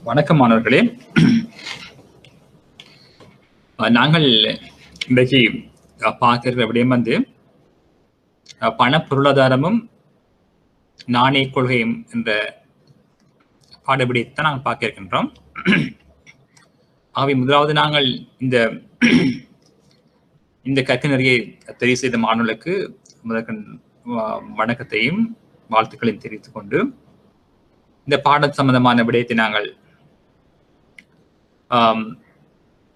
வணக்கம் மாணவர்களே. நாங்கள் இன்றைக்கு பார்க்கிற விடயம் வந்து பண பொருளாதாரமும் நாணய கொள்கையும் என்ற பாடவிடயத்தை நாங்கள் பார்க்க இருக்கின்றோம். ஆகவே முதலாவது நாங்கள் இந்த கற்கநெறியை தெரிவு செய்த மாணவர்களுக்கு வணக்கத்தையும் வாழ்த்துக்களையும் தெரிவித்துக் கொண்டு இந்த பாடம் சம்பந்தமான விடயத்தை நாங்கள்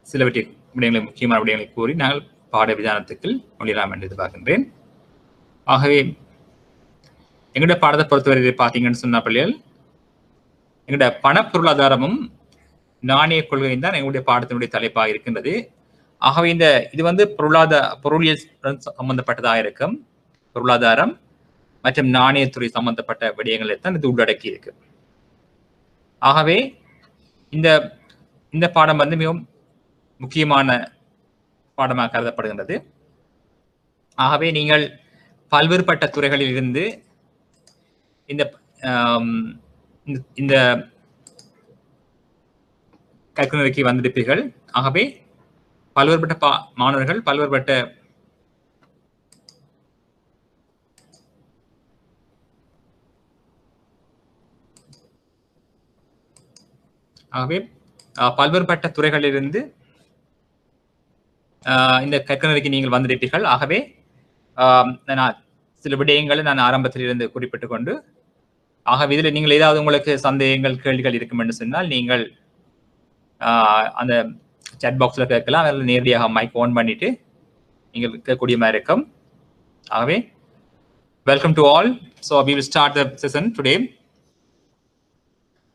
சிலவற்றை விடயங்களை முக்கியமான விடயங்களை கூறி நாங்கள் பாட விதானத்துக்கு நுழையலாம் என்று எதிர்பார்க்கின்றேன். ஆகவே எங்களுடைய பாடத்தை பொறுத்தவரை பார்த்தீங்கன்னு சொன்ன பிள்ளைகள் எங்களுடைய பண பொருளாதாரமும் நாணய கொள்கையும் தான் எங்களுடைய பாடத்தினுடைய தலைப்பாக இருக்கின்றது. ஆகவே இது வந்து பொருளியல் சம்பந்தப்பட்டதாக இருக்கும். பொருளாதாரம் மற்றும் நாணயத்துறை சம்பந்தப்பட்ட விடயங்களை தான் இது உள்ளடக்கி இருக்கு. ஆகவே இந்த பாடம் வந்து மிகவும் முக்கியமான பாடமாக கருதப்படுகின்றது. ஆகவே நீங்கள் பல்வேறுபட்ட துறைகளில் இருந்து இந்த கற்கநெறிக்கு வந்திருப்பீர்கள். ஆகவே பல்வேறுபட்ட மாணவர்கள் பல்வேறுபட்ட துறைகளிலிருந்து இந்த கற்கநெறிக்கு நீங்கள் வந்திருப்பீர்கள். ஆகவே நான் சில விடயங்களை நான் ஆரம்பத்தில் இருந்து குறிப்பிட்டுக் கொண்டு ஆகவே இதில் நீங்கள் ஏதாவது உங்களுக்கு சந்தேகங்கள் கேள்விகள் இருக்கும் என்று சொன்னால் நீங்கள் அந்த சாட் பாக்ஸில் கேட்கலாம். அதில் நேரடியாக மைக் ஆன் பண்ணிட்டு நீங்கள் கேட்கக்கூடிய மாதிரி இருக்கும். ஆகவே welcome to all. So we will start the session today.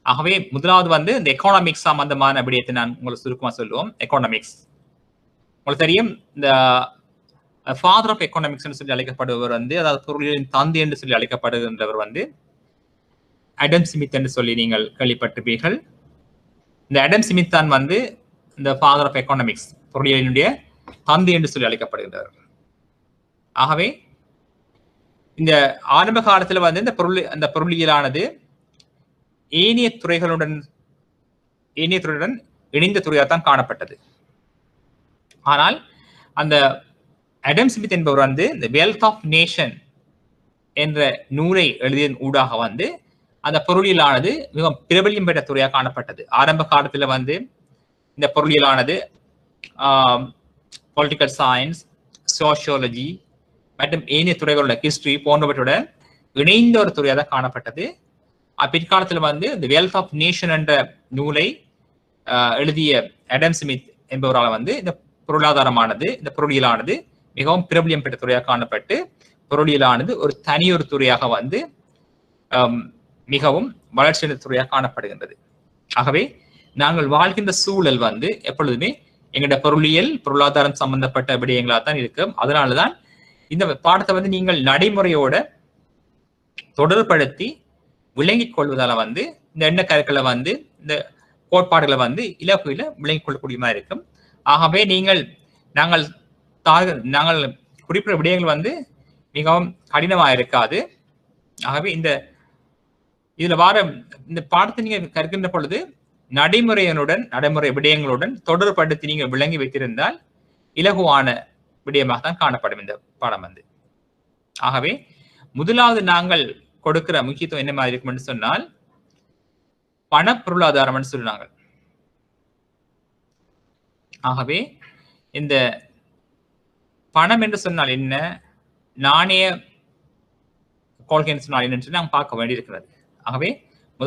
ஆகவே முதலாவது வந்து இந்த எக்கானமிக்ஸ் சம்பந்தமான விடயத்தை நான் உங்களுக்கு சுருக்கமாக சொல்லுவோம். எக்கானமிக்ஸ் உங்களுக்கு தெரியும், இந்த ஃபாதர் ஆஃப் எக்கானமிக்ஸ் சொல்லி அழைக்கப்படுபவர் வந்து, அதாவது பொருளியலின் தந்தை என்று சொல்லி அழைக்கப்படுகின்றவர் வந்து அடம் ஸ்மித் என்று சொல்லி நீங்கள் கேள்விப்பட்டிருப்பீர்கள். இந்த அடம் ஸ்மித் தான் வந்து இந்த ஃபாதர் ஆஃப் எக்கானமிக்ஸ், பொருளியலினுடைய தந்தை என்று சொல்லி அழைக்கப்படுகின்றவர். ஆகவே இந்த ஆரம்ப காலத்துல வந்து இந்த பொருளியலானது ஏனைய துறைகளுடன் இணைந்த துறையாகத்தான் காணப்பட்டது. ஆனால் அந்த அடம் ஸ்மித் என்பவர் வந்து இந்த வெல்த் ஆஃப் நேஷன் என்ற நூலை எழுதியதன் ஊடாக வந்து அந்த பொருளியலானது மிகவும் பிரபல்யம் பெற்ற துறையாக காணப்பட்டது. ஆரம்ப காலத்துல வந்து இந்த பொருளியலானது பொலிட்டிக்கல் சயின்ஸ், சோசியாலஜி மற்றும் ஏனைய துறைகளோட ஹிஸ்டரி போன்றவற்றோட இணைந்த ஒரு துறையாக தான் காணப்பட்டது. பிற்காலத்தில் வந்து இந்த வெல்த் ஆஃப் நேஷன் என்ற நூலை எழுதிய அடம் ஸ்மித் என்பவரால் வந்து இந்த பொருளியலானது மிகவும் பிரபல்யம் பெற்ற துறையாக காணப்பட்டு பொருளியலானது ஒரு தனியொரு துறையாக வந்து மிகவும் வளர்ச்சியடைந்த துறையாக காணப்படுகின்றது. ஆகவே நாங்கள் வாழ்கின்ற சூழல் வந்து எப்பொழுதுமே எங்களுடைய பொருளாதாரம் சம்பந்தப்பட்ட விடயங்களாக தான் இருக்கும். அதனாலதான் இந்த பாடத்தை வந்து நீங்கள் நடைமுறையோட தொடர்படுத்தி விளங்கிக் கொள்வதால வந்து இந்த எண்ண கருக்களை வந்து இந்த கோட்பாடுகளை வந்து இலகுல விளங்கிக் கொள்ளக்கூடியமா இருக்கும். ஆகவே நாங்கள் குறிப்பிட்ட விடயங்கள் வந்து மிகவும் கடினமாக இருக்காது. ஆகவே இதுல இந்த பாடத்தை நீங்க கற்கின்ற பொழுது நடைமுறை விடயங்களுடன் தொடர்படுத்தி நீங்க விளங்கி வைத்திருந்தால் இலகுவான விடயமாக தான் காணப்படும் இந்த பாடம் வந்து. ஆகவே முதலாவது நாங்கள் கொடுக்கிற முக்கியத்துவம் என்ன மாதிரி இருக்கும் என்று சொன்னால் பண பொருளாதாரம் சொல்றாங்க. ஆகவே இந்த பணம் என்று சொன்னால் என்ன, நாணய கொள்கை என்று சொன்னால் என்னன்னு சொல்லி நாங்கள் பார்க்க வேண்டியிருக்கிறது. ஆகவே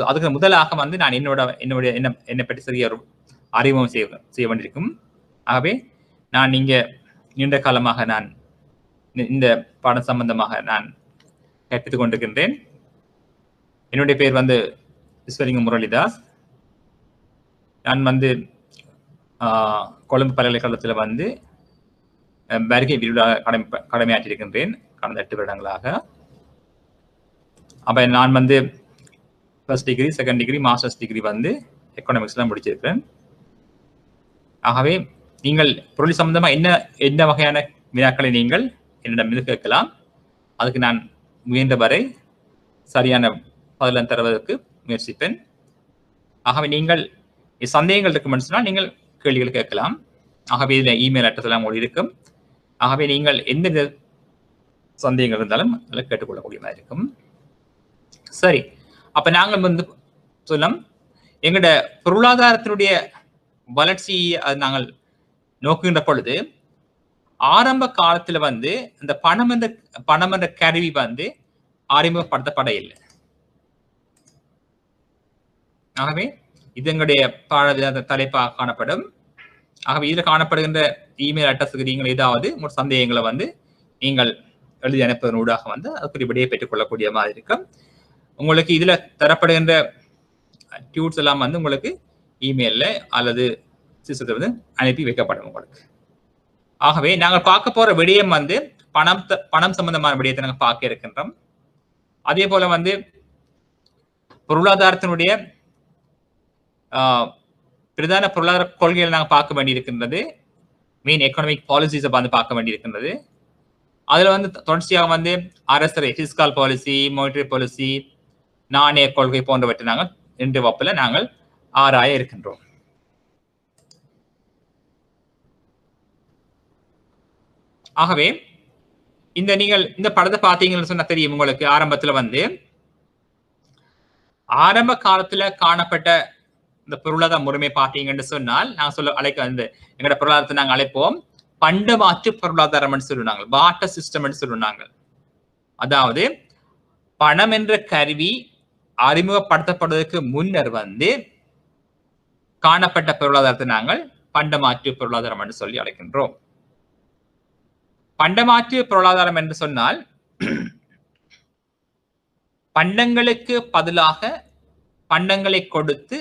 அதுக்கு முதலாக வந்து நான் என்னை பற்றி சிறிய ஒரு அறிமுகம் செய்ய வேண்டியிருக்கும். ஆகவே நான் நீண்ட காலமாக நான் இந்த பாடம் சம்பந்தமாக நான் கற்பித்துக் கொண்டிருக்கின்றேன். என்னுடைய பேர் வந்து விஸ்வலிங்கம் முரளிதாஸ். நான் வந்து கொழும்பு பல்கலைக்கழகத்தில் வந்து வருகை விரிவாக கடமையாற்றியிருக்கின்றேன் கடந்த 8 வருடங்களாக. அப்போ நான் வந்து first degree, second degree, masters degree வந்து எக்கனாமிக்ஸ்லாம் முடிச்சிருக்கிறேன். ஆகவே நீங்கள் பொருள் சம்பந்தமாக என்ன வகையான வினாக்களை நீங்கள் என்னிடம் கேட்கலாம். அதுக்கு நான் முயன்ற வரை சரியான பதிலன் தருவதற்கு முயற்சிப்பேன். ஆகவே நீங்கள் சந்தேகங்கள் இருக்குமென்னு சொன்னால் நீங்கள் கேள்விகள் கேட்கலாம். ஆகவே இதில் இமெயில் அட்ரஸ் எல்லாம் உங்களுக்கு இருக்கும். ஆகவே நீங்கள் எந்த சந்தேகங்கள் இருந்தாலும் அதில் கேட்டுக்கொள்ளக்கூடிய மாதிரி இருக்கும். சரி, அப்ப நாங்கள் வந்து சொல்லலாம் எங்களோட பொருளாதாரத்தினுடைய வளர்ச்சியை அது நாங்கள் நோக்குகின்ற பொழுது ஆரம்ப காலத்துல வந்து இந்த பணம் என்ற கருவி வந்து அறிமுகப்படுத்தப்பட இல்லை. ஆகவே இது எங்களுடைய பாட தலைப்பாக காணப்படும். ஆகவே இதில் காணப்படுகின்ற இமெயில் அட்ரஸுக்கு நீங்கள் ஏதாவது உங்கள் சந்தேகங்களை வந்து நீங்கள் எழுதி அனுப்புவதன் ஊடாக வந்து அதுக்குரிய பெற்றுக்கொள்ளக்கூடிய மாதிரி இருக்கும். உங்களுக்கு இதுல தரப்படுகின்ற டியூட்ஸ் எல்லாம் வந்து உங்களுக்கு இமெயில்ல அல்லது சிஸ்டத்தில் வந்து அனுப்பி வைக்கப்படும் உங்களுக்கு. ஆகவே நாங்கள் பார்க்க போற விடயம் வந்து பணம் சம்பந்தமான விடயத்தை நாங்கள் பார்க்க இருக்கின்றோம். அதே போல வந்து பொருளாதாரத்தினுடைய பிரதான பொருளாதார கொள்கைகளை நாங்கள் பார்க்க வேண்டியிருக்கின்றது. மெயின் எக்கனாமிக் பாலிசிஸை வந்து பார்க்க வேண்டியிருக்கின்றது. அதுல வந்து தொடர்ச்சியாக வந்து அரசரை பிஸ்கல் பாலிசி, மானிட்டரி பாலிசி, நாணய கொள்கை போன்றவற்றை நாங்கள் இன்று வகுப்பில் நாங்கள் ஆராய இருக்கின்றோம். ஆகவே நீங்கள் இந்த படத்தை பார்த்தீங்கன்னு சொன்னா தெரியும் உங்களுக்கு. ஆரம்பத்துல வந்து ஆரம்ப காலத்துல காணப்பட்ட இந்த பொருளாதார முறைமை பார்த்தீங்கன்னு சொன்னால் நாங்கள் எங்களோட பொருளாதாரத்தை நாங்கள் அழைப்போம் பண்டமாற்று பொருளாதாரம் சொல்லுவாங்க, பார்ட்டர் சிஸ்டம் சொல்லுவாங்க. அதாவது பணம் என்ற கருவி அறிமுகப்படுத்தப்படுவதற்கு முன்னர் வந்து காணப்பட்ட பொருளாதாரத்தை நாங்கள் பண்டமாற்று பொருளாதாரம் என்று சொல்லி அழைக்கின்றோம். பண்டமாற்று பொருளாதாரம் என்று சொன்னால் பண்டங்களுக்கு பதிலாக பண்டங்களை கொடுத்து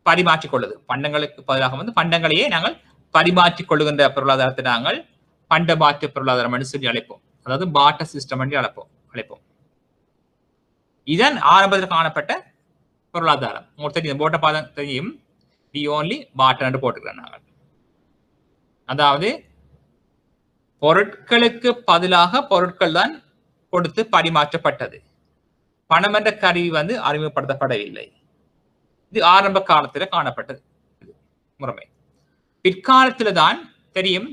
பரிமாற்றிக் கொள்ளுது. பண்டங்களுக்கு பதிலாக வந்து பண்டங்களையே நாங்கள் பரிமாற்றிக் கொள்ளுகின்ற பொருளாதாரத்தை நாங்கள் பண்டமாற்று பொருளாதாரம் என்று சொல்லி அழைப்போம். அதாவது பார்ட்டர் சிஸ்டம் என்று அழைப்போம். இதன் ஆரம்பத்தில் காணப்பட்ட பொருளாதாரம் உங்களுக்கு தெரியும். போட்ட பாதம் தெரியும், தி ஓன்லி பார்ட்டர் என்று போட்டுக்கிறோம் நாங்கள். அதாவது பொருட்களுக்கு பதிலாக பொருட்கள் தான் கொடுத்து பரிமாற்றப்பட்டது. பணம் என்ற கருவி வந்து அறிமுகப்படுத்தப்படவில்லை. இது ஆரம்ப காலத்துல காணப்பட்டது முறைமை. பிற்காலத்துல தான் தெரியும்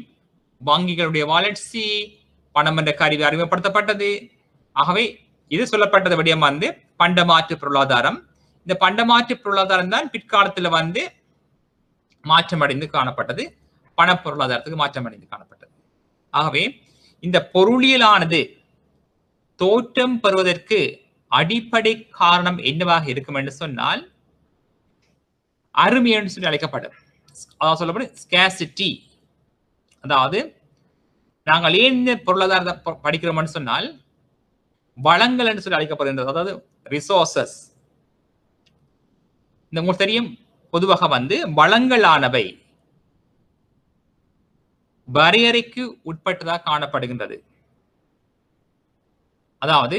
வங்கிகளுடைய வளர்ச்சி, பணம் என்ற கருவி அறிமுகப்படுத்தப்பட்டது. ஆகவே இது சொல்லப்பட்டது விடயம் வந்து பண்டமாற்று பொருளாதாரம். இந்த பண்டமாற்று பொருளாதாரம் தான் பிற்காலத்துல வந்து மாற்றமடைந்து காணப்பட்டது, பண பொருளாதாரத்துக்கு மாற்றமடைந்து காணப்பட்டது. ஆகவே இந்த பொருளியலானது தோற்றம் பெறுவதற்கு அடிப்படை காரணம் என்னவாக இருக்கும் என்று சொன்னால் அருமை என்று சொல்லி அழைக்கப்படும். அதாவது சொல்லப்படும் ஸ்கேசிட்டி. அதாவது நாங்கள் ஏன் இந்த பொருளாதாரத்தை படிக்கிறோம்னு சொன்னால் வளங்கள் என்று சொல்லி அழைக்கப்படுகின்றது. அதாவது ரிசோர்சஸ். இந்த உங்களுக்கு தெரியும் பொதுவாக வந்து வளங்களானவை வரையறைக்கு உட்பட்டதாக காணப்படுகின்றது. அதாவது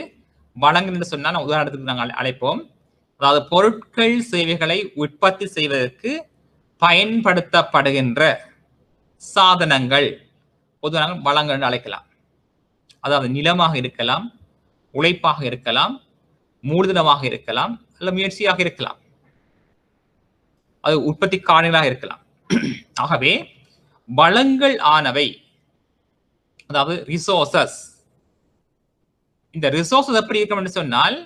வளங்கள் என்று சொன்னால் உதாரணத்துக்கு நாங்கள் அழைப்போம், அதாவது பொருட்கள் சேவைகளை உற்பத்தி செய்வதற்கு பயன்படுத்தப்படுகின்ற சாதனங்கள் பொதுவாக வளங்கள் என்று அழைக்கலாம். அதாவது நிலமாக இருக்கலாம், உழைப்பாக இருக்கலாம், மூலதனமாக இருக்கலாம், அல்ல முயற்சியாக இருக்கலாம், அது உற்பத்தி காரணிகளாக இருக்கலாம். ஆகவே வளங்கள் ஆனவை, அதாவது ரிசோர்சஸ். இந்த ரிசோர்சஸ் எப்படி இருக்கும் என்று சொன்னால்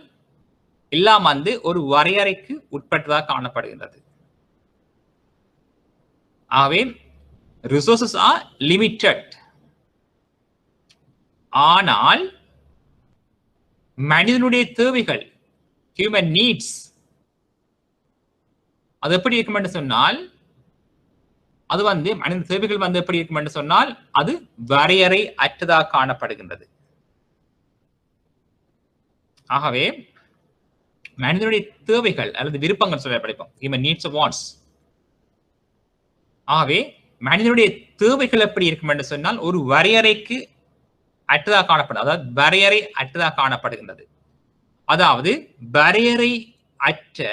எல்லாம் வந்து ஒரு வரையறைக்கு உட்பட்டதாக காணப்படுகின்றது. ஆகவே ரிசோர்சஸ் ஆர் லிமிட்டட். ஆனால் மனிதனுடைய தேவைகள், ஹியூமன் நீட்ஸ், அது எப்படி இருக்கும் என்று சொன்னால் அது வந்து மனித தேவைகள் வந்து எப்படி இருக்கும் என்று சொன்னால் அது வரையறை அற்றதாக காணப்படுகின்றது. ஆகவே மனிதனுடைய தேவைகள் அல்லது விருப்பங்கள் சொல்ல படிப்போம், ஹியூமன் நீட்ஸ் வாண்ட்ஸ். ஆகவே மனிதனுடைய தேவைகள் எப்படி இருக்கும் என்று சொன்னால் ஒரு வரையறைக்கு அற்றதாக காணப்படும். அதாவது வரையறை அற்றதாக காணப்படுகின்றது. அதாவது வரையறை அற்ற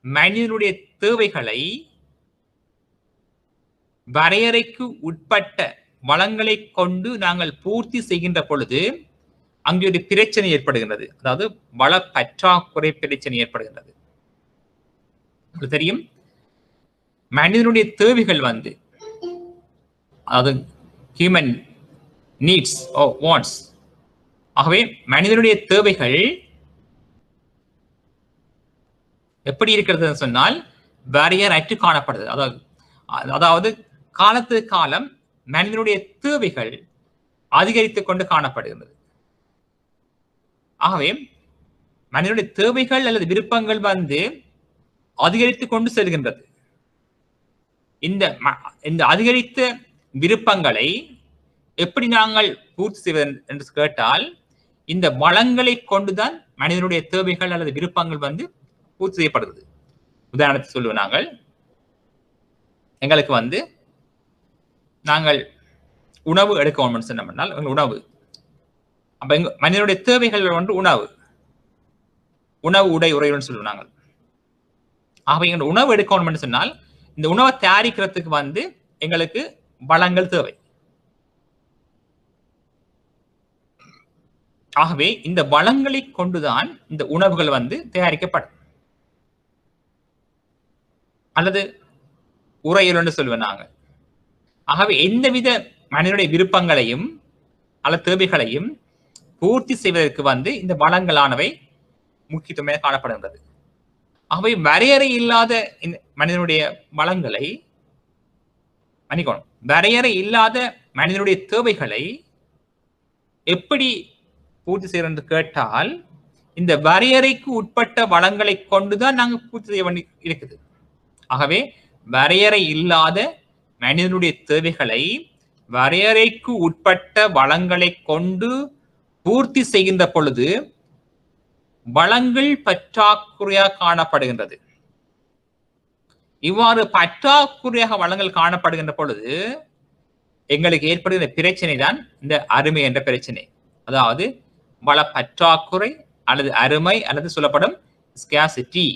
மனிதனுடைய தேவைகளை வரையறைக்கு உட்பட்ட வளங்களை கொண்டு நாங்கள் பூர்த்தி செய்கின்ற பொழுது அங்கே ஒரு பிரச்சனை ஏற்படுகின்றது. அதாவது வள பற்றாக்குறை பிரச்சனை ஏற்படுகின்றது. உங்களுக்கு தெரியும் மனிதனுடைய தேவைகள் வந்து அதாவது ஹியூமன் நீட்ஸ் ஓ வாண்ட்ஸ். ஆகவே மனிதனுடைய தேவைகள் எப்படி இருக்கிறது சொன்னால் வரையறையற்று காணப்படுது. அதாவது காலத்துக்கு காலம் மனிதனுடைய தேவைகள் அதிகரித்துக் கொண்டு காணப்படுகிறது. ஆகவே மனிதனுடைய தேவைகள் அல்லது விருப்பங்கள் வந்து அதிகரித்துக் கொண்டு செல்கின்றது. இந்த அதிகரித்த விருப்பங்களை எப்படி நாங்கள் பூர்த்தி செய்வது என்று கேட்டால் இந்த வளங்களை கொண்டுதான் மனிதனுடைய தேவைகள் அல்லது விருப்பங்கள் வந்து பூர்த்தி செய்யப்படுகிறது. உதாரணத்தை சொல்லுவோம், நாங்கள் எங்களுக்கு வந்து நாங்கள் உணவு எடுக்க சொன்னோம்னால் உணவு, அப்ப மனிதனுடைய தேவைகள் ஒன்று உணவு, உடை, உறையுடன் சொல்லுவோம் நாங்கள். ஆகவே எங்க உணவு எடுக்கணும் சொன்னால் இந்த உணவை தயாரிக்கிறதுக்கு வந்து எங்களுக்கு வளங்கள் தேவை. ஆகவே இந்த வளங்களை கொண்டுதான் இந்த உணவுகள் வந்து தயாரிக்கப்படும். அல்லது உறையுள் என்று சொல்லுவேன் நாங்கள். ஆகவே எந்தவித மனிதனுடைய விருப்பங்களையும் அல்லது தேவைகளையும் பூர்த்தி செய்வதற்கு வந்து இந்த வளங்களானவை முக்கியத்துவமாக காணப்படுகின்றது. ஆகவே வரையறை இல்லாத இந்த மனிதனுடைய வளங்களை மன்னிக்கணும், வரையறை இல்லாத மனிதனுடைய தேவைகளை எப்படி பூர்த்தி செய்யறது என்று கேட்டால் இந்த வரையறைக்கு உட்பட்ட வளங்களை கொண்டுதான் நாங்கள் பூர்த்தி செய்ய வேண்டி இருக்குது. ஆகவே வரையறை இல்லாத மனிதனுடைய தேவைகளை வரையறைக்கு உட்பட்ட வளங்களை கொண்டு பூர்த்தி செய்கின்ற பொழுது வளங்கள் பற்றாக்குறையாக காணப்படுகின்றது. இவ்வாறு பற்றாக்குறையாக வளங்கள் காணப்படுகின்ற பொழுது எங்களுக்கு ஏற்படுகின்ற பிரச்சனை தான் இந்த அருமை என்ற பிரச்சனை. அதாவது வள பற்றாக்குறை அல்லது அருமை அல்லது சொல்லப்படும் ஸ்கேர்சிட்டி.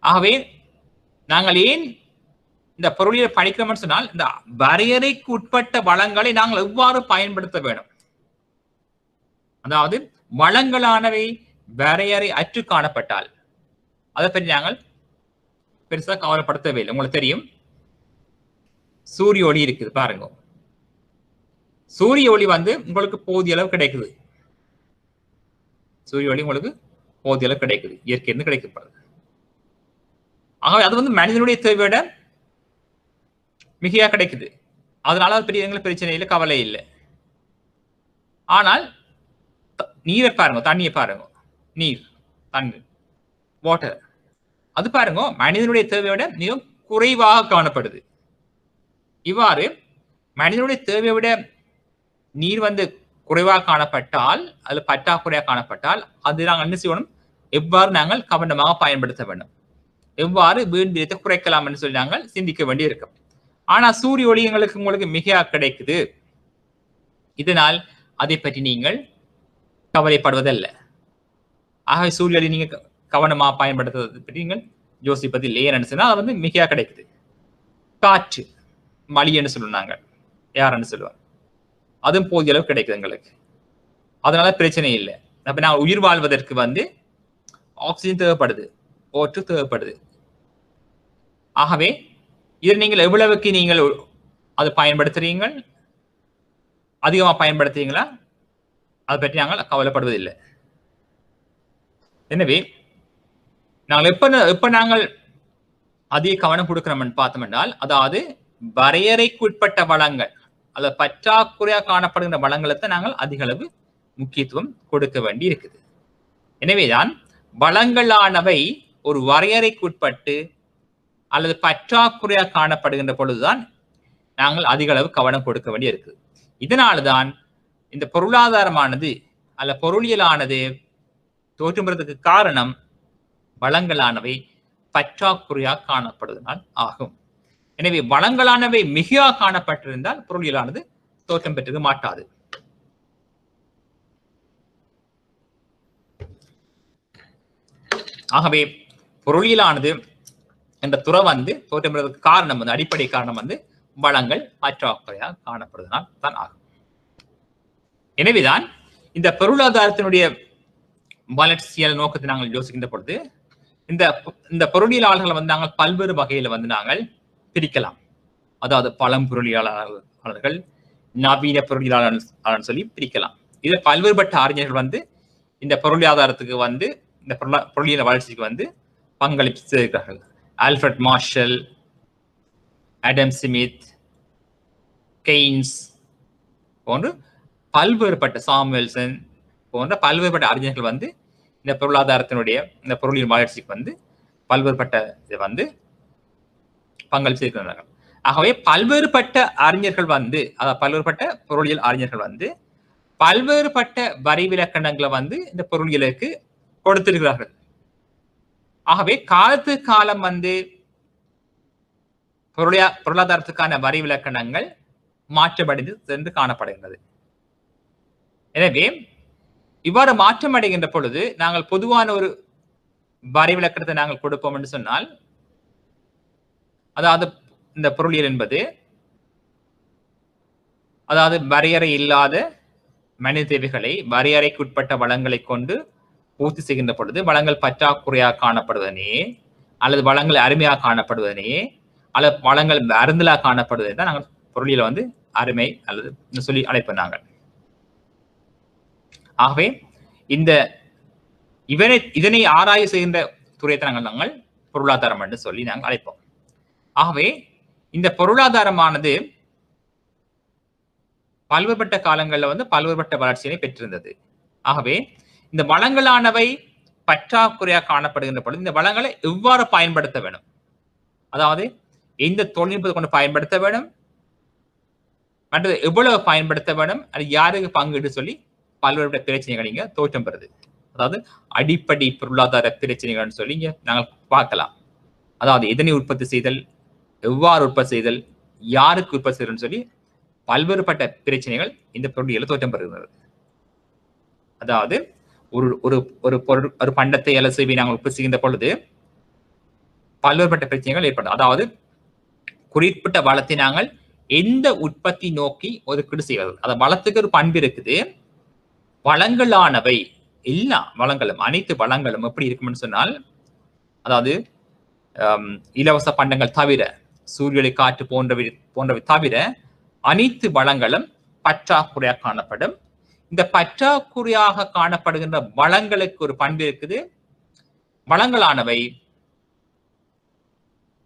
ஆகவே நாங்கள் ஏன் இந்த பொருளியலை படிக்கிறோம் சொன்னால் இந்த வரையறைக்கு உட்பட்ட வளங்களை நாங்கள் எவ்வாறு பயன்படுத்த வேண்டும். அதாவது வளங்களானவை வரையறை அற்று காணப்பட்டால் அதை பற்றி நாங்கள் பெருசாக கவலைப்படுத்தவே இல்லை. உங்களுக்கு தெரியும் சூரிய ஒளி இருக்குது பாருங்க. சூரிய ஒளி வந்து உங்களுக்கு போதிய அளவு கிடைக்குது. சூரிய ஒளி உங்களுக்கு போதிய அளவு கிடைக்குது, இயற்கையிலிருந்து கிடைக்கப்படுது. ஆகவே அது வந்து மனிதனுடைய தேவையோட மிகையா கிடைக்குது. அதனால பெரிய எங்களுக்கு பிரச்சனை இல்லை, கவலை இல்லை. ஆனால் நீரை பாருங்க, தண்ணியை பாருங்க, நீர், தண்ணீர், வாட்டர், அது பாருங்க மனிதனுடைய தேவையோட மிகவும் குறைவாக காணப்படுது. இவ்வாறு மனிதனுடைய தேவையை விட நீர் வந்து குறைவாக காணப்பட்டால் அது பற்றாக்குறையாக காணப்பட்டால் அது நாங்கள் என்ன செய்யணும், எவ்வாறு நாங்கள் கவனமாக பயன்படுத்த வேண்டும், எவ்வாறு வீண்விரயத்தை குறைக்கலாம் என்று சொல்லி நாங்கள் சிந்திக்க வேண்டி இருக்கும். ஆனா சூரிய ஒளி உங்களுக்கு மிகையாக கிடைக்குது. இதனால் அதை பற்றி நீங்கள் கவலைப்படுவதல்ல. ஆகவே சூரிய ஒளி நீங்க கவனமா பயன்படுத்துவதை பற்றி நீங்கள் யோசிப்பதில்லை. ஏன்னு சொன்னா அது வந்து மிகையா கிடைக்குது. காற்று, மலின்னு சொல்லுவாங்க, யாருன்னு சொல்லுவாங்க, அதுவும் போதிய அளவு கிடைக்குது எங்களுக்கு. அதனால பிரச்சனை இல்லை. அப்ப நான் உயிர் வாழ்வதற்கு வந்து ஆக்சிஜன் தேவைப்படுது, ஓட்டு தேவைப்படுது. ஆகவே இதை நீங்கள் எவ்வளவுக்கு நீங்கள் அதை பயன்படுத்துறீங்க, அதிகமா பயன்படுத்துறீங்களா, அதை பற்றி நாங்கள் கவலைப்படுவதில்லை. எனவே நாங்கள் எப்ப நாங்கள் அதிக கவனம் கொடுக்கிறோம் பார்த்தோம் என்றால், அதாவது வரையறைக்குட்பட்ட வளங்கள் அல்லது பற்றாக்குறையாக காணப்படுகின்ற வளங்களுக்கு நாங்கள் அதிக அளவு முக்கியத்துவம் கொடுக்க வேண்டி இருக்குது. எனவேதான் வளங்களானவை ஒரு வரையறைக்குட்பட்டு அல்லது பற்றாக்குறையாக காணப்படுகின்ற பொழுதுதான் நாங்கள் அதிக அளவு கவனம் கொடுக்க வேண்டி இருக்குது. இதனால்தான் இந்த பொருளாதாரமானது அல்ல பொருளியலானது தோற்றும்புறதுக்கு காரணம் வளங்களானவை பற்றாக்குறையாக காணப்படுவதனால் ஆகும். எனவே வளங்களானவை மிகையாக காணப்பட்டிருந்தால் பொருளியலானது தோற்றம் பெற்றது மாட்டாது. ஆகவே பொருளியலானது என்ற துறை வந்து தோற்றம் பெறுவதற்கு காரணம் வந்து அடிப்படை காரணம் வந்து வளங்கள் பற்றாக்குறையாக காணப்படுவதனால் தான் ஆகும். எனவேதான் இந்த பொருளாதாரத்தினுடைய வளர்ச்சியால் நோக்கத்தை நாங்கள் யோசிக்கின்ற பொழுது இந்த இந்த பொருளியலாளர்களை வந்து நாங்கள் பல்வேறு வகையில வந்து நாங்கள் பிரிக்கலாம். அதாவது பழம்பொருளியலாளர்கள், நவீன பொருளியலாளர் சொல்லி பிரிக்கலாம். இதுல பல்வேறுபட்ட அறிஞர்கள் வந்து இந்த பொருளாதாரத்துக்கு வந்து இந்த பொருளியல் வளர்ச்சிக்கு வந்து பங்களிப்பு செய்கிறார்கள். Alfred Marshall, Adam Smith, Keynes போன்று பல்வேறுபட்ட சாமுவேல்சன் போன்ற பல்வேறுபட்ட அறிஞர்கள் வந்து இந்த பொருளாதாரத்தினுடைய இந்த பொருளியல் வளர்ச்சிக்கு வந்து பல்வேறுபட்ட இதை வந்து பங்களிப்பு செய்கிறார்கள். ஆகவே பல்வேறுபட்ட அறிஞர்கள் வந்து அதாவது பல்வேறுபட்ட பொருளியல் அறிஞர்கள் வந்து பல்வேறுபட்ட வரி விலக்கணங்களை வந்து இந்த பொருளியலுக்கு கொடுத்திருக்கிறார்கள். ஆகவே காலத்து காலம் வந்து பொருளாதாரத்துக்கான வரி விலக்கணங்கள் மாற்றமடைந்து சென்று காணப்படுகின்றது. எனவே இவ்வாறு மாற்றமடைகின்ற பொழுது நாங்கள் பொதுவான ஒரு வரி விலக்கணத்தை நாங்கள் கொடுப்போம் என்று சொன்னால், அதாவது இந்த பொருளியல் என்பது அதாவது வரையறை இல்லாத மனித தேவைகளை வரையறைக்குட்பட்ட வளங்களை கொண்டு பூர்த்தி செய்கின்ற பொழுது வளங்கள் பற்றாக்குறையாக காணப்படுவதனே அல்லது வளங்கள் அருமையாக காணப்படுவதனே அல்லது வளங்கள் அருந்தலாக காணப்படுவதை தான் நாங்கள் பொருளியல வந்து அருமை அல்லது சொல்லி அழைப்போம் நாங்கள். ஆகவே இந்த இதனை ஆராய்ச்சி செய்கின்ற துறையை நாங்கள் பொருளாதாரம் என்று சொல்லி நாங்கள் அழைப்போம். ஆகவே இந்த பொருளாதாரமானது பல்வேறுபட்ட காலங்களில் வந்து பல்வேறுபட்ட வளர்ச்சியை பெற்றிருந்தது. ஆகவே இந்த வளங்களானவை பற்றாக்குறையாக காணப்படுகின்ற பொழுது இந்த வளங்களை எவ்வாறு பயன்படுத்த வேண்டும், அதாவது எந்த தொழில்நுட்பத்தை கொண்டு பயன்படுத்த வேண்டும், மற்றது எவ்வளவு பயன்படுத்த வேண்டும், அது யாருக்கு பங்கீடு சொல்லி பல்வேறு பிரச்சனைகள் இங்க தோற்றம் பெறுது. அதாவது அடிப்படை பொருளாதார பிரச்சனைகள் சொல்லி இங்க நாங்கள் பார்க்கலாம். அதாவது எதனை உற்பத்தி செய்தல், எவ்வாறு உற்பத்தி செய்தல், யாருக்கு உற்பத்தி செய்தல் சொல்லி பல்வேறுபட்ட பிரச்சனைகள் இந்த பொருளியல் தோற்றம் பெறுகிறது. அதாவது ஒரு ஒரு ஒரு பொருள் ஒரு பண்டத்தை அல்லது சேவை நாங்கள் உற்பத்தி செய்கின்ற பொழுது பல்வேறுபட்ட பிரச்சனைகள் ஏற்படும். அதாவது குறிப்பிட்ட வளத்தை நாங்கள் எந்த உற்பத்தி நோக்கி ஒதுக்கீடு செய்வது. அந்த வளத்துக்கு ஒரு பண்பு இருக்குது. வளங்களானவை எல்லா வளங்களும் அனைத்து வளங்களும் எப்படி இருக்கும்னு சொன்னால், அதாவது இலவச பண்டங்கள் தவிர சூரியொளி காற்று போன்றவை தவிர அனைத்து வளங்களும் பற்றாக்குறையாக காணப்படும். இந்த பற்றாக்குறையாக காணப்படுகின்ற வளங்களுக்கு ஒரு பண்பு இருக்குது. வளங்களானவை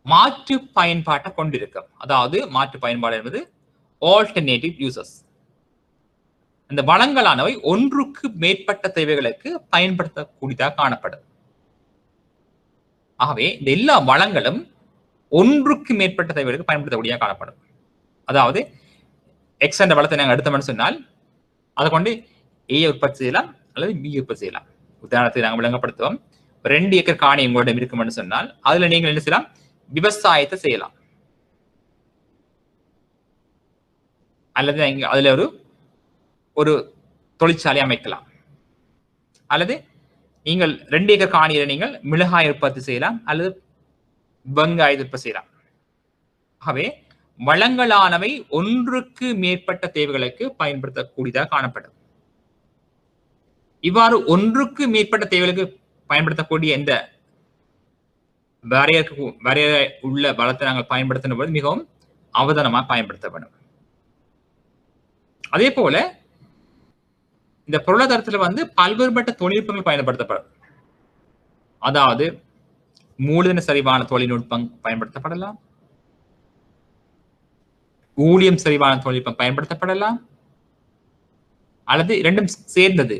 மாற்று பயன்பாட்டை கொண்டிருக்கும். அதாவது மாற்று பயன்பாடு என்பது ஆல்டர்னேட்டிவ் யூசஸ். இந்த வளங்களானவை ஒன்றுக்கு மேற்பட்ட தேவைகளுக்கு பயன்படுத்தக்கூடியதாக காணப்படும். ஆகவே இந்த எல்லா வளங்களும் ஒன்றுக்கு மேற்பட்ட தேவைகளுக்கு பயன்படுத்தக்கூடியதாக காணப்படும். அதாவது எக்ஸ் என்ற வளத்தை நாங்கள் எடுத்தோம்னு சொன்னால் அதை கொண்டு ஏ உற்பத்தி செய்யலாம் அல்லது பி உற்பத்தி செய்யலாம். உதாரணத்தை நாங்கள் விளங்கப்படுத்துவோம். 2 ஏக்கர் காணி உங்களிடம் இருக்கும்னு சொன்னால் அதுல நீங்கள் என்ன செய்யலாம், விவசாயத்தை செய்யலாம். அல்லது அதுல ஒரு தொழிற்சாலை அமைக்கலாம். அல்லது நீங்கள் 2 ஏக்கர் காணியில நீங்கள் மிளகாய் உற்பத்தி செய்யலாம் அல்லது வெங்காய உற்பத்தி செய்யலாம். ஆகவே வளங்களானவை ஒன்றுக்கு மேற்பட்ட தேவைகளுக்கு பயன்படுத்தக்கூடியதாக காணப்படும். இவ்வாறு ஒன்றுக்கு மேற்பட்ட தேவைகளுக்கு பயன்படுத்தக்கூடிய இந்த வரையறை உள்ள வளத்தை நாங்கள் பயன்படுத்தும் போது மிகவும் அவதானமாக பயன்படுத்த வேண்டும். அதே போல இந்த பொருளாதாரத்தில் வந்து பல்வேறுபட்ட தொழில்நுட்பங்கள் பயன்படுத்தப்படும். அதாவது மூலதன சரிவான தொழில்நுட்பம் பயன்படுத்தப்படலாம், ஊழியம் சரிவான தொழில்நுட்பம் பயன்படுத்தப்படலாம், அல்லது இரண்டும் சேர்ந்தது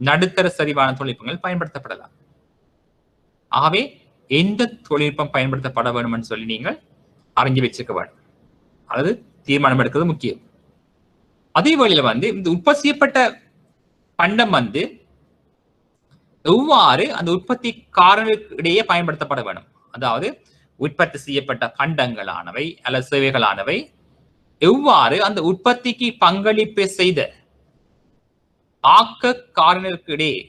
நடுத்தர சரிவான தொழில்நுட்பங்கள் பயன்படுத்தப்படலாம். ஆகவே எந்த தொழில்நுட்பம் பயன்படுத்தப்பட வேண்டும் என்று சொல்லி நீங்கள் அறிஞ்சு வச்சுக்க வேண்டும், அல்லது தீர்மானம் எடுக்கிறது முக்கியம். அதே வழியில வந்து இந்த உற்பத்தி செய்யப்பட்ட பண்டம் வந்து எவ்வாறு அந்த உற்பத்தி காரணிகளுக்கு இடையே பயன்படுத்தப்பட வேண்டும். அதாவது உற்பத்தி செய்யப்பட்ட பண்டங்களானவை அல்லது சேவைகளானவை எவ்வாறு அந்த உற்பத்திக்கு பங்களிப்பு செய்த ஆக்க காரணிகளுக்கு இடையே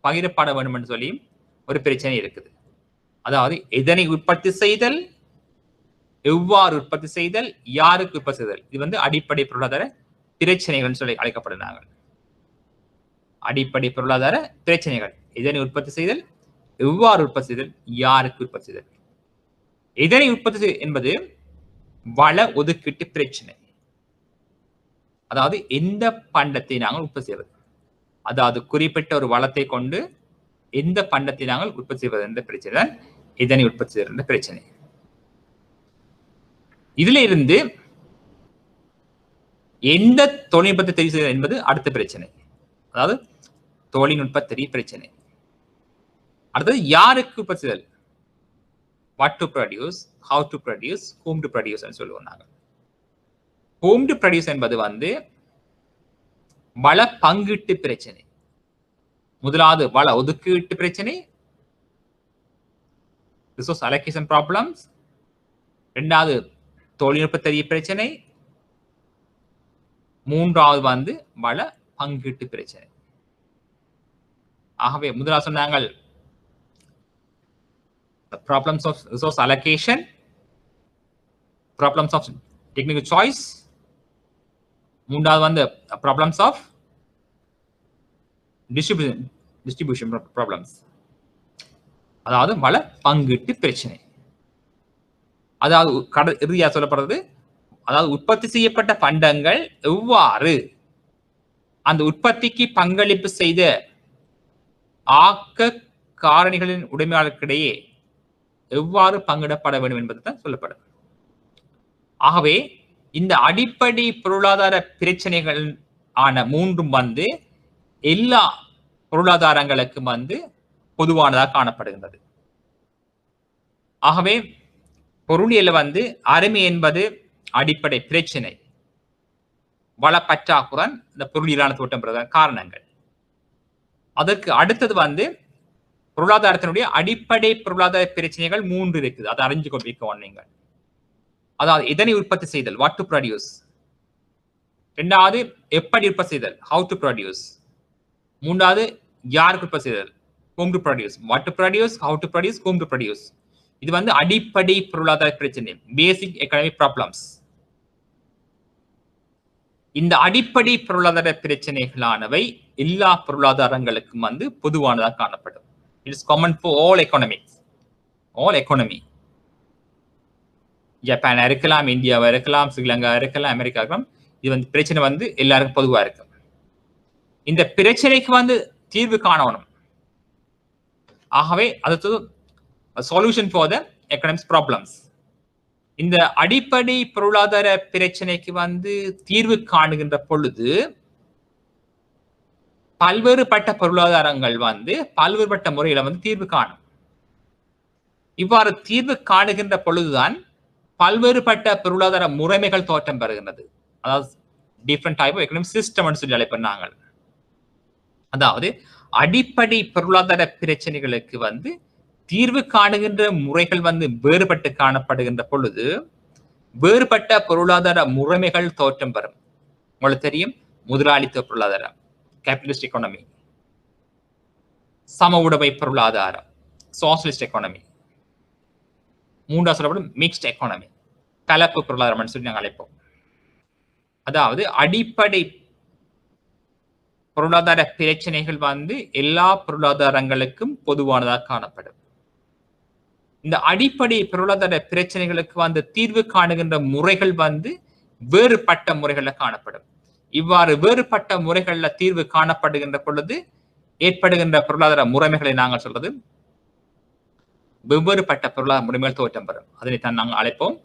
பகிரப்பட வேண்டும் என்று சொல்லி ஒரு பிரச்சனை இருக்குது. அதாவது எதனை உற்பத்தி செய்தல், எவ்வாறு உற்பத்தி செய்தல், யாருக்கு உற்பத்தி செய்தல், இது வந்து அடிப்படை பொருளாதார பிரச்சனைகள் சொல்லி அழைக்கப்படுகிறார்கள். அடிப்படை பொருளாதார பிரச்சனைகள், எதனை உற்பத்தி செய்தல், எவ்வாறு உற்பத்தி செய்தல், யாருக்கு உற்பத்தி செய்தல். இதனை உற்பத்தி என்பது வள ஒதுக்கீட்டு பிரச்சனை. அதாவது எந்த பண்டத்தை நாங்கள் உற்பத்தி செய்வது, அதாவது குறிப்பிட்ட ஒரு வளத்தை கொண்டு எந்த பண்டத்தை நாங்கள் உற்பத்தி செய்வது என்ற பிரச்சனை தான் இதனை உற்பத்தி செய்வது என்ற பிரச்சனை. இதுல இருந்து எந்த தொழில்நுட்பத்தை தெரிவு செய்வது என்பது அடுத்த பிரச்சனை. அதாவது தொழில்நுட்ப தெரிய பிரச்சனை. அடுத்தது யாருக்கு உற்பத்தி செய்தல், what to produce, how to produce, whom to produce ன்னு சொல்லுவோம் நாங்கள். whom to produce என்பது வள பங்கீட்டு பிரச்சனை. முதலாவது வள ஒதுக்கீட்டு பிரச்சனை, ரிசோர்ஸ் அலோகேஷன் ப்ராப்ளம்ஸ். இரண்டாவது தொழில்நுட்ப தெரிய பிரச்சனை. மூன்றாவது வள பங்கீட்டு பிரச்சனை. ஆகவே முதலாவது சொன்னாங்கள் problems of resource allocation, problems of technical choice. மூன்றாவது problems of distribution problems. அதாவது வள பங்கீட்டு பிரச்சனை. அதாவது இறுதியா சொல்லப்படுறது, அதாவது உற்பத்தி செய்யப்பட்ட பண்டங்கள் எவ்வாறு அந்த உற்பத்திக்கு பங்களிப்பு செய்த ஆக்க காரணிகளின் உடைமையாளர்களிடையே எவ்வாறு பங்கிடப்பட வேண்டும் என்பது தான் சொல்லப்படும். ஆகவே இந்த அடிப்படை பொருளாதார பிரச்சனைகள் ஆன மூன்றும் எல்லா பொருளாதாரங்களுக்கும் பொதுவானதாக காணப்படுகின்றது. ஆகவே பொருளியல் அருமை என்பது அடிப்படை பிரச்சனை, வள பற்றாக்குறை இந்த பொருளியலான தோட்டம் காரணங்கள். அதற்கு அடுத்தது பொருளாதாரத்தினுடைய அடிப்படை பொருளாதார பிரச்சனைகள் 3 இருக்குது. அதை அறிஞ்சு கொண்டிருக்க நீங்கள். அதாவது இதனை உற்பத்தி செய்தல், what to produce. இரண்டாவது எப்படி உற்பத்தி செய்தல், how to produce. மூன்றாவது யாருக்கு உற்பத்தி செய்தல், whom to produce. what to produce, how to produce, whom to produce. இது அடிப்படை பொருளாதார பிரச்சனை, பேசிக் எக்கனாமிக் ப்ராப்ளம்ஸ். இந்த அடிப்படை பொருளாதார பிரச்சனைகளானவை எல்லா பொருளாதாரங்களுக்கும் பொதுவானதாக காணப்படும். It is common for all economics, all economy. Japan இருக்கலாம், இந்தியாவா இருக்கலாம், ஸ்ரீலங்கா இருக்கலாம், அமெரிக்கா இருக்கலாம். இது பிரச்சனை எல்லாருக்கும் பொதுவா இருக்கு. இந்த பிரச்சனைக்கு தீர்வு காணணும். ஆகவே அது solution for the economics problems. இந்த அடிப்படை பொருளாதார பிரச்சனைக்கு தீர்வு காணுகின்ற பொழுது பல்வேறுபட்ட பொருளாதாரங்கள் பல்வேறுபட்ட முறையில தீர்வு காணும். இவ்வாறு தீர்வு காணுகின்ற பொழுதுதான் பல்வேறுபட்ட பொருளாதார முறைமைகள் தோற்றம் பெறுகின்றது. அதாவது different type of economic system சொல்லி அழைப்பாங்க. அதாவது அடிப்படை பொருளாதார பிரச்சனைகளுக்கு தீர்வு காணுகின்ற முறைகள் வேறுபட்டு காணப்படுகின்ற பொழுது வேறுபட்ட பொருளாதார முறைமைகள் தோற்றம் பெறும். உங்களுக்கு தெரியும், முதலாளித்துவ பொருளாதாரம், கேபிட்டலிஸ்ட் எக்கானமி, சம உடைமை பொருளாதாரம், சோசியலிஸ்ட் எக்கானமி. மூன்றாவது சொல்லப்படும் மிக்ஸ்ட் எக்கானமி, கலப்பு பொருளாதாரம் சொல்லி நாங்கள் அழைப்போம். அதாவது அடிப்படை பொருளாதார பிரச்சனைகள் எல்லா பொருளாதாரங்களுக்கும் பொதுவானதாக காணப்படும். இந்த அடிப்படை பொருளாதார பிரச்சனைகளுக்கு தீர்வு காணுகின்ற முறைகள் வேறுபட்ட முறைகள்ல காணப்படும். இவ்வாறு வேறுபட்ட முறைகள்ல தீர்வு காணப்படுகின்ற பொழுது ஏற்படுகின்ற பொருளாதார முறைமைகளை நாங்கள் சொல்றது வெவ்வேறுபட்ட பொருளாதார முறைமைகள் தோற்றம் பெறும். அதனைத்தான் நாங்கள் அழைப்போம்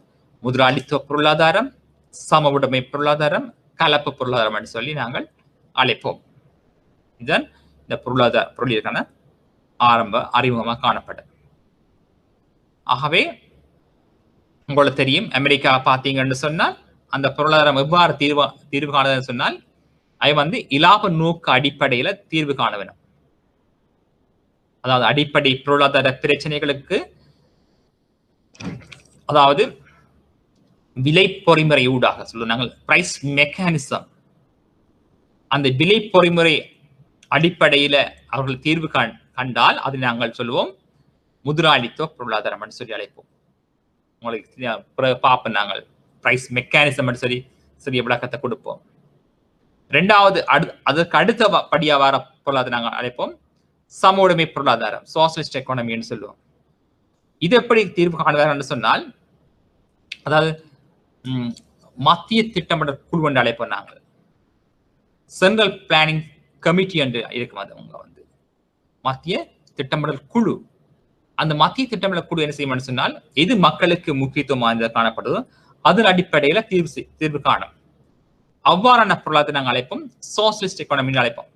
முதலாளித்துவ பொருளாதாரம், சம உடைமை பொருளாதாரம், கலப்பு பொருளாதாரம் என்று சொல்லி நாங்கள் அழைப்போம். இதுதான் இந்த பொருளிற்கான ஆரம்ப அறிமுகமாக காணப்படும். ஆகவே உங்களுக்கு தெரியும், அமெரிக்கா பார்த்தீங்கன்னு சொன்னால் அந்த பொருளாதாரம் எவ்வாறு தீர்வு காணுதுன்னு சொன்னால் அது இலாப நோக்கு அடிப்படையில தீர்வு காண வேணும். அதாவது அடிப்படை பொருளாதார பிரச்சனைகளுக்கு அதாவது விலை பொறிமுறை ஊடாக சொல்லுவாங்க பிரைஸ் மெக்கானிசம். அந்த விலை பொறிமுறை அடிப்படையில அவர்கள் தீர்வு கண்டால் அது நாங்கள் சொல்லுவோம் முதலாளித்துவ பொருளாதாரம் சொல்லி அழைப்போம். உங்களுக்கு பார்ப்போம் நாங்கள் பிரைஸ் மெக்கானிசம் சொல்லி விளக்கத்தை கொடுப்போம். ரெண்டாவது அதற்கு அடுத்த படியா வர பொருளாதாரம் நாங்கள் அழைப்போம் சம உடைமை பொருளாதாரம், சோசியலிஸ்ட் எக்கானமின்னு சொல்லுவோம். இது எப்படி தீர்வு காணுவார் என்று சொன்னால், அதாவது மத்திய திட்டமிடல் குழு என்று அழைப்போம் நாங்கள். சென்ட்ரல் பிளானிங் கமிட்டி என்று இருக்கும். அது அவங்க வந்து மத்திய திட்டமிடல் குழு. அந்த மத்திய திட்டமிடல் குழு என்ன செய்யும் சொன்னால், எது மக்களுக்கு முக்கியத்துவம் வாய்ந்தது காணப்படுதோ அதன் அடிப்படையில தீர்வு காணும். அவ்வாறான பொருளாதாரத்தை நாங்கள் அழைப்போம் சோசியலிஸ்ட் எக்கானமின்னு அழைப்போம்.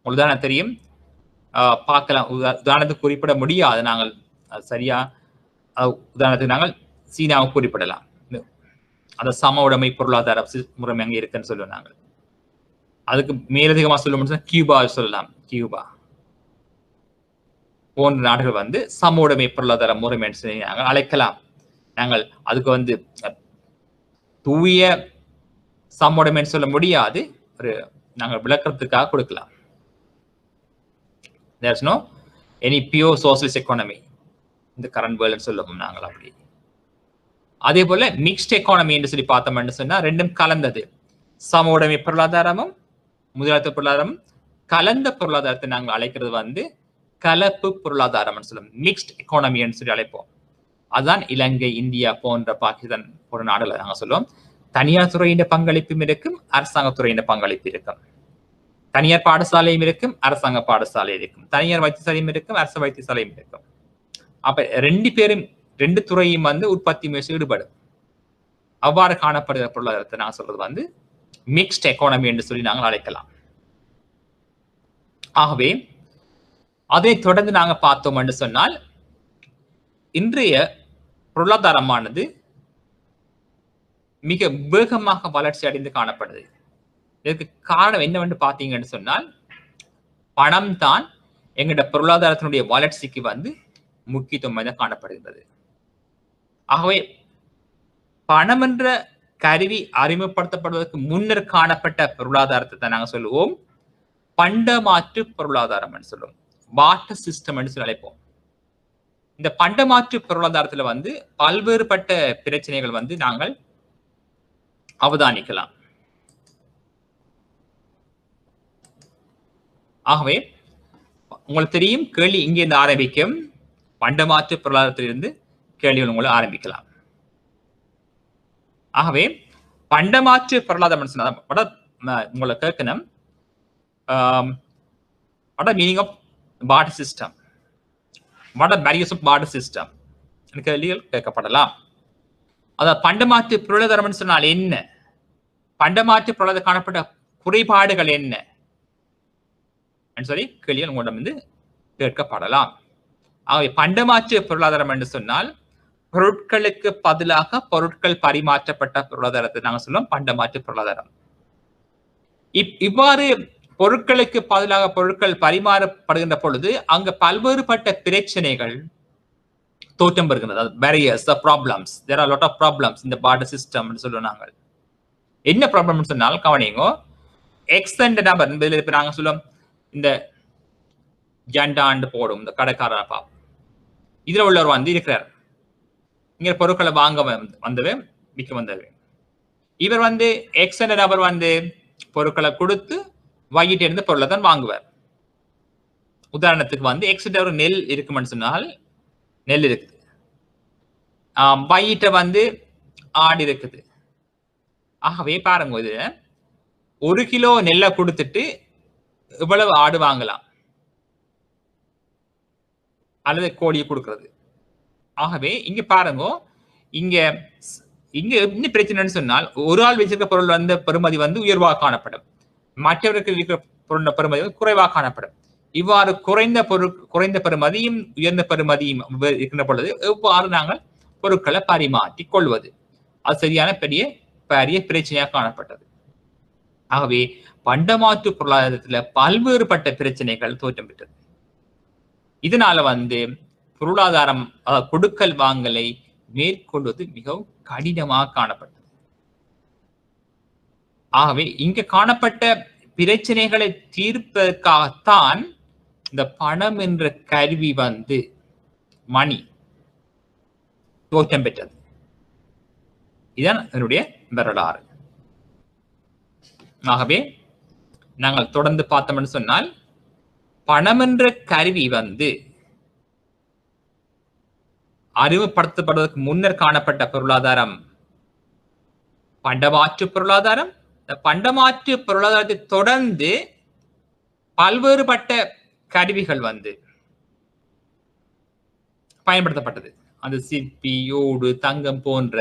உதாரணம் தெரியும், பார்க்கலாம். உதாரணத்துக்கு குறிப்பிட முடியாது, நாங்கள் சரியா உதாரணத்துக்கு நாங்கள் சீனாவை குறிப்பிடலாம். அந்த சம உடைமை பொருளாதார முறைமை அங்கே இருக்குன்னு சொல்லுவோம் நாங்கள். அதுக்கு மேலதிகமாக சொல்ல கியூபா சொல்லலாம். கியூபா போன்ற நாடுகள் வந்து சம உடைமை பொருளாதார முறைமை நாங்கள் அழைக்கலாம். நாங்கள் அதுக்கு வந்து தூய சம உடைமைன்னு சொல்ல முடியாது, ஒரு நாங்கள் விளக்கத்துக்காக கொடுக்கலாம். There's no any pure socialist economy in the current world சொல்லுவோம் நாங்கள். அப்படி அதே போல மிக்ஸ்ட் எக்கானமி என்று சொல்லி பார்த்தோம்னு சொன்னா ரெண்டும் கலந்தது. சம உடைமை பொருளாதாரமும் முதலாளித்துவ பொருளாதாரமும் கலந்த பொருளாதாரத்தை நாங்கள் அழைக்கிறது வந்து கலப்பு பொருளாதாரம் சொல்லுவோம். மிக்ஸ்ட் எக்கானமின்னு சொல்லி அழைப்போம். அதுதான் இலங்கை, இந்தியா போன்ற பாகிஸ்தான் போன்ற நாடுகளை நாங்கள் சொல்லுவோம். தனியார் துறையின் பங்களிப்பும் இருக்கும், அரசாங்க துறையின் பங்களிப்பு இருக்கும். தனியார் பாடசாலையும் இருக்கும், அரசாங்க பாடசாலை இருக்கும். தனியார் வைத்தியசாலையும் இருக்கும், அரசு வைத்தியசாலையும் இருக்கும். அப்ப ரெண்டு துறையும் வந்து உற்பத்தி முயற்சி ஈடுபடும். அவ்வாறு காணப்படுகிற பொருளாதாரத்தை நான் சொல்றது வந்து மிக்ஸ்ட் எக்கானமி என்று சொல்லி நாங்கள் அழைக்கலாம். ஆகவே அதை தொடர்ந்து நாங்க பார்த்தோம் என்று சொன்னால், இன்றைய பொருளாதாரமானது மிக வேகமாக வளர்ச்சி அடைந்து காணப்படுது. இதற்கு காரணம் என்னவென்று பார்த்தீங்கன்னு சொன்னால், பணம் தான் எங்களுடைய பொருளாதாரத்தினுடைய வளர்ச்சிக்கு வந்து முக்கியத்துவம் காணப்படுகிறது. ஆகவே பணம் என்ற கருவி அறிமுகப்படுத்தப்படுவதற்கு முன்னர் காணப்பட்ட பொருளாதாரத்தை தான் நாங்கள் சொல்லுவோம் பண்டமாற்று பொருளாதாரம் என்று சொல்லுவோம். பார்ட்டர் சிஸ்டம் என்று சொல்லி அழைப்போம். இந்த பண்டமாற்று பொருளாதாரத்துல வந்து பல்வேறுபட்ட பிரச்சனைகள் வந்து நாங்கள் அவதானிக்கலாம். ஆகவே உங்களுக்கு தெரியும், கேள்வி இங்கே இருந்து ஆரம்பிக்கும். பண்டமாற்று பொருளாதாரத்திலிருந்து கேள்விகள் உங்களை ஆரம்பிக்கலாம். ஆகவே பண்டமாற்று பொருளாதாரம் உங்களை கேட்கணும், what are meaning of barter system? What are barriers of barter system? கேள்விகள் கேட்கப்படலாம். அதாவது பண்டமாற்று பொருளாதாரம் சொன்னால் என்ன, பண்டமாற்று பொருளாதாரம் காணப்பட்ட குறைபாடுகள் என்ன சொல்லி கேள்விகள் உங்களிடம் வந்து கேட்கப்படலாம். ஆகவே பண்டமாற்று பொருளாதாரம் என்று சொன்னால் பொருட்களுக்கு பதிலாக பொருட்கள் பரிமாற்றப்பட்ட பொருளாதாரத்தை நாங்கள் சொல்லுவோம் பண்டமாற்று பொருளாதாரம். இவ்வாறு பொருட்களுக்கு பதிலாக பொருட்கள் பரிமாறப்படுகின்ற பொழுது அங்க பல்வேறுபட்ட பிரச்சனைகள் தோற்றம் பெறுகின்றது. barriers, the problems, there are a lot of problems in the barter system ன்னு சொல்லுவோம் நாங்கள். என்ன ப்ராப்ளம் சொன்னால் கவனிங்கோ, எக்ஸ் என்ற நபர் இப்ப நாங்க சொல்லுவோம் இந்த ஜண்டாண்டு போடும் இந்த கடைக்காரப்பா, இதுல உள்ளவர் வந்து இருக்கிறார், இங்க பொருட்களை வாங்க வந்தவன் விற்க வந்தவன். இவர் வந்து எக்ஸ் என்ற நபர் வந்து பொருட்களை கொடுத்து வாங்கிட்டு இருந்து பொருளை தான் வாங்குவார். உதாரணத்துக்கு வந்து எக்ஸ் ஒரு நெல் இருக்குமென்னு சொன்னால் நெல் இருக்குது, வாங்கிட்ட வந்து ஆடு இருக்குது. ஆகவே பாருங்க, இது 1 கிலோ நெல்லை கொடுத்துட்டு இவ்வளவு ஆடு வாங்கலாம் அல்லது கோழியை கொடுக்கிறது. ஆகவே இங்க பாருங்க, இங்க என்ன பிரச்சனைன்னு சொன்னால், ஒரு ஆள் வச்சிருக்க பொருள் வந்து பெறுமதி வந்து உயர்வாக காணப்படும், மற்றவருக்கு இருக்கிற பொருள் பெறுமதி வந்து குறைவாக காணப்படும். இவ்வாறு குறைந்த பெறுமதியும் உயர்ந்த பெறுமதியும் இருக்கின்ற பொழுது எவ்வாறு நாங்கள் பொருட்களை பரிமாற்றிக் கொள்வது, அது சரியான பெரிய பிரச்சனையாக காணப்பட்டது. ஆகவே பண்டமாற்று பொருளாதாரத்துல பல்வேறுபட்ட பிரச்சனைகள் தோற்றம் பெற்றது. இதனால வந்து பொருளாதாரம் கொடுக்கல் வாங்கலை மேற்கொள்வது மிகவும் கடினமாக காணப்பட்டது. ஆகவே இங்க காணப்பட்ட பிரச்சனைகளை தீர்ப்பதற்காகத்தான் இந்த பணம் என்ற கருவி வந்து மணி தோற்றம் பெற்றது. இதுதான் என்னுடைய வரலாறு. ஆகவே நாங்கள் தொடர்ந்து பார்த்தோம்னு சொன்னால், பணம் என்ற கருவி வந்து அறிமுகப்படுத்தப்படுவதற்கு முன்னர் காணப்பட்ட பொருளாதாரம் பண்டமாற்று பொருளாதாரம். இந்த பண்டமாற்று பொருளாதாரத்தை தொடர்ந்து பல்வேறுபட்ட கருவிகள் வந்து பயன்படுத்தப்பட்டது. அந்த சிற்பி, ஓடு, தங்கம் போன்ற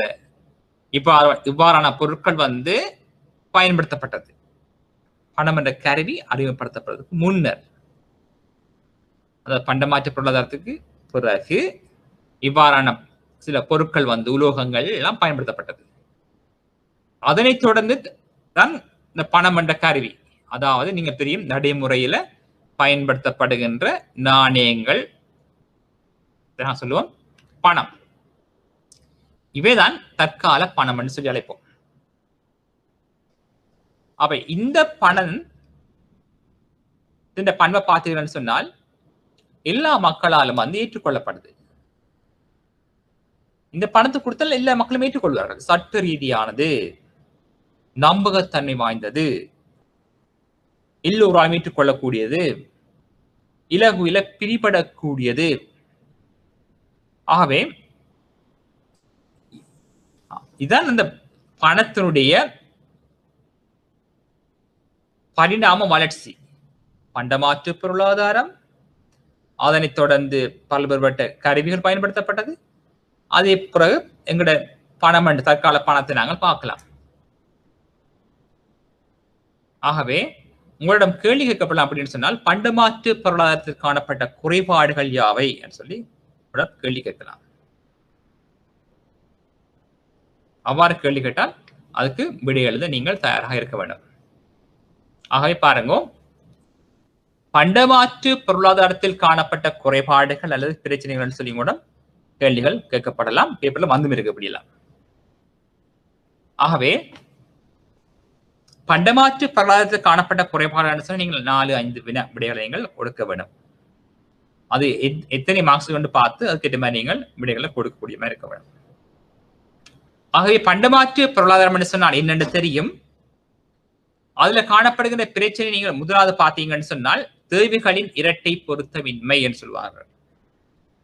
இவ்வாறான பொருட்கள் வந்து பயன்படுத்தப்பட்டது பணம் என்ற கருவி அறிமுகப்படுத்தப்படுவதற்கு முன்னர். அதாவது பண்டமாற்று பொருளாதாரத்துக்கு பிறகு இவ்வாறான சில பொருட்கள் வந்து உலோகங்கள் எல்லாம் பயன்படுத்தப்பட்டது. அதனைத் தொடர்ந்து தான் இந்த பணம் என்ற கருவி, அதாவது நீங்க தெரியும் நடைமுறையில பயன்படுத்தப்படுகின்ற நாணயங்கள் சொல்லுவோம் பணம், இவைதான் தற்கால பணம் என்று சொல்லி அழைப்போம். அப்ப இந்த பணம் இந்த பண்பை பார்த்தீங்கன்னு சொன்னால் எல்லா மக்களாலும் வந்து ஏற்றுக்கொள்ளப்படுது. இந்த பணத்தை கொடுத்தால் எல்லா மக்களும் ஏற்றுக்கொள்வார்கள். சட்ட ரீதியானது, நம்பகத்தன்மை வாய்ந்தது, எல்லோராலும் ஏற்றுக்கொள்ளக்கூடியது, இலகுவில பிரிபடக்கூடியது. ஆகவே இதான் இந்த பணத்தினுடைய பரிணாம வளர்ச்சி. பண்டமாற்று பொருளாதாரம், அதனைத் தொடர்ந்து பல்வேறுபட்ட கருவிகள் பயன்படுத்தப்பட்டது. அதே பிறகு எங்கட பணம் என்று தற்கால பணத்தை நாங்கள் பார்க்கலாம். ஆகவே உங்களிடம் கேள்வி கேட்கப்படலாம் அப்படின்னு சொன்னால் பண்டமாற்று பொருளாதாரத்தில் காணப்பட்ட குறைபாடுகள் யாவை என்று சொல்லி கேள்வி கேட்கலாம். அவ்வாறு கேள்வி கேட்டால் அதுக்கு விடை எழுத நீங்கள் தயாராக இருக்க வேண்டும். ஆகவே பாருங்க, பண்டமாற்று பொருளாதாரத்தில் காணப்பட்ட குறைபாடுகள் அல்லது பிரச்சனைகள் சொல்லி கூட கேள்விகள் கேட்கப்படலாம், பேப்பர்ல வந்து இருக்கப்படலாம். ஆகவே பண்டமாற்று பொருளாதாரத்தில் காணப்பட்ட குறைபாடு சொல்லி நீங்கள் 4-5 விடைகளை நீங்கள் கொடுக்க வேண்டும். அது எத்தனை மார்க்ஸ் கொண்டு பார்த்து அதுக்கேற்ற மாதிரி நீங்கள் விடைகளை கொடுக்கக்கூடிய மாதிரி இருக்க வேண்டும். ஆகவே பண்டமாற்று பொருளாதாரம் சொன்னால் என்னென்று தெரியும். அதுல காணப்படுகிற பிரச்சனை நீங்கள் முதலாவது பார்த்தீங்கன்னு சொன்னால் தேவைகளின் இரட்டை பொருத்தமின்மை என்று சொல்வார்கள்.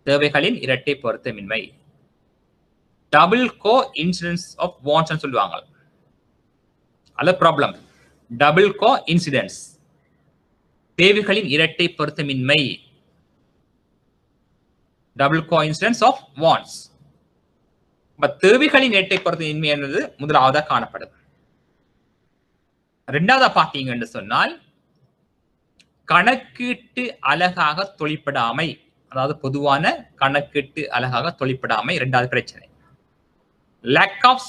தேவைகளின் இரட்டை பொருத்தமின்மை, double coincidence of wants சொல்லுவாங்க. அல்ல ப்ராப்ளம் டபுள் கோ இன்சிடென்ஸ், தேவைகளின் இரட்டை பொருத்தமின்மை, double coincidence of wants. தேவைகளின் இரட்டை பொருத்தமின்மை என்பது முதலாவதாக காணப்படுது. இரண்டாவதா பார்த்தீங்கன்னு சொன்னால் கணக்கீட்டு அழகாக தொழிற்படாமை, அதாவது பொதுவான கணக்கீட்டு அழகாக தொழிற்படாமை இரண்டாவது பிரச்சனை. Lack of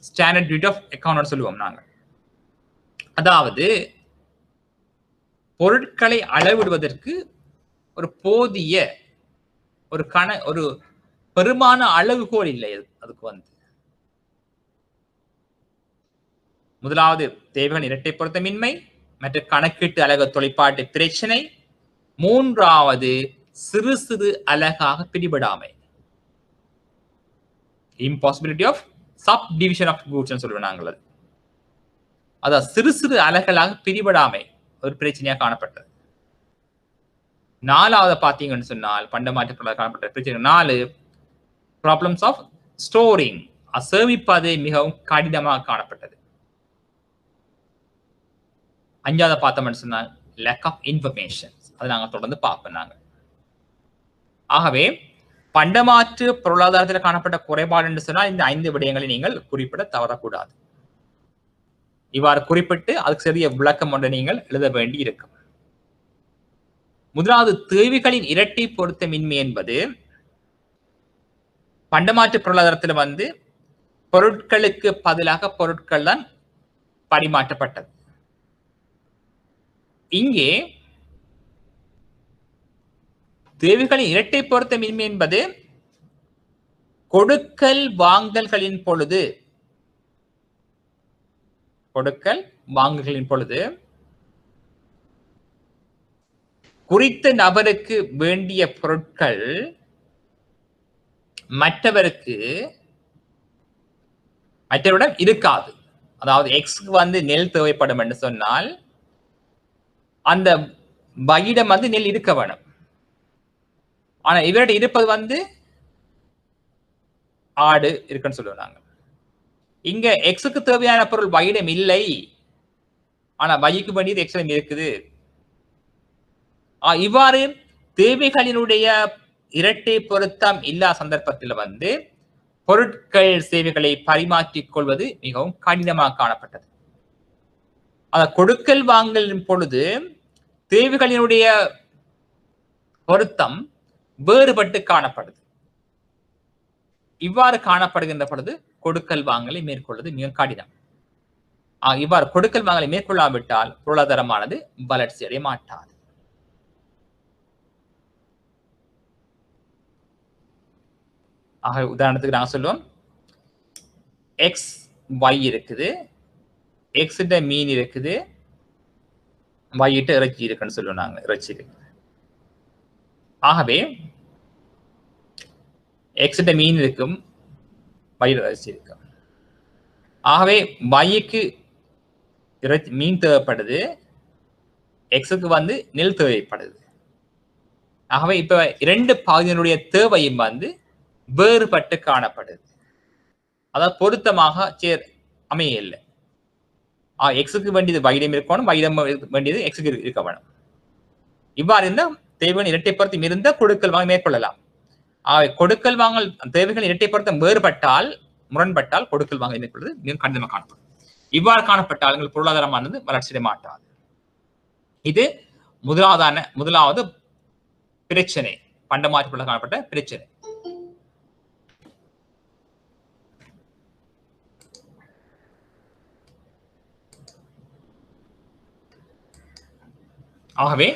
standard duty of account சொல்லுவோம் நாங்கள். அதாவது பொருட்களை அளவிடுவதற்கு ஒரு போதிய ஒரு பெருமான அளவுகோல் இல்லை. அதுக்கு வந்து முதலாவது தேவைகள் இரட்டை பொருத்தமின்மை, மற்ற கணக்கீட்டு அலகு தொலைப்பாட்டு பிரச்சனை, மூன்றாவது சிறு சிறு அலகாக பிரிபடாமை, impossibility of sub division of goods சொல்லுவோம் நாங்கள். அதாவது சிறு சிறு அலகளாக பிரிபடாமை ஒரு பிரச்சனையாக காணப்பட்டது. நாலாவது பார்த்தீங்கன்னு சொன்னால் பண்டமாற்று காணப்பட்ட பிரச்சனை 4 ப்ராப்ளம்ஸ் ஆஃப் ஸ்டோரிங், சேமிப்பது மிகவும் கடினமாக காணப்பட்டது. 5வது பார்த்தோம்னு சொன்னால் லேக் ஆஃப் இன்ஃபர்மேஷன், அதை நாங்கள் தொடர்ந்து பார்ப்போம் நாங்கள். ஆகவே பண்டமாற்று பொருளாதாரத்தில் காணப்பட்ட குறைபாடு என்று சொன்னால் இந்த 5 விடயங்களை நீங்கள் குறிப்பிட தவறக்கூடாது. இவ்வாறு குறிப்பிட்டு அதுக்கு சிறிய விளக்கம் ஒன்றை நீங்கள் எழுத வேண்டி இருக்கும். முதலாவது தேவைகளின் இரட்டை பொருத்தமின்மை என்பது பண்டமாற்று பொருளாதாரத்தில் வந்து பொருட்களுக்கு பதிலாக பொருட்கள் தான் பரிமாற்றப்பட்டது. இங்கே தேவைகளின் இரட்டை பொருத்தமின்மை என்பது கொடுக்கல் வாங்கல்களின் பொழுது குறித்த நபருக்கு வேண்டிய பொருட்கள் மற்றவரிடம் இருக்காது. அதாவது எக்ஸ்க்கு வந்து நெல் தேவைப்படும் என்று சொன்னால் அந்த பையிடம் வந்து நெல் இருக்க வேணும். ஆனா இவர்கிட்ட இருப்பது வந்து ஆடு இருக்குன்னு சொல்லுவோம் நாங்க. இங்க எக்ஸுக்கு தேவையான பொருள் பையிடம் இல்லை, ஆனா பைக்கு வேண்டியது எக்ஸிடம் இருக்குது. இவ்வாறு தேவைகளினுடைய இரட்டை பொருத்தம் இல்லா சந்தர்ப்பத்தில் வந்து பொருட்கள் சேவைகளை பரிமாற்றிக் கொள்வது மிகவும் கடினமாக காணப்பட்டது. அத கொடுக்கல் வாங்கலின் பொழுது தேவைகளினுடைய பொருத்தம் வேறுபட்டு காணப்படுது. இவ்வாறு காணப்படுகின்ற பொழுது கொடுக்கல் வாங்கலை மேற்கொள்வது மிக கடினம். இவ்வாறு கொடுக்கல் வாங்கலை மேற்கொள்ளாவிட்டால் பொருளாதாரமானது வளர்ச்சி அடைய மாட்டாது. உதாரணத்துக்கு நாங்க சொல்லுவோம், எக்ஸ் ஒய் இருக்குது, எக்ஸ் மீன் இருக்குது, ஒய்ட்டு இறைச்சி இருக்குன்னு சொல்லுவோம் நாங்க. இறைச்சி இருக்கு. ஆகவே எக்ஸ் மீன் இருக்கும், ஒய் இறைச்சி இருக்கும். ஆகவே ஒய்க்கு மீன் தேவைப்படுது, எக்ஸுக்கு வந்து நெல் தேவைப்படுது. ஆகவே இப்ப இரண்டு பகுதியினுடைய தேவையும் வந்து வேறுபட்டு காணப்படுது. அதாவது பொருத்தமாக அமைய இல்லை. எக்ஸுக்கு வேண்டியது வைடம் இருக்கணும், வைடம் வேண்டியது எக்ஸுக்கு இருக்க வேணும். இவ்வாறு இருந்தால் தேவையான இரட்டை பொருத்தம் இருந்தால் கொடுக்கல் வாங்க மேற்கொள்ளலாம். கொடுக்கல் வாங்கல் தேவைகள் இரட்டை பொருத்தம் வேறுபட்டால், முரண்பட்டால் கொடுக்கல் வாங்க மேற்கொள்வது மிக கடினமாக காணப்படும். இவ்வாறு காணப்பட்டால் எங்கள் பொருளாதாரமானது வளர்ச்சியடைய மாட்டாது. இது முதலாவது பிரச்சனை, பண்டமாற்று காணப்பட்ட பிரச்சனை. ஆகவே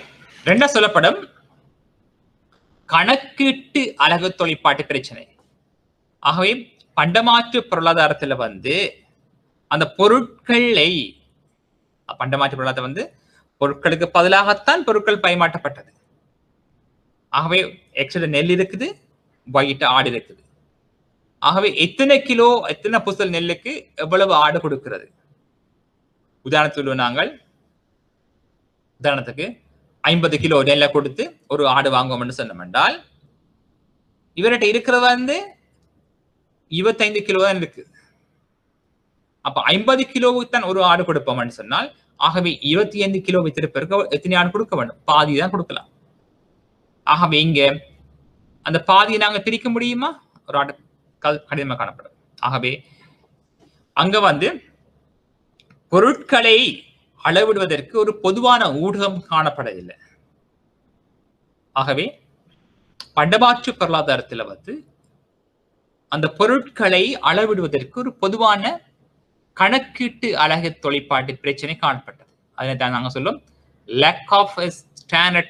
இரண்டா சொல்லப்படும் கணக்கீட்டு அலகு தொழிற்பாட்டு பிரச்சனை. ஆகவே பண்டமாற்று பொருளாதாரத்துல வந்து அந்த பொருட்களை பண்டமாற்று பொருளாதாரம் வந்து பொருட்களுக்கு பதிலாகத்தான் பொருட்கள் பரிமாற்றப்பட்டது. ஆகவே எக்ஸ்ல நெல் இருக்குது, ஒயிட்ட ஆடு இருக்குது. ஆகவே எத்தனை கிலோ எத்தனை புசல் நெல்லுக்கு எவ்வளவு ஆடு கொடுக்கிறது? உதாரணத்துக்கு நாங்கள் உதாரணத்துக்கு 50 கிலோ நெல்லை கொடுத்து ஒரு ஆடு வாங்குவோம்னு சொன்னோம் என்றால், இவர்கிட்ட இருக்கிறது வந்து 25 கிலோ தான் இருக்கு. அப்ப 50 கிலோவுக்கு தான் ஒரு ஆடு கொடுப்போம்னு சொன்னால், ஆகவே 25 கிலோ வைத்திருப்பதற்கு எத்தனை ஆடு கொடுக்க வேண்டும்? பாதி தான் கொடுக்கலாம். ஆகவே இங்க அந்த பாதியை நாங்க பிரிக்க முடியுமா? ஒரு ஆடு கடினமாக காணப்படும். ஆகவே அங்க வந்து பொருட்களை அளவிடுவதற்கு ஒரு பொதுவான ஊடகம் காணப்படவில்லை. ஆகவே பண்டமாற்று பொருளாதாரத்தில் வந்து அந்த பொருட்களை அளவிடுவதற்கு ஒரு பொதுவான கணக்கீட்டு அலகு தொழிற்பாட்டு பிரச்சனை காணப்பட்டது. அதனை தான் நாங்கள் சொல்லுவோம் lack of a standard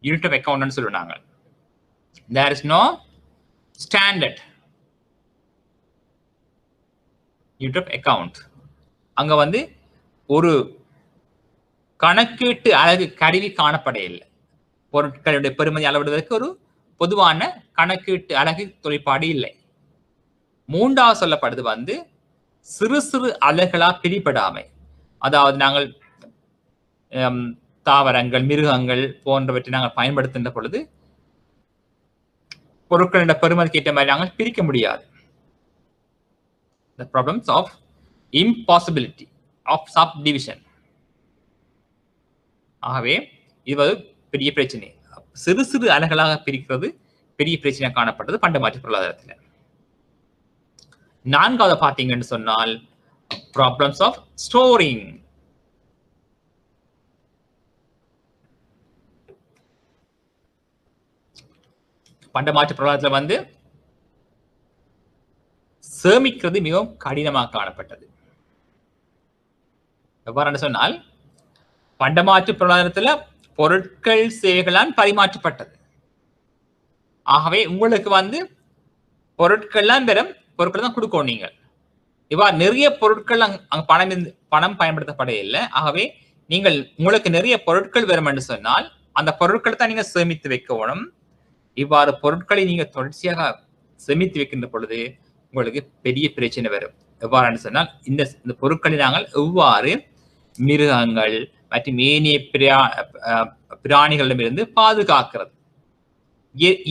unit of account சொல்லுவாங்க. There is no standard unit of account. அங்க வந்து ஒரு கணக்கீட்டு அலகு கருவி காணப்பட இல்லை. பொருட்களுடைய பெறுமதி அளவிடுவதற்கு ஒரு பொதுவான கணக்கீட்டு அலகு தொழிற்பாடு இல்லை. மூன்றாவது சொல்லப்படுது வந்து சிறு சிறு அலகுகளா பிரிபடாமை. அதாவது நாங்கள் தாவரங்கள், மிருகங்கள் போன்றவற்றை நாங்கள் பயன்படுத்துகின்ற பொழுது பொருட்களுடைய பெறுமதிக்கு ஏற்ற மாதிரி நாங்கள் பிரிக்க முடியாது. The problems of impossibility of subdivision. ஆகவே இது பெரிய பிரச்சனை. சிறு சிறு அலகுகளாக பிரிக்கிறது பெரிய பிரச்சனை காணப்பட்டது பண்டமாற்று பொருளாதாரத்தில். நான்காவது பார்த்தீங்கன்னு சொன்னால் ப்ராப்ளம்ஸ் ஆஃப் ஸ்டோரிங். பண்டமாற்று பொருளாதாரத்தில் வந்து சேமிக்கிறது மிகவும் கடினமாக காணப்பட்டது. எவ்வாறு சொன்னால் பண்டமாற்று பொருளாதாரத்தில் பொருட்கள் சேவைகளால் பரிமாற்றப்பட்டது. ஆகவே உங்களுக்கு வந்து பொருட்கள்லாம் பெறும், பொருட்கள் தான் கொடுக்கணும். நீங்கள் இவ்வாறு நிறைய பொருட்கள் அங்க பணம் பயன்படுத்தப்பட இல்லை. ஆகவே நீங்கள் உங்களுக்கு நிறைய பொருட்கள் வரும் என்று சொன்னால் அந்த பொருட்களை தான் நீங்க சேமித்து வைக்கணும். இவ்வாறு பொருட்களை நீங்க தொடர்ச்சியாக சேமித்து வைக்கின்ற பொழுது உங்களுக்கு பெரிய பிரச்சனை வரும். எவ்வாறு சொன்னால் இந்த பொருட்களை நாங்கள் எவ்வாறு மிருகங்கள் மற்றும் ஏனைய பிராணிகளிடமிருந்து பாதுகாக்கிறது,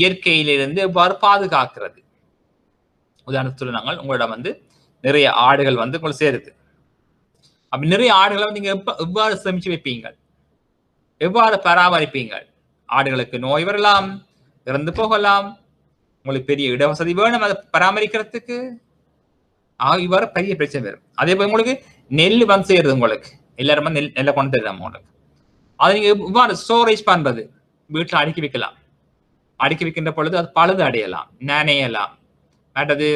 இயற்கையிலிருந்து எவ்வாறு பாதுகாக்கிறது. உதாரணத்துல நாங்கள் உங்களிடம் நிறைய ஆடுகள் உங்களுக்கு சேருது. அப்ப நிறைய ஆடுகளை நீங்க எவ்வாறு சேமிச்சு வைப்பீங்க, எவ்வாறு பராமரிப்பீங்கள்? ஆடுகளுக்கு நோய் வரலாம், இறந்து போகலாம், உங்களுக்கு பெரிய இடவசதி வேணும் அதை பராமரிக்கிறதுக்கு. இவ்வாறு பெரிய பிரச்சனை வரும். அதே போல உங்களுக்கு நெல் சேருது, உங்களுக்கு எல்லாருமே நெல்லை கொண்டு தருவாங்க உங்களுக்கு. அதை நீங்க இவ்வாறு ஸ்டோரேஜ் பண்றது, வீட்டுல அடுக்கி வைக்கலாம். அடுக்கி வைக்கின்ற பொழுது அது பழுது அடையலாம், நனையலாம், மற்றது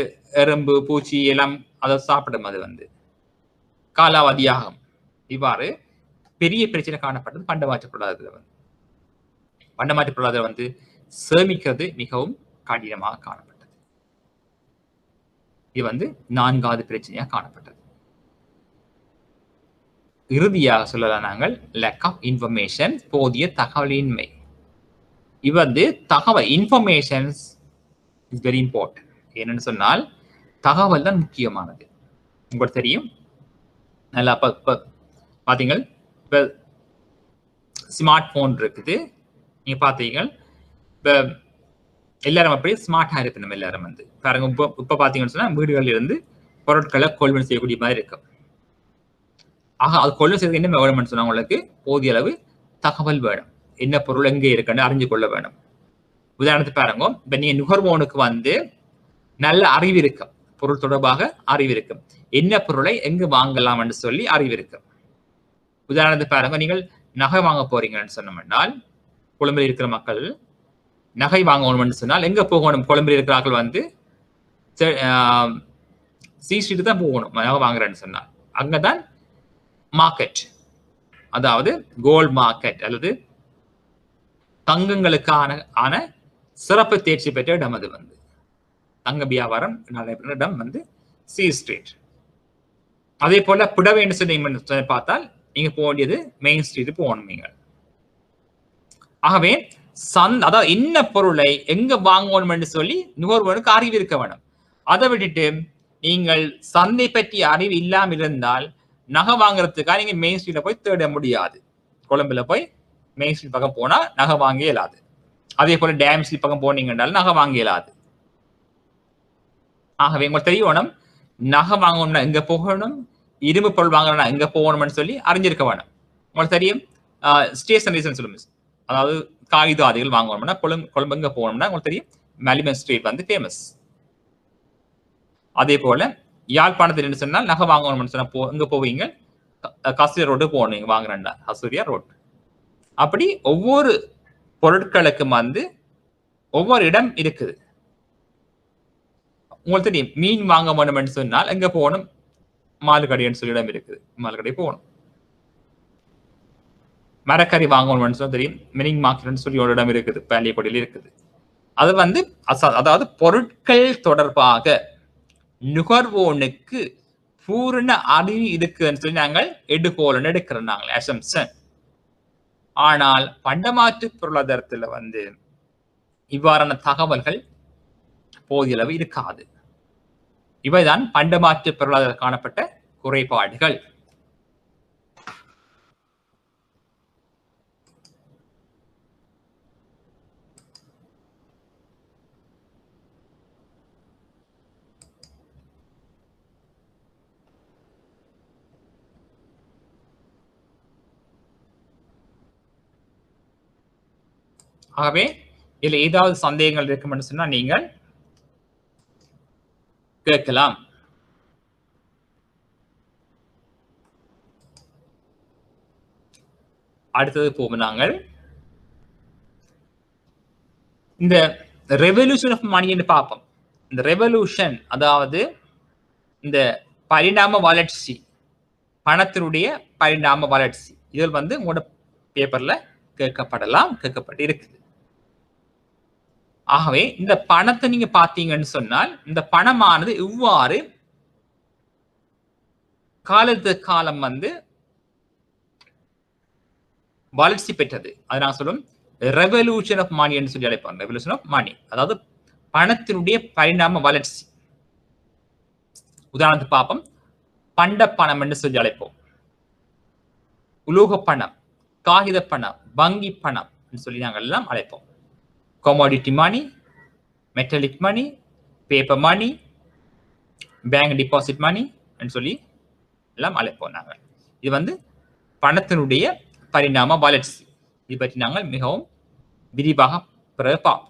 எறும்பு பூச்சி எல்லாம் அதை சாப்பிடும், அது காலாவதியாகும். இவ்வாறு பெரிய பிரச்சனை காணப்பட்டது பண்டமாற்று பொருளாதாரத்தில். பண்டமாற்று பொருளாதாரம் சேமிக்கிறது மிகவும் கடினமாக காணப்பட்டது. இது 4வது பிரச்சனையாக காணப்பட்டது. இறுதியாக சொல்லலாம் நாங்கள் லேக் ஆஃப் இன்ஃபர்மேஷன், போதிய தகவலின்மை. இது தகவல், இன்ஃபர்மேஷன்ஸ் இஸ் வெரி இம்பார்ட்டன்ட். என்னன்னு சொன்னால் தகவல் தான் முக்கியமானது. உங்களுக்கு தெரியும், நல்லா பாத்தீங்க, இப்ப ஸ்மார்ட் போன் இருக்குது, நீங்க பாத்தீங்க, இப்ப எல்லாரும் அப்படி ஸ்மார்ட்டா இருக்கணும். எல்லாரும் பாருங்க, இப்ப பாத்தீங்கன்னு சொன்னா வீடுகளில் இருந்து பொருட்களை கொள்வன் செய்யக்கூடிய மாதிரி இருக்கும். ஆக அது கொள்வன் செய்யறது என்ன வேணும்னு சொன்னா உங்களுக்கு போதிய அளவு தகவல் வேணும். என்ன பொருள் எங்கே இருக்குன்னு அறிஞ்சு கொள்ள வேணும். உதாரணத்துக்கு பாருங்க, இப்ப நீங்க நுகர்வோனுக்கு நல்ல அறிவு இருக்கும், பொருள் தொடர்பாக அறிவு இருக்கும், என்ன பொருளை எங்கு வாங்கலாம் என்று சொல்லி அறிவு இருக்கும். உதாரணத்துக்கு பாருங்க, நீங்கள் நகை வாங்க போறீங்கன்னு சொன்னோம்னால், கொழும்பில் இருக்கிற மக்கள் நகை வாங்கணும்னு சொன்னால் எங்க போகணும்? கொழும்பில் இருக்கிறார்கள் சி ஸ்ட்ரீட் தான் போகணும். நகை வாங்குறேன்னு சொன்னால் அங்கதான் மார்க்கெட், அதாவது கோல்ட் மார்க்கெட் அல்லது தங்கங்களுக்கான சிறப்பு தேர்ச்சி பெற்ற இடம். அது தங்க வியாபாரம் நடைபெறும் இடம் சி ஸ்ட்ரீட். அதே போல புடவை என்று சொல்லி பார்த்தால் நீங்க போக வேண்டியது மெயின் ஸ்ட்ரீட் போகணும் நீங்கள். ஆகவே அதாவது என்ன பொருளை எங்க வாங்கணும் என்று சொல்லி நுகர்வோனுக்கு அறிவு இருக்க வேணும். அதை விட்டுட்டு நீங்கள் சந்தை பற்றிய அறிவு இல்லாமல் இருந்தால் நகை வாங்குறதுக்காக நீங்க மெயின் ஸ்ட்ரீட்ல போய் தேட முடியாது. கொழும்புல போய் மெயின் ஸ்ட்ரீட் பக்கம் போனா நகை வாங்க இயலாது. அதே போல டேம் ஸ்ட்ரீட் பக்கம் போனீங்கன்னாலும் நகை வாங்க இயலாது. ஆகவே உங்களுக்கு தெரியணும், நகை வாங்கணும்னா எங்க போகணும், இரும்பு பொருள் வாங்கணும்னா எங்க போகணும்னு சொல்லி அறிஞ்சிருக்க வேணும். உங்களுக்கு தெரியும், ஸ்டேஷனரிஸ் சொல்லுங்க, அதாவது காகிதாதிகள் வாங்கணும்னா கொழும்பு எங்க போகணும்னா உங்களுக்கு தெரியும், மெலிமன் ஸ்ட்ரீட் ஃபேமஸ். அதே போல யாழ்ப்பாணத்தில் என்ன சொன்னால் நகை வாங்கணும்னு சொன்னா எங்க போவீங்க? கஸ்தூரியா ரோடு போகணும் வாங்குறேன்டா, கஸ்தூரியா ரோடு. அப்படி ஒவ்வொரு பொருட்களுக்கும் ஒவ்வொரு இடம் இருக்குது. உங்களுக்கு தெரியும், மீன் வாங்க வேணும்னு சொன்னால் எங்க போகணும்? மாலுக்கடைன்னு சொல்லி இடம் இருக்குது, மாலுக்கடை போகணும். மரக்கறி வாங்கணும்னு சொல்லி தெரியும், மினிங் மார்க்கெட்னு சொல்லி ஒரு இடம் இருக்குது, பாலியக்கொடியில் இருக்குது. அது அதாவது பொருட்கள் தொடர்பாக நுகர்வோனுக்கு பூரண அறிவு இருக்குன்னு சொல்லி நாங்கள் எடுகோலன் எடுக்கிறோம் நாங்கள் அசம்சன். ஆனால் பண்டமாற்று பொருளாதாரத்துல இவ்வாறான தகவல்கள் போதிய அளவு இருக்காது. இவைதான் பண்டமாற்று பொருளாதாரம் காணப்பட்ட குறைபாடுகள். ஆகவே இதுல ஏதாவது சந்தேகங்கள் இருக்கும்னு சொன்னா நீங்கள் கேட்கலாம். அடுத்தது போவோம் நாங்கள் இந்த ரெவல்யூஷன் ஆஃப் மணின்னு பார்ப்போம். இந்த ரெவல்யூஷன் அதாவது இந்த பரிணாம வளர்ச்சி, பணத்தினுடைய பரிணாம வளர்ச்சி, இதில் உங்களோட பேப்பர்ல கேட்கப்பட்டு இருக்குது. ஆகவே இந்த பணத்தை நீங்க பாத்தீங்கன்னு சொன்னால் இந்த பணமானது இவ்வாறு காலத்து காலம் வளர்ச்சி பெற்றது. அது நான் சொல்லும் ரெவல்யூஷன் ஆஃப் மணி என்று சொல்லி அழைப்பாங்க. ரெவல்யூஷன் ஆஃப் மணி அதாவது பணத்தினுடைய பரிணாம வளர்ச்சி. உதாரணத்துக்கு பார்ப்போம். பண்ட பணம் என்று சொல்லி அழைப்போம். உலோக பணம், காகித பணம், வங்கி பணம் என்று சொல்லி நாங்கள் எல்லாம் அழைப்போம். commodity money, metallic money, paper money, bank deposit money என்று சொல்லி எல்லாம் அழைப்போம் நாங்கள். இது வந்து பணத்தினுடைய பரிணாம வளர்ச்சி. இது பற்றி நாங்கள் மிகவும் விரிவாக பார்ப்போம்.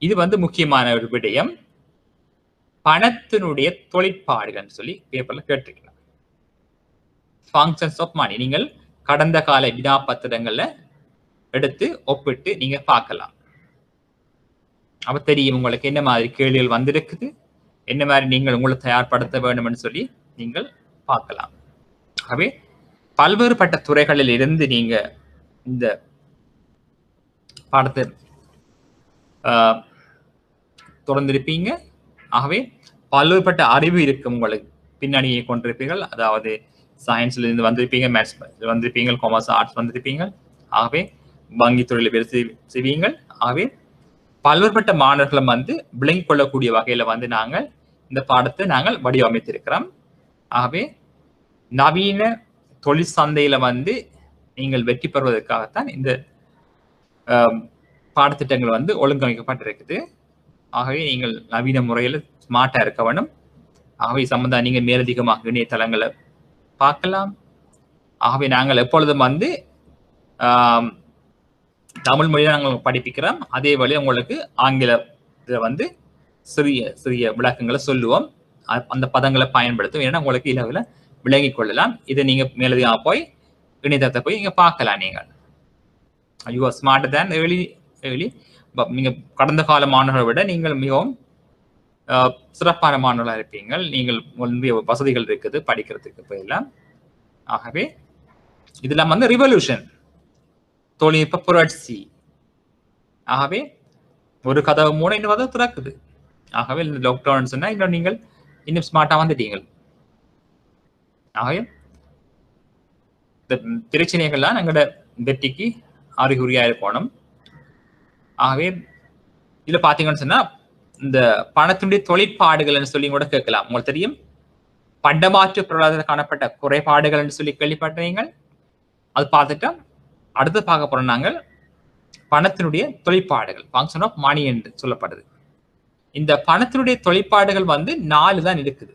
இது வந்து முக்கியமான ஒரு விடயம். பணத்தினுடைய தொழிற்பாடுகள் சொல்லி பேப்பர்ல கேட்டிருக்கலாம். ஃபங்க்ஷன்ஸ் ஆஃப் மணி நீங்கள் கடந்த கால வினாப்பத்திரங்கள்ல எடுத்து ஒப்பிட்டு நீங்க பார்க்கலாம். அப்ப தெரியும் உங்களுக்கு என்ன மாதிரி கேள்விகள் வந்திருக்குது, என்ன மாதிரி நீங்கள் உங்களை தயார்படுத்த வேண்டும்னு சொல்லி நீங்கள் பார்க்கலாம். ஆகவே பல்வேறுபட்ட துறைகளில் இருந்து நீங்க இந்த பாடத்தை தொடர்ந்திருப்பீங்க. ஆகவே பல்வேறுபட்ட அறிவு இருக்கு உங்களுக்கு, பின்னணியை கொண்டிருப்பீர்கள். அதாவது சயின்ஸ்ல இருந்து வந்திருப்பீங்க, மேத்ஸ் வந்திருப்பீங்க, காமர்ஸ் ஆர்ட்ஸ் வந்திருப்பீங்க. ஆகவே வங்கி துறையில் வேலை செய்வீங்கள். ஆகவே பல்வேறுபட்ட மாணவர்களும் வந்து விளங்கிக் கொள்ளக்கூடிய வகையில வந்து நாங்கள் இந்த பாடத்தை நாங்கள் வடிவமைத்திருக்கிறோம். ஆகவே நவீன தொழிற்சந்தையில வந்து நீங்கள் வெற்றி பெறுவதற்காகத்தான் இந்த பாடத்திட்டங்கள் வந்து ஒழுங்கமைக்கப்பட்டிருக்குது. ஆகவே நீங்கள் நவீன முறையில் ஸ்மார்ட்டா இருக்க வேண்டும். ஆகவே சம்பந்தம் நீங்க மேலதிகமாக இணையதளங்களை பார்க்கலாம். ஆகவே நாங்கள் எப்பொழுதும் வந்து தமிழ் மொழியை நாங்கள் படிப்பிக்கிறோம். அதே வழி உங்களுக்கு ஆங்கிலத்தில் வந்து சிறிய சிறிய விளக்கங்களை சொல்லுவோம். அந்த பதங்களை பயன்படுத்தும். ஏன்னா உங்களுக்கு இலவில் விளங்கிக் கொள்ளலாம். இதை நீங்க மேலதிகமாக போய் இணையதளத்தை போய் இங்க பார்க்கலாம். நீங்கள் you are smarter than early நீங்க கடந்த கால மாணவர்களை விட நீங்கள் மிகவும் சிறப்பான மாணவர்களாக இருப்பீங்க. நீங்கள் வசதிகள் இருக்குது படிக்கிறதுக்கு போயெல்லாம். ஆகவே இதெல்லாம் வந்து ரிவல்யூஷன், தொழில்நுட்ப புரட்சி. ஆகவே ஒரு கதவு மூட இன்னும் கதவு திறக்குது. ஆகவே இந்த லாக்டவுன் சொன்னா இன்னும் நீங்கள் இன்னும் ஸ்மார்ட்டா வந்துட்டீங்க. ஆகவே இந்த பிரச்சனைகள்லாம் எங்களோட வெற்றிக்கு அறிகுறியா இருக்கணும். ஆகவே இதுல பாத்தீங்கன்னு சொன்னா இந்த பணத்தினுடைய தொழிற்பாடுகள் சொல்லி கூட கேட்கலாம். உங்களுக்கு தெரியும் பண்டமாற்று பொருளாதாரத்தில் காணப்பட்ட குறைபாடுகள் சொல்லி கேள்விப்பட்டீங்க. அது பார்த்துட்டா அடுத்து பார்க்க போறோம் நாங்கள் பணத்தினுடைய தொழிற்பாடுகள், ஃபங்க்ஷன் ஆஃப் மணி என்று சொல்லப்படுது. இந்த பணத்தினுடைய தொழிற்பாடுகள் வந்து 4 தான் இருக்குது.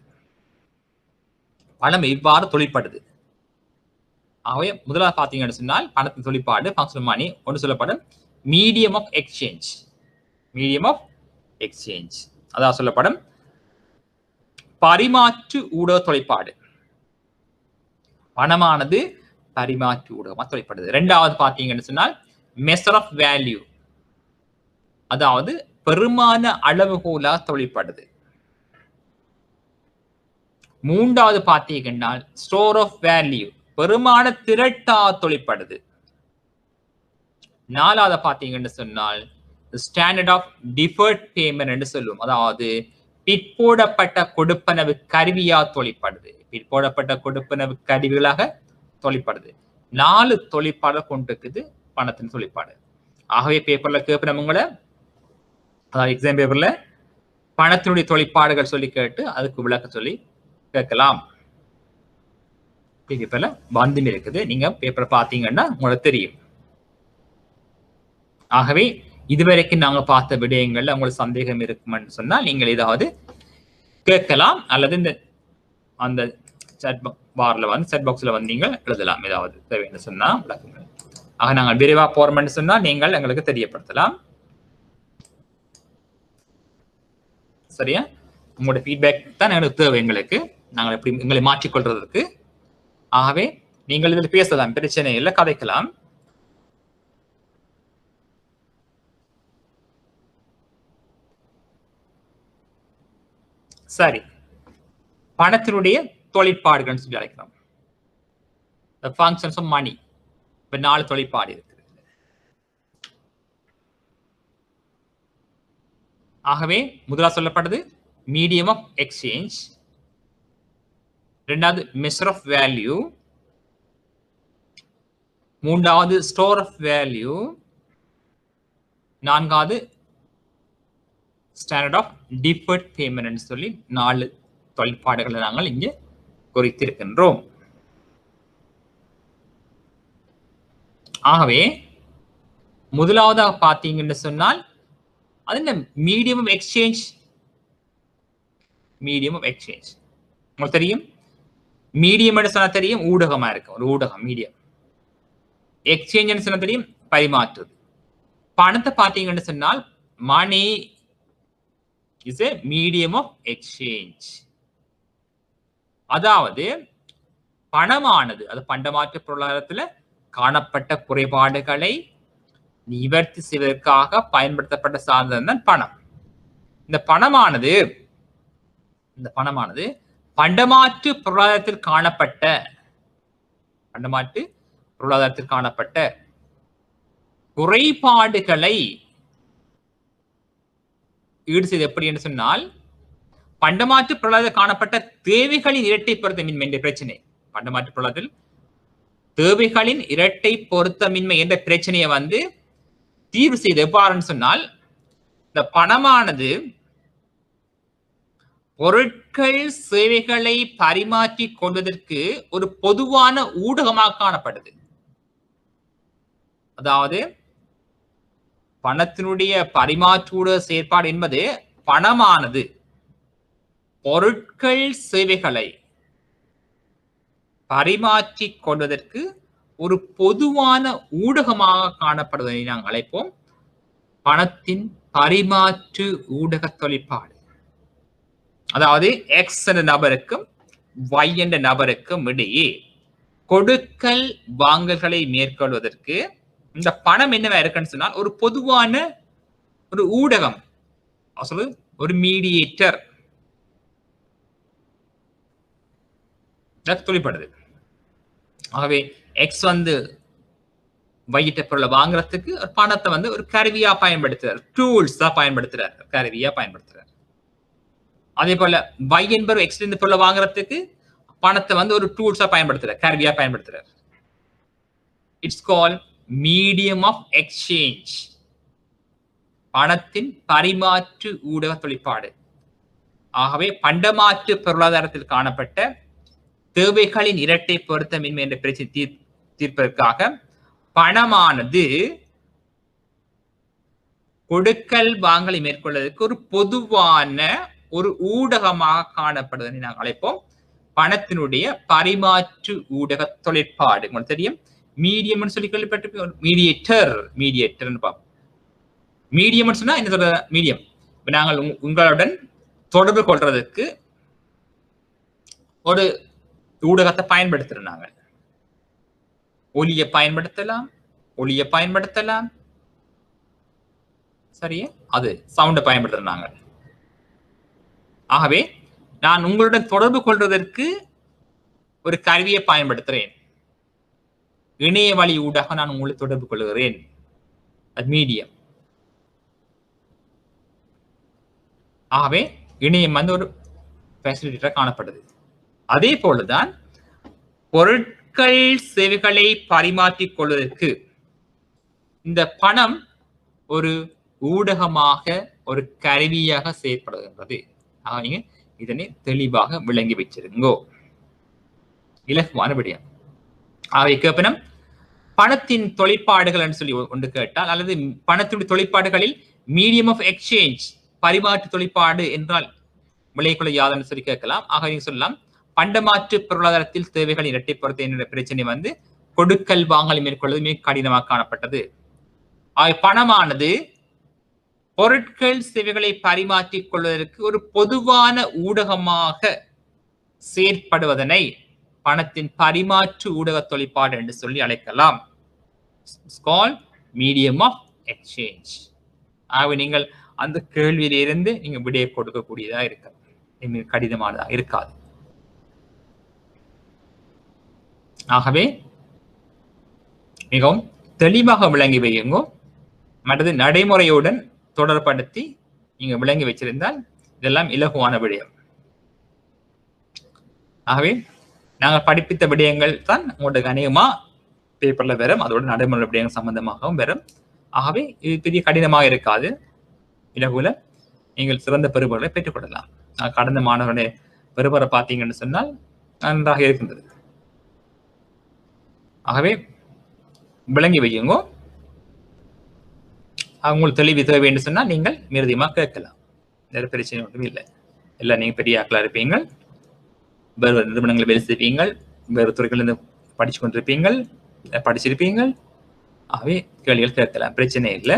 பணம் இவ்வாறு தொழிற்படுது. ஆகவே முதலாவது பார்த்தீங்கன்னு சொன்னால் பணத்தின் தொழிற்பாடு ஃபங்க்ஷன் மணி ஒன்று சொல்லப்படும் medium of exchange. Medium of exchange அதான் சொல்லப்படும் பரிமாற்று ஊடக தொழிற்பாடு. பணமானது பரிமாற்று ஊடகமாக தொழிற்படுது. 2வது பார்த்தீங்கன்னு சொன்னால் மெஷர் ஆஃப் வேல்யூ, அதாவது பெருமான அளவுகோலா தொழிற்படுது. 3வது பார்த்தீங்கன்னா ஸ்டோர் ஆஃப் வேல்யூ, பெருமான திரட்டா தொழிற்படுது. 4வது பார்த்தீங்கன்னு சொன்னால் ஸ்டாண்டர்ட் ஆஃப் டிஃபர்ட் பேமெண்ட் என்று சொல்லுவோம். அதாவது பிற்போடப்பட்ட கொடுப்பனவு கருவியா தொழிற்படுது. பிற்போடப்பட்ட கொடுப்பனவு கருவிகளாக தொழிற்படுது. 4 தொழிற்பாடு கொண்டிருக்குது பணத்தின் தொழிற்பாடு. ஆகவே பேப்பர்ல கேட்போம் உங்களை, அதாவது எக்ஸாம் பேப்பர்ல பணத்தினுடைய தொழிற்பாடுகள் சொல்லி கேட்டு அதுக்கு விளக்க சொல்லி கேட்கலாம். பேப்பர்ல வந்துமே இருக்குது. நீங்க பேப்பர் பார்த்தீங்கன்னா உங்களுக்கு தெரியும். ஆகவே இதுவரைக்கும் நாங்க பார்த்த விடயங்கள்ல உங்களுக்கு சந்தேகம் இருக்குமென்னு சொன்னால் நீங்கள் ஏதாவது கேட்கலாம், அல்லது இந்த அந்த சாட் பார்ல வந்து சாட் பாக்ஸ்ல வந்து நீங்கள் எழுதலாம். ஏதாவது தேவைன்னு சொன்னா விளக்குங்கள். ஆக நாங்கள் விரைவா போறோம்னு சொன்னா நீங்கள் எங்களுக்கு தெரியப்படுத்தலாம். சரியா? உங்களோட ஃபீட்பேக் தான் எங்களுக்கு தேவை. எங்களுக்கு நாங்கள் எப்படி எங்களை மாற்றிக்கொள்றதுக்கு. ஆகவே நீங்கள் இதில் பேசலாம், பிரச்சனை இல்லை, கதைக்கலாம். சரி, பணத்தினுடைய தொழிற்பாடுகள் சொல்லி அழைக்கிறோம். The functions of money. இப்ப 4 தொழிற்பாடு இருக்கு. ஆகவே முதலா சொல்லப்படுது மீடியம் ஆஃப் எக்ஸ்சேஞ்ச், 2வது மெஷர் ஆஃப் வேல்யூ, 3வது ஸ்டோர் ஆஃப் வேல்யூ, நான்காவது ஸ்டாண்டர்ட் ஆஃப் டிஃபர்ட் பேமெண்ட் சொல்லி 4 தொழிற்பாடுகளை நாங்கள் இங்கே குறித்திருக்கின்றோம். ஆகவே முதலாவதாக பார்த்தீங்கன்னு சொன்னால் அது என்ன medium of exchange. Medium of exchange உங்களுக்கு தெரியும். மீடியம் சொன்னா தெரியும் ஊடகமா இருக்கும். ஒரு ஊடகம் மீடியம். எக்ஸ்சேஞ்ச் சொன்னா தெரியும் பரிமாற்றுவது. பணத்தை பார்த்தீங்கன்னு சொன்னால் money is a medium of exchange. அதாவது பணமானது அது பண்டமாற்று பொருளாதாரத்தில் காணப்பட்ட குறைபாடுகளை நிவர்த்தி செய்வதற்காக பயன்படுத்தப்பட்ட சாதனம் தான் பணம். இந்த பணமானது பண்டமாற்று பொருளாதாரத்தில் காணப்பட்ட குறைபாடுகளை ஈடு செய்து எப்படி என்று சொன்னால் பண்டமாற்று பொருளாதாரத்தில் காணப்பட்ட தேவைகளின் இரட்டை பொருத்தமின்மை என்ற பிரச்சனை. பண்டமாற்று பொருளாதாரத்தில் தேவைகளின் இரட்டை பொருத்தமின்மை என்ற பிரச்சனையை தீர்வு செய்து எவ்வாறுன்னு சொன்னால் இந்த பணமானது பொருட்கள் சேவைகளை பரிமாற்றி கொள்வதற்கு ஒரு பொதுவான ஊடகமாக காணப்படுது. அதாவது பணத்தினுடைய பரிமாற்று ஊடக செயற்பாடு என்பது பணமானது பொருட்கள் சேவைகளை பரிமாற்றி கொள்வதற்கு ஒரு பொதுவான ஊடகமாக காணப்படுவதை நாங்கள் அழைப்போம் பணத்தின் பரிமாற்று ஊடக தொழிற்பாடு. அதாவது எக்ஸ் என்ற நபருக்கும் Y என்ற நபருக்கும் இடையே கொடுக்கல் வாங்கல்களை மேற்கொள்வதற்கு இந்த பணம் என்னவா இருக்குன்னு சொன்னால் ஒரு பொதுவான ஒரு ஊடகம், ஒரு மீடியேட்டர் தொழிற்படுது. ஆகவே எக்ஸ் வையிட்ட பொருளை வாங்குறதுக்கு ஒரு பணத்தை ஒரு கருவியா பயன்படுத்துறார், டூல்ஸ் தான் பயன்படுத்துறார், கருவியா பயன்படுத்துறார். அதே போல Y என்பவர் எக்ஸ் இருந்து பொருளை வாங்குறதுக்கு பணத்தை ஒரு டூல்ஸா பயன்படுத்துறார், கருவியா பயன்படுத்துறார். It's call medium of exchange, பணத்தின் பரிமாற்று ஊடக தொழிற்பாடு. ஆகவே பண்டமாற்று பொருளாதாரத்தில் காணப்பட்ட தேவைகளின் இரட்டை பொருத்தமின்மை என்ற பிரச்சனை தீர்ப்பதற்காக பணமானது கொடுக்கல் வாங்கலை மேற்கொள்வதற்கு ஒரு பொதுவான ஒரு ஊடகமாக காணப்படுவதை நாங்கள் அழைப்போம் பணத்தினுடைய பரிமாற்று ஊடக தொழிற்பாடு. உங்களுக்கு தெரியும் மீடியம் சொல்லி கேள்விப்பட்டிருப்பீங்க, மீடியேட்டர். மீடியம் சொன்னா என்ன சொல்ற மீடியம். நாங்கள் உங்களுடன் தொடர்பு கொள்றதுக்கு ஒரு ஊடகத்தை பயன்படுத்துறாங்க. ஒலியை பயன்படுத்தலாம், சரியா, அது சவுண்டை பயன்படுத்துறாங்க. ஆகவே நான் உங்களுடன் தொடர்பு கொள்வதற்கு ஒரு கருவியை பயன்படுத்துறேன், இணைய வழி ஊடாக நான் உங்களை தொடர்பு கொள்கிறேன், அது மீடியம். ஆகவே இணையம் ஒரு ஃபெசிலிட்டா காணப்படுது. அதே போலதான் பொருட்கள் சேவைகளை பரிமாற்றிக் கொள்வதற்கு இந்த பணம் ஒரு ஊடகமாக ஒரு கருவியாக செயற்படுகின்றது. நீங்க இதனை தெளிவாக விளங்கி வச்சிருங்கோ, இலகுவான விடயம். ஆகவே கேட்பனம் பணத்தின் தொழிற்பாடுகள் சொல்லி ஒன்று கேட்டால், அல்லது பணத்தினுடைய தொழிற்பாடுகளில் மீடியம் ஆஃப் எக்ஸ்சேஞ்ச் பரிமாற்று தொழிற்பாடு என்றால் விளையக்குள்ள யாதன்னு சொல்லி கேட்கலாம். ஆக நீங்க சொல்லலாம் பண்டமாற்று பொருளாதாரத்தில் தேவைகள் இரட்டை பொறுத்த என்ற பிரச்சனை கொடுக்கல் வாங்கல் மேற்கொள்வது மிக கடினமாக காணப்பட்டது. பணமானது பொருட்கள் சேவைகளை பரிமாற்றிக் கொள்வதற்கு ஒரு பொதுவான ஊடகமாக செயற்படுவதனை பணத்தின் பரிமாற்று ஊடக தொழிற்பாடு என்று சொல்லி அழைக்கலாம். Medium of exchange. ஆகவே நீங்கள் அந்த கேள்வியிலிருந்து நீங்க விடையை கொடுக்கக்கூடியதா இருக்காது, கடினமானதா இருக்காது. ஆகவே மிகவும் தெளிவாக விளங்கி வையுங்கோ. மற்றது நடைமுறையுடன் தொடர்படுத்தி நீங்க விளங்கி வச்சிருந்தால் இதெல்லாம் இலகுவான விடயம். ஆகவே நாங்கள் படிப்பித்த விடயங்கள் தான் உங்களுக்கு அநேகமா பேப்பர்ல வரும், அதோட நடைமுறை விடயங்கள் சம்பந்தமாகவும் வரும். ஆகவே இது பெரிய கடினமாக இருக்காது. இலகுல நீங்கள் சிறந்த பெறுபவர்களை பெற்றுக்கொள்ளலாம். கடந்த மாணவர்களுடைய பெறுபவரை பார்த்தீங்கன்னு சொன்னால் நன்றாக இருக்கின்றது. ஆகவே விளங்கி வையுங்க. உங்களுக்கு தெளிவு தேவை என்று சொன்னால் நீங்கள் மிருதியமாக கேட்கலாம். வேறு பிரச்சனை ஒன்றும் இல்லை. எல்லாம் நீங்க பெரிய ஆக்களா இருப்பீங்கள், வேறு நிறுவனங்கள் வேலை செய்வீங்கள், வேறு துறைகளிலிருந்து படிச்சு கொண்டிருப்பீங்கள், படிச்சிருப்பீங்கள். ஆகவே கேள்விகள் கேட்கலாம், பிரச்சனை இல்லை.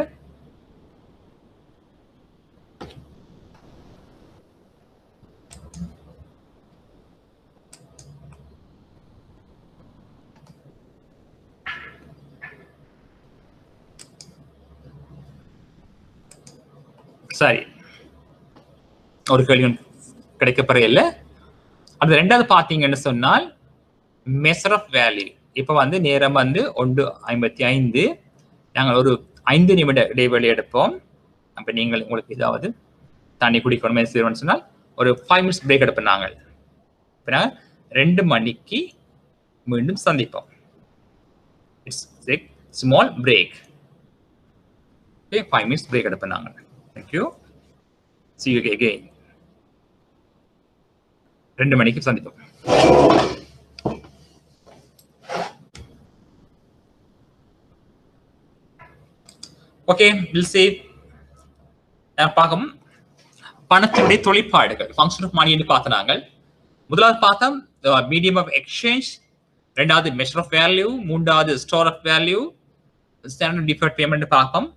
சரி, ஒரு கேள்வி கிடைக்கப்பெற இல்லை. அது ரெண்டாவது பார்த்தீங்கன்னு சொன்னால் மெஷர் ஆஃப் வேல்யூ. இப்போ வந்து நேரம் வந்து 1:55. நாங்கள் ஒரு 5 நிமிட இடைவெளி எடுப்போம். அப்போ நீங்கள் உங்களுக்கு ஏதாவது தண்ணி குடிக்கணுமே செய்யணும்னு சொன்னால் ஒரு 5 minutes பிரேக் எடுப்போம். நாங்கள் இப்போ நாங்கள் 2 மணிக்கு மீண்டும் சந்திப்போம். It's small break. Okay, 5 minutes break எடுப்போம் நாங்கள். தேங்க்யூ. See you again. 2 மணிக்கு சந்திப்போம். Okay, we'll see. பார்க்கும் பணத்தினுடைய தொழிற்பாடுகள், ஃபங்க்ஷன் ஆஃப் மணி என்று பார்த்த நாங்கள். முதலாவது பார்த்தோம் மீடியம் ஆஃப் எக்ஸ்சேஞ்ச், ரெண்டாவது மெஷர் ஆஃப் வேல்யூ, மூன்றாவது store of value, standard deferred payment பார்ப்போம்.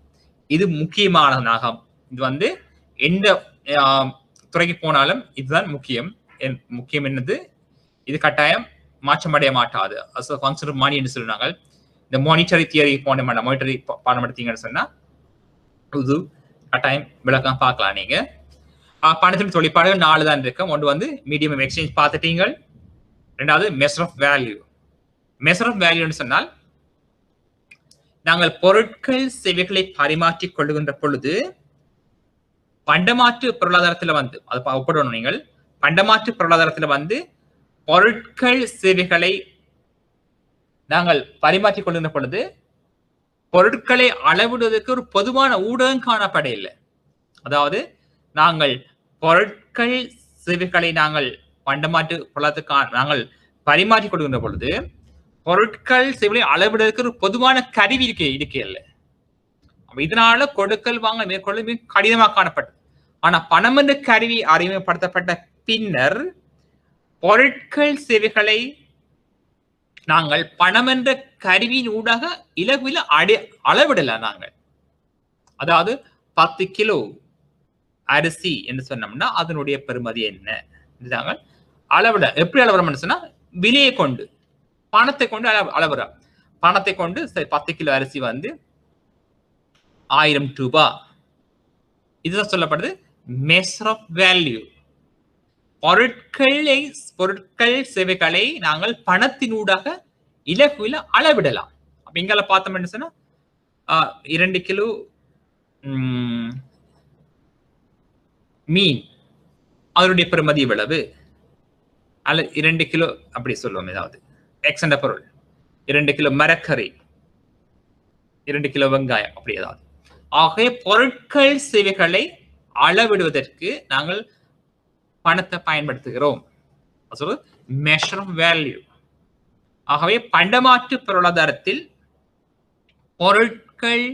இது முக்கியமானதாகும். இது வந்து எந்த துறைக்கு போனாலும் இதுதான் முக்கியம். முக்கியம் என்னது, இது கட்டாயம் மாற்றமடைய மாட்டாது. ஃபங்க்ஷன் ஆஃப் மணி என்று சொல்லுவாங்க. இந்த மானிட்டரி தியரி போன மானிட்டரி பாடம் எடுத்தீங்கன்னு சொன்னா இது கட்டாயம் விளக்கம் பார்க்கலாம். நீங்க பணத்தின் தொழிற்பாடுகள் 4 தான் இருக்கும். ஒன்று வந்து மீடியம் ஆஃப் எக்ஸ்சேஞ்ச் பார்த்துட்டீங்க, ரெண்டாவது measure of value. Measure of வேல்யூன்னு சொன்னால் நாங்கள் பொருட்கள் சேவைகளை பரிமாற்றிக் கொள்ளுகின்ற பொழுது பண்டமாற்று பொருளாதாரத்தில் வந்து அது ஒப்பிடணும். நீங்கள் பண்டமாற்று பொருளாதாரத்தில் வந்து பொருட்கள் சேவைகளை நாங்கள் பரிமாற்றிக் கொள்கின்ற பொழுது பொருட்களை அளவிடுவதற்கு ஒரு பொதுவான ஊடகம் காணப்பட இல்லை. அதாவது நாங்கள் பொருட்கள் சேவைகளை நாங்கள் பண்டமாற்று பொருளாதாரத்துக்கு நாங்கள் பரிமாற்றிக் கொள்கின்ற பொழுது பொருட்கள் சேவைகளை அளவிடுவதற்கு ஒரு பொதுவான கருவி இருக்கே இல்லை. இதனால கொடுக்கல் வாங்க மேற்கொள்ள மிக கடினமாக காணப்பட்டது. ஆனா பணம் என்ற கருவி அறிமுகப்படுத்தப்பட்ட பின்னர் பொருட்கள் சேவைகளை நாங்கள் பணம் என்ற கருவியின் ஊடாக இலகுவில அளவிடலாம். நாங்கள் அதாவது 10 கிலோ அரிசி என்று சொன்னோம்னா அதனுடைய பெறுமதி என்ன நாங்கள் அளவிட. எப்படி அளவுறோம்னு சொன்னா விலையை கொண்டு, பணத்தை கொண்டு அளவுறோம். பணத்தை கொண்டு 10 கிலோ அரிசி வந்து 1000 ரூபாய். இதுதான் சொல்லப்படுது மெஷர் ஆஃப் வேல்யூ. பொருட்கள் சேவைகளை நாங்கள் பணத்தினூடாக இலகுவில அளவிடலாம். அப்ப இங்கால பார்த்தோம்னு சொன்னா 2 கிலோ மீன் அதனுடைய பெறுமதி எவ்வளவு, அல்ல 2 கிலோ அப்படி சொல்லுவோம். ஏதாவது எக்ஸ் என்ற பொருள், 2 கிலோ மரக்கறி, 2 கிலோ வெங்காயம், அப்படி ஏதாவது. ஆகவே பொருட்கள் சேவைகளை அளவிடுவதற்கு நாங்கள் பணத்தை பயன்படுத்துகிறோம். Measure of value. ஆகவே பண்டமாற்று பொருளாதாரத்தில் பொருட்கள்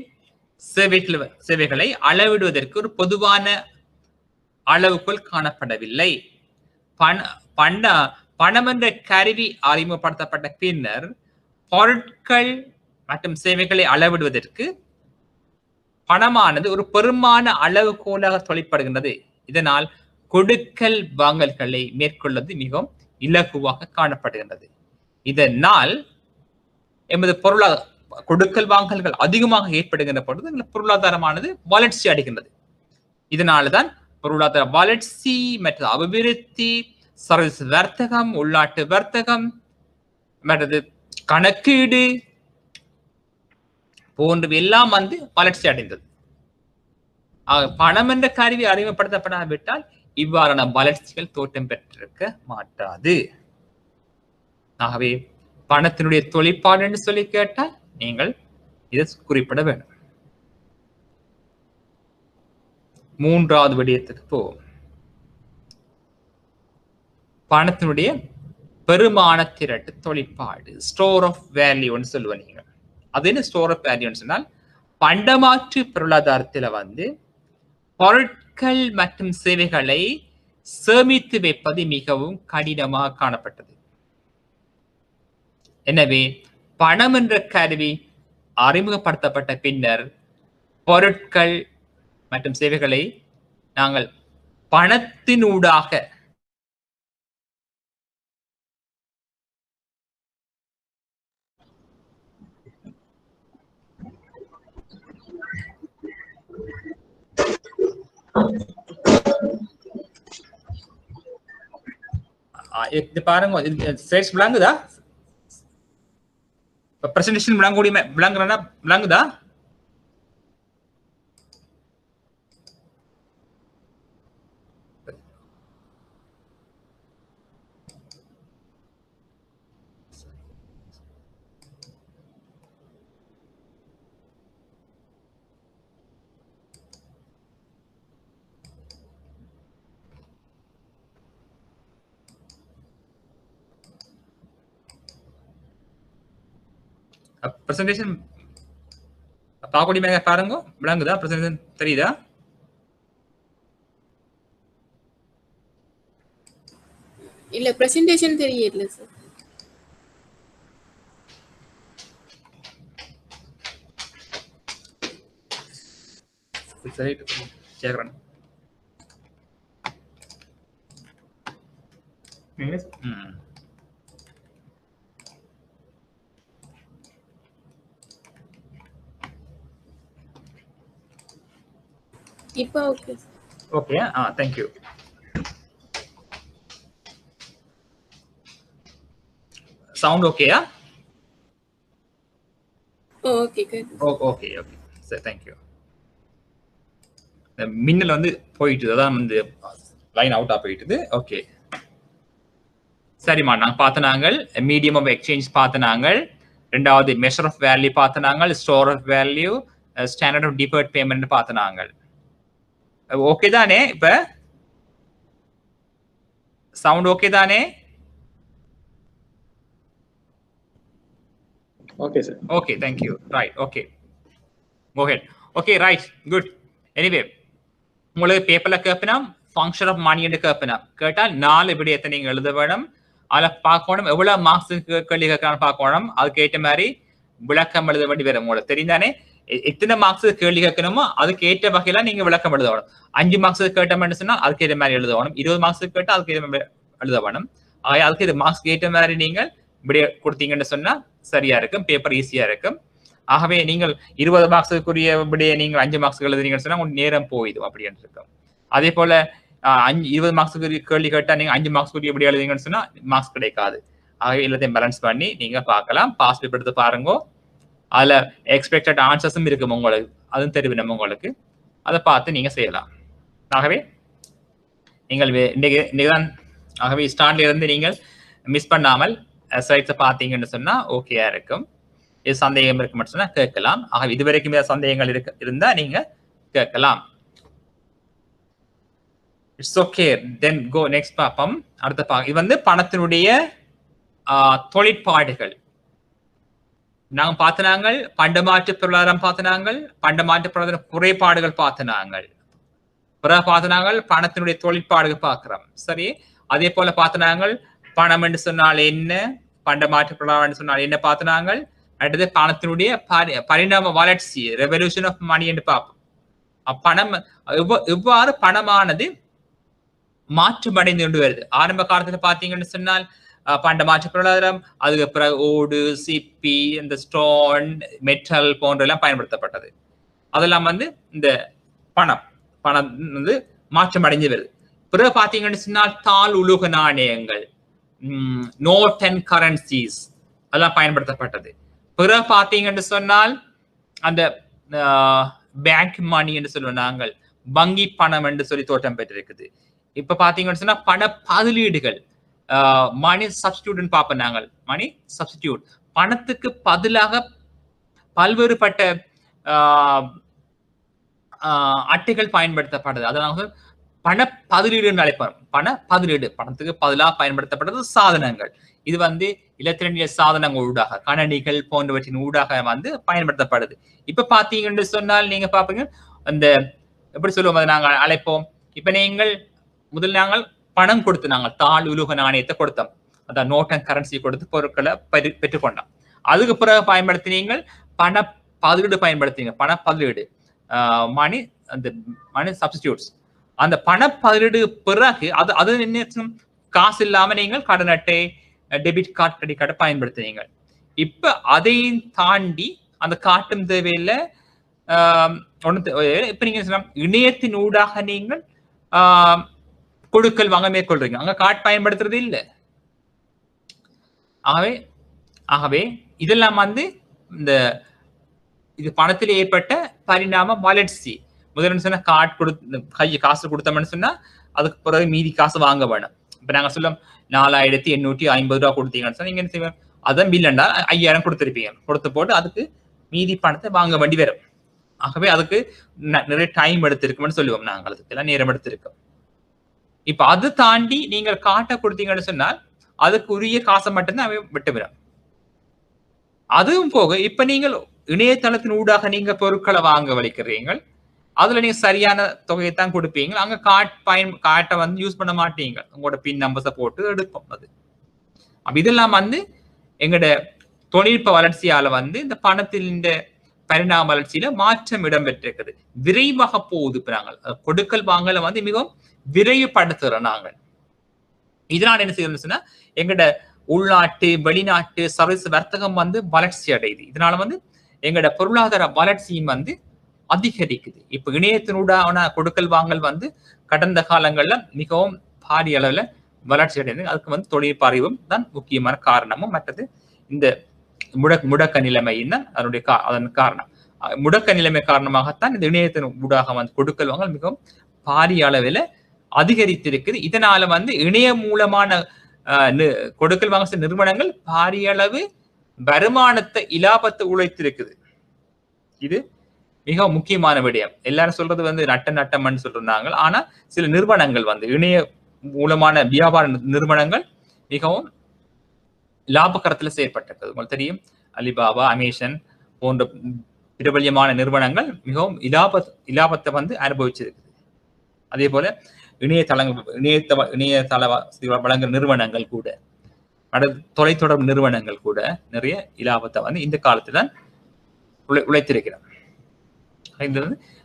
சேவைகளை அளவிடுவதற்கு ஒரு பொதுவான அளவுக்குள் காணப்படவில்லை. பணம் என்ற கருவி அறிமுகப்படுத்தப்பட்ட பின்னர் பொருட்கள் மற்றும் சேவைகளை அளவிடுவதற்கு பணமானது ஒரு பெருமான அளவுகோலாக தொழிற்படுகின்றது. இதனால் கொடுக்கல் வாங்கல்களை மேற்கொள்வது மிகவும் இலகுவாக காணப்படுகின்றது. இதனால் எமது கொடுக்கல் வாங்கல்கள் அதிகமாக ஏற்படுகின்ற பொழுது பொருளாதாரமானது வளர்ச்சி அடைகின்றது. இதனால்தான் பொருளாதார வளர்ச்சி மற்றும் அபிவிருத்தி, சர்வதேச வர்த்தகம், உள்நாட்டு வர்த்தகம், மற்றது கணக்கீடு போன்றவை எல்லாம் வந்து வளர்ச்சி அடைந்தது. பணம் என்ற கருவி அறிமுகப்படுத்தப்படாவிட்டால் இவ்வாறான வளர்ச்சிகள் தோற்றம் பெற்றிருக்க மாட்டாது. ஆகவே பணத்தினுடைய தொழிற்பாடு என்று சொல்லி கேட்டால் நீங்கள் இதை குறிப்பிட வேண்டும். மூன்றாவது விடயத்துக்கு போவோம். பணத்தினுடைய பெருமான திரட்டு தொழிற்பாடு, ஸ்டோர் ஆஃப் வேல்யூன்னு சொல்லுவேன். நீங்க அது என்ன ஸ்டோர் ஆஃப் வேல்யூன்னு சொன்னால், பண்டமாற்று பொருளாதாரத்தில் வந்து பொருட்கள் மற்றும் சேவைகளை சேமித்து வைப்பது மிகவும் கடினமாக காணப்பட்டது. எனவே பணம் என்ற கருவி அறிமுகப்படுத்தப்பட்ட பின்னர் பொருட்கள் மற்றும் சேவைகளை நாங்கள் பணத்தினூடாக இது பாருங்க, ஸ்லைட்ஸ் விளங்குதா? பிரசன்டேஷன் விளங்குதா? பிரசன்டேஷன் பாக்கோடி மேல பாருங்க, விளங்குதா? பிரசன்டேஷன் தெரியுதா? இல்ல பிரசன்டேஷன் தெரியல சார். சரி, கேக்குறேன். இப்போ okay. Okay, thank you. Sound okay? Okay good. Okay சரி, thank you. மின்னல் வந்து போயிட்டு அதான் வந்து லைன் அவுட்டா போயிட்டுது. ஓகே சரிம்மா, நாங்க பார்த்தனாங்கள் மீடியம் ஆஃப் எக்ஸ்சேஞ்ச் பார்த்தனாங்கள், ரெண்டாவது மெஷர் ஆஃப் வேல்யூ பார்த்தனாங்கள், store of value, standard of deferred payment பார்த்தனாங்கள். ஓகே தானே? இப்ப சவுண்ட் ஓகே தானே? Okay sir. Okay, thank you. Right, okay. Go ahead. Okay, right, good. Anyway, உங்களுக்கு பேப்பர்ல கேட்பினா ஃபங்க்ஷன் ஆஃப் மணி என்று கேட்பினா கேட்டால் 4 விடயத்தை நீங்க எழுத வேணும். அதில் பார்க்கணும் எவ்வளவு மார்க்ஸ் கேள்வி கேட்கறான்னு பார்க்கணும். அதுக்கு ஏற்ற மாதிரி விளக்கம் எழுத வேண்டி வரும். உங்களுக்கு தெரிந்தானே எத்தனை மார்க்ஸ் கேள்வி கேட்கணுமோ அதுக்கு ஏற்ற வகையில நீங்க விளக்கம் எழுத வேணும். 5 மார்க்ஸ் கேட்டோம்னு சொன்னா அதுக்கு ஏற்ற மாதிரி எழுத வேணும். 20 மார்க்ஸ் கேட்டா அதுக்கு ஏற்ற மாதிரி எழுத வேணும். அதுக்கு இது மார்க்ஸ் ஏற்ற மாதிரி நீங்கள் விடைய கொடுத்தீங்கன்னு சொன்னா சரியா இருக்கும், பேப்பர் ஈஸியா இருக்கும். ஆகவே நீங்கள் 20 மார்க்ஸுக்குரிய விடையை நீங்கள் 5 மார்க்ஸ் எழுதுறீங்கன்னு சொன்னா உங்களுக்கு நேரம் போயிடும் அப்படின்னு இருக்கும். அதே போல 20 மார்க்ஸுக்கு கேள்வி கேட்டா நீங்க 5 மார்க்ஸ்க்குரிய விடை எழுதுறீங்கன்னு சொன்னா மார்க்ஸ் கிடைக்காது. ஆகவே எல்லாத்தையும் பேலன்ஸ் பண்ணி நீங்க பார்க்கலாம். பாஸ் பேப்பர் எடுத்து பாருங்க, அதுல எக்ஸ்பெக்டட் ஆன்சர்ஸும் இருக்கும் உங்களுக்கு, அதுவும் தெரியும் உங்களுக்கு. அதை பார்த்து நீங்க செய்யலாம். ஆகவே நீங்கள் இன்னைக்குதான் ஆகவே ஸ்டார்ட்ல இருந்து நீங்கள் மிஸ் பண்ணாமல் ஸ்லைட்ஸை பார்த்தீங்கன்னு சொன்னா ஓகேயா இருக்கும். இது சந்தேகம் இருக்கு மட்டும் சொன்னா கேட்கலாம். ஆகவே இதுவரைக்கும் சந்தேகங்கள் இருந்தா நீங்க கேட்கலாம். It's okay, then go next பார்ப்போம். அடுத்த இது வந்து பணத்தினுடைய தொழிற்பாடுகள். நாங்க பார்த்தனாங்கள் பண்டமாற்று பொருளாதாரம் பார்த்தனாங்கள், பண்டமாற்று பொருளாதார குறைபாடுகள் பார்த்தனாங்கள், பிறகு பார்த்தனாங்கள் பணத்தினுடைய தொழிற்பாடுகள் பார்க்கிறோம். சரி, அதே போல பார்த்தனாங்கள் பணம் என்று சொன்னால் என்ன, பண்டமாற்று பொருளாதாரம் சொன்னால் என்ன பார்த்தனாங்கள். அடுத்தது பணத்தினுடைய பரிணாம வளர்ச்சி, ரெவல்யூஷன் ஆஃப் மணி என்று பார்ப்போம். பணம் எவ்வாறு பணமானது மாற்றமடைந்து கொண்டு வருது. ஆரம்ப காலத்துல பாத்தீங்கன்னு சொன்னால் பண்டமாற்று பொருளாதாரம், அதுக்கு பிறகு ஓடு, சிப்பி, இந்த ஸ்டோன், மெட்டல் போன்ற எல்லாம் பயன்படுத்தப்பட்டது. அதெல்லாம் வந்து இந்த பணம் வந்து மாற்றம் அடைஞ்சு வருது. பிறகு பாத்தீங்கன்னு சொன்னால் தாள் உலோக நாணயங்கள், நோட் அண்ட் கரன்சிஸ் அதெல்லாம் பயன்படுத்தப்பட்டது. பிறகு பாத்தீங்கன்னு சொன்னால் அந்த பேங்க் மணி என்று சொல்லுவோம் நாங்கள், வங்கி பணம் என்று சொல்லி தோற்றம் பெற்றிருக்குது. இப்ப பாத்தீங்கன்னு சொன்னா பண பதிலீடுகள், மணி சப்ஸ்டிடியூட் பார்ப்போம் நாங்கள். மணி சப்ஸ்டிடியூட், பணத்துக்கு பதிலாக பல்வேறுபட்ட அட்டைகள் பயன்படுத்தப்படுது. அதனால பண பதிலீடு என்று அழைப்போம். பண பதிலீடு, பணத்துக்கு பதிலாக பயன்படுத்தப்படுறது சாதனங்கள். இது இலத்திரனிய சாதனங்கள் ஊடாக, கணனிகள் போன்றவற்றின் ஊடாக பயன்படுத்தப்படுது. இப்ப பாத்தீங்கன்னு சொன்னால் நீங்க பாப்பீங்க, அந்த எப்படி சொல்லுவோம், அதை நாங்கள் அழைப்போம். இப்ப நீங்கள் முதல் நாங்கள் பணம் கொடுத்து நாங்கள் தாள் உலோக நாணயத்தை கொடுத்தோம், அதான் நோட் அண்ட் கரன்சி கொடுத்து பொருட்களை பெற்றுக்கொண்டோம். அதுக்கு பிறகு பயன்படுத்தினீங்கள் பண பதிலீடு பயன்படுத்தினீங்க, பண பதிலீடு, மணி, அந்த மணி சப்ஸ்டிடியூட்ஸ். அந்த பண பதிலீடு பிறகு அது என்ன, காசு இல்லாம நீங்கள் கடன் அட்டை, டெபிட் கார்டு, கிரெடிட் கார்டை பயன்படுத்தினீங்க. இப்ப அதையும் தாண்டி அந்த காட்டும் தேவையில்லை. இப்ப நீங்க இணையத்தின் ஊடாக நீங்கள் கொடுக்கல் வாங்க மேற்கொள்றீங்க, அங்க கார்டு பயன்படுத்துறது இல்லை. ஆகவே இதெல்லாம் இந்த இது பணத்தில் ஏற்பட்ட பரிணாம வளர்ச்சி. முதல்ல சொன்னா கார்டு கொடுத்து காசு கொடுத்தோம்னு சொன்னா அதுக்கு பிறகு மீதி காசு வாங்க வேணும். இப்ப நாங்க சொல்லும் 4850 ரூபா கொடுத்தீங்கன்னு சொன்னா நீங்க என்ன செய்வோம், அதான் பில்லண்டா 5000 கொடுத்துருப்பீங்க, கொடுத்து போட்டு அதுக்கு மீதி பணத்தை வாங்க வேண்டி வரும். ஆகவே அதுக்கு நிறைய டைம் எடுத்திருக்கும்னு சொல்லுவோம், நாங்கள் அதுக்கெல்லாம் நேரம் எடுத்திருக்கோம். இப்ப அது தாண்டி நீங்கள் காட்டை கொடுத்தீங்கன்னு சொன்னால் அதுக்கு உரிய காசை மட்டும்தான் விட்டு விடும். அதுவும் போக இப்ப நீங்கள் இணையதளத்தின் ஊடாக நீங்க பொருட்களை வாங்க வலிக்கிறீங்க, அதுல நீங்க சரியான தொகையை தான் கொடுப்பீங்க, அங்க காட்டை யூஸ் பண்ண மாட்டீங்க, உங்களோட பின் நம்பர்ஸை போட்டு எடுக்கும். அது அப்ப இதெல்லாம் எங்களோட தொழில்நுட்ப வளர்ச்சியால இந்த பணத்தின் இந்த பரிணாம வளர்ச்சியில மாற்றம் இடம்பெற்றிருக்குது. விரைவாக போகுது. இப்ப நாங்கள் கொடுக்கல் வாங்கல மிகவும் விரைவுபடுத்துறோம் நாங்கள். இதனால என்ன செய்யணும்னு சொன்னா எங்களோட உள்நாட்டு வெளிநாட்டு சர்வீஸ் வர்த்தகம் வளர்ச்சி அடையுது. இதனால எங்களோட பொருளாதார வளர்ச்சியும் அதிகரிக்குது. இப்ப இணையத்தினூடான கொடுக்கல் வாங்கல் கடந்த காலங்கள்ல மிகவும் பாரிய அளவுல வளர்ச்சி அடைந்தது. அதுக்கு தொழில்நுட்ப அறிவும் தான் முக்கியமான காரணமும், மற்றது இந்த முடக்க நிலைமையின் தான் அதன் காரணம். முடக்க நிலைமை காரணமாகத்தான் இந்த இணையத்தின் ஊடாக கொடுக்கல் வாங்கல் மிகவும் பாரிய அளவில் அதிகரித்திருக்குது. இதனால இணைய மூலமான கொடுக்கல் வாங்க நிறுவனங்கள் பாரிய அளவு வருமானத்தை இலாபத்தை உழைத்திருக்குது. இது மிக முக்கியமான விடயம். எல்லாரும் சொல்றது நட்டம்னு சொல்றாங்க. ஆனா சில நிறுவனங்கள் இணைய மூலமான வியாபார நிறுவனங்கள் மிகவும் லாபகரத்துல செயற்பட்டிருக்கிறது. உங்களுக்கு தெரியும், அலிபாபா, அமேசான் போன்ற பிரபல்யமான நிறுவனங்கள் மிகவும் இலாபத்தை அனுபவிச்சிருக்குது. அதே போல இணையதள வழங்குற நிறுவனங்கள் கூட, தொலைத்தொடர்பு நிறுவனங்கள் கூட நிறைய இலாபத்தை இந்த காலத்துல உழைத்திருக்கிறோம். இந்த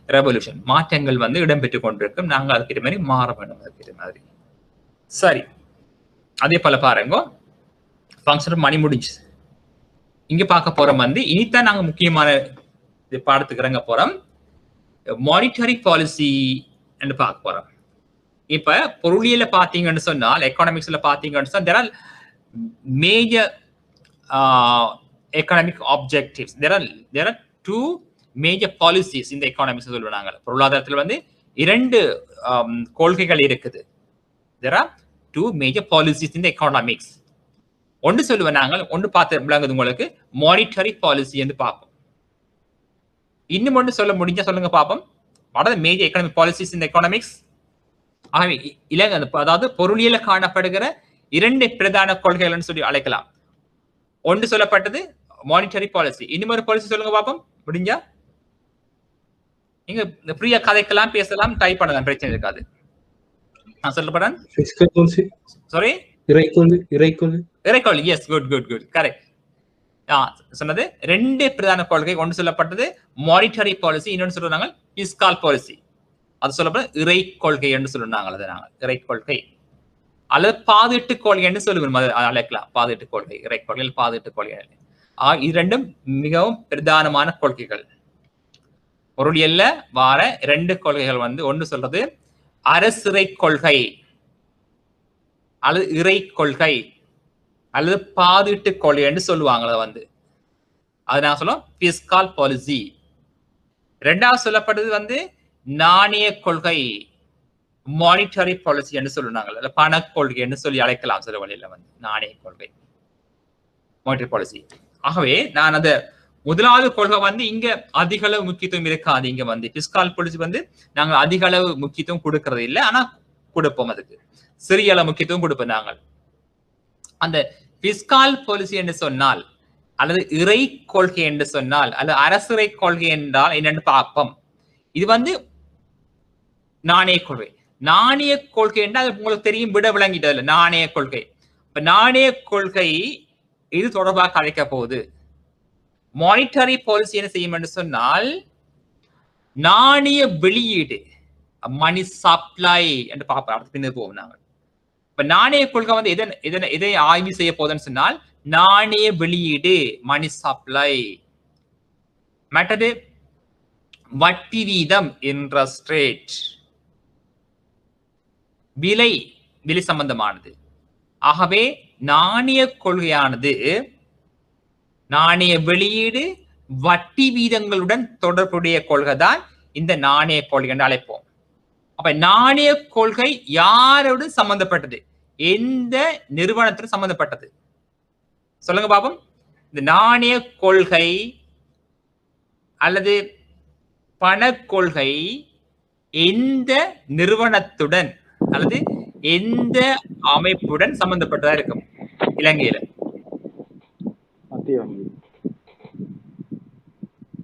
ரெவல்யூஷன் மாற்றங்கள் இடம்பெற்றுக் கொண்டிருக்கும். நாங்கள் அதுக்கிட்ட மாதிரி மாற வேண்டும். அதுக்கிட்ட மாதிரி சரி. அதே போல பாருங்க, ஃபங்க்ஷன் மணி முடிஞ்சு. இங்க பார்க்க போறோம் இனித்தான் நாங்க முக்கியமான பாடத்துக்கு இறங்க போறோம். மானிட்டரி பாலிசி என்று பார்க்க போறோம். இப்ப பொருளியல பாத்தீங்கன்னு சொன்னால், எக்கனாமிக்ஸ்ல பாத்தீங்கன்னு சொன்னா there are major economic objectives. There are two major policies in the economics சொல்லுவாங்க. பொருளாதாரத்துல இரண்டு கொள்கைகள் இருக்குது. There are two major policies in the economics. ஒன்று சொல்லுவேன் நாங்கள், ஒன்று பார்த்து விளங்குது உங்களுக்கு, மானிட்டரி பாலிசி என்று பார்ப்போம். இன்னும் ஒன்று சொல்ல முடிஞ்சா சொல்லுங்க பார்ப்போம். What are the major economic policies in the economics? அதாவது பொருளியல காணப்படுகிற இரண்டு பிரதான கொள்கைகள் சொல்லி அழைக்கலாம். ஒன்று சொல்லப்பட்டது மானிட்டரி பாலிசி. இன்னொரு பாலிசி சொல்லுங்க பார்ப்போம் முடிஞ்சா. நீங்க ஃப்ரீயா கதைக்கலாம், பேசலாம், டைப் பண்ணலாம், பிரச்சனை இருக்காது. நான் சொல்லப்படுறேன். சாரி, இறைக்கொள்கை. Yes, good, correct. சொன்னது ரெண்டு பிரதான கொள்கை. ஒன்று சொல்லப்பட்டது மானிட்டரி பாலிசி, இன்னொன்று சொல்றாங்க பிஸ்கல் பாலிசி. அது சொல்லப்பட்ட இறை கொள்கை என்று சொல்றாங்க. அதை நாங்கள் இறை கொள்கை அல்லது பாதீட்டு கொள்கை என்று சொல்லுவோம், அழைக்கலாம். பாதீட்டு கொள்கை, இறை கொள்கை, பாதீட்டு கொள்கை. இது ரெண்டும் மிகவும் பிரதானமான கொள்கைகள். பொருளியல்ல வார இரண்டு கொள்கைகள் ஒன்று சொல்றது அரசிறை கொள்கை அல்லது இறை கொள்கை அல்லது பாதீட்டு கொள்கை என்று சொல்லுவாங்க. அது நான் சொல்லுவோம் பிஸ்கல் பாலிசி. ரெண்டாவது சொல்லப்பட்டது நாணய கொள்கை, மானிட்டரி பாலிசி என்று சொல்லுவாங்க. பண கொள்கை என்று சொல்லி அழைக்கலாம் சில வழியில. நாணய கொள்கை, மானிட்டரி பாலிசி. ஆகவே நான் அதை முதலாவது கொள்கை வந்து இங்க அதிக அளவு முக்கியத்துவம் இருக்காது. இங்க வந்து பிஸ்கால் பாலிசி வந்து நாங்க அதிக அளவு முக்கியத்துவம் கொடுக்கறது இல்லை, ஆனா கொடுப்போம். அதுக்கு சிறிய அளவு முக்கியத்துவம் கொடுப்போம் நாங்கள். அந்த பிஸ்கால் பாலிசி என்று சொன்னால் அல்லது இறை கொள்கை என்று சொன்னால் அல்லது அரசிறை கொள்கை என்றால் என்னன்னு பார்ப்போம். இது வந்து நாணய கொள்கை. நாணய கொள்கை என்றால் உங்களுக்கு தெரியும், விட விளங்கிட்டது நாணய கொள்கை. இப்ப நாணய கொள்கை இது தொடர்பாக அழைக்க போகுது. மானிட்டரி பாலிசி என்ன செய்யும் என்று சொன்னால் நாணய வெளியீடு, மணி சப்ளை என்று பார்ப்போம். பின்னர் போவோம் நாங்கள். இப்ப நாணய கொள்கை வந்து எதை ஆய்வு செய்ய போதுன்னு சொன்னால் நாணய வெளியீடு, மணி சப்ளை. மற்றது வட்டி வீதம், இன்ட்ரெஸ்ட் ரேட், விலை சம்பந்தமானது. ஆகவே நாணய கொள்கையானது நாணய வெளியீடு, வட்டி வீதங்களுடன் தொடர்புடைய கொள்கை தான் இந்த நாணய கொள்கை என்று அழைப்போம். அப்ப நாணய கொள்கை யாரோடு சம்பந்தப்பட்டது? எந்த நிறுவனத்துடன் சம்பந்தப்பட்டது? சொல்லுங்க பாப்போம். இந்த நாணய கொள்கை அல்லது பண கொள்கை எந்த நிறுவனத்துடன் அல்லது எந்த அமைப்புடன் சம்பந்தப்பட்டதா இருக்கும்? இலங்கையில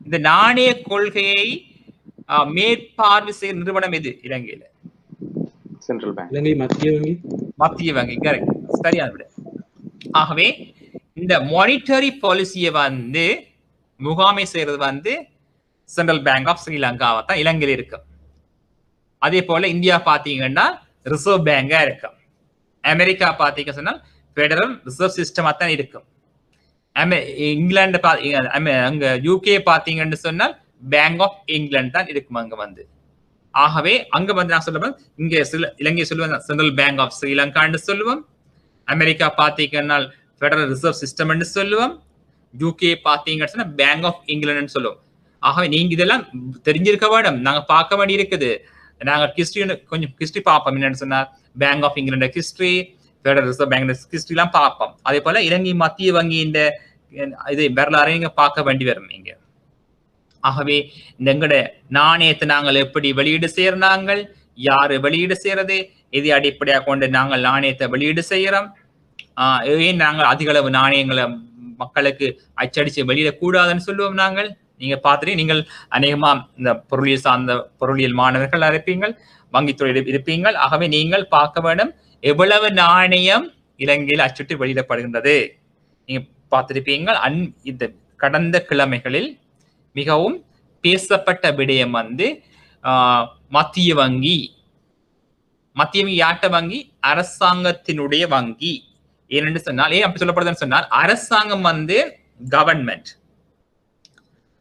இந்த நாணய கொள்கையை மேற்பார்வை செய்யும் நிறுவனம் எது இலங்கையில? Central bank. இலங்கை மத்திய வங்கி. மத்திய வங்கி, கரெக்ட், சரியான விட. ஆகவே இந்த மானிட்டரி பாலிசியை வந்து முகாமை செய்யறது வந்து சென்ட்ரல் பேங்க் ஆஃப் ஸ்ரீலங்காவை தான் இலங்கையில் இருக்கும். அதே போல இந்தியா பாத்தீங்கன்னா ரிசர்வ் பேங்கா இருக்கும். அமெரிக்கா பாத்தீங்க சொன்னால் பெடரல் ரிசர்வ் சிஸ்டமா தான் இருக்கும். இங்கிலாந்து அங்க யூகே பாத்தீங்கன்னு சொன்னால் பேங்க் ஆஃப் இங்கிலாந்து தான் இருக்கும் அங்க வந்து. ஆகவே அங்க வந்து நான் சொல்லுவேன், இங்க இலங்கை சொல்லுவேன் சென்ட்ரல் பேங்க் ஆஃப் ஸ்ரீலங்கான்னு சொல்லுவோம். அமெரிக்கா பாத்தீங்கன்னா பெடரல் ரிசர்வ் சிஸ்டம் சொல்லுவோம். யூகே பாத்தீங்கன்னு சொன்னா பேங்க் ஆஃப் இங்கிலாந்து சொல்லுவோம். ஆகவே நீங்க இதெல்லாம் தெரிஞ்சிருக்க வேணும். நாங்க பார்க்க வேண்டி இருக்குது. நாங்க கொஞ்சம் ஹிஸ்டரி பார்ப்போம். என்னன்னு சொன்னா bank of England history, federal reserve bank history எல்லாம் பார்ப்போம். அதே போல இலங்கை மத்திய வங்கி இந்த இது வரலாறு நீங்க பார்க்க வேண்டி வரும் நீங்க. ஆகவே இந்த எங்கட நாணயத்தை நாங்கள் எப்படி வெளியீடு செய்யறாங்க, யாரு வெளியீடு செய்யறது, இதை அடிப்படையாக கொண்டு நாங்கள் நாணயத்தை வெளியீடு செய்யறோம். ஏன் நாங்கள் அதிக அளவு நாணயங்களை மக்களுக்கு அச்சடிச்சு வெளியிடக்கூடாதுன்னு சொல்லுவோம் நாங்கள். நீங்க பார்த்துட்டு நீங்கள் அநேகமா இந்த பொருளியல் சார்ந்த பொருளியல் மாணவர்கள் இருப்பீங்கள், வங்கித்துறை இருப்பீங்கள். ஆகவே நீங்கள் பார்க்க வேண்டும் எவ்வளவு நாணயம் இலங்கையில் அச்சிட்டு வெளியிடப்படுகின்றது நீங்க பார்த்திருப்பீங்கள். இந்த கடந்த கிழமைகளில் மிகவும் பேசப்பட்ட விடயம் வந்து மத்திய வங்கி யாட்ட வங்கி, அரசாங்கத்தினுடைய வங்கி. ஏனென்று சொன்னால் ஏன் அப்படி சொல்லப்படுதுன்னு சொன்னால் அரசாங்கம் வந்து கவர்மெண்ட்.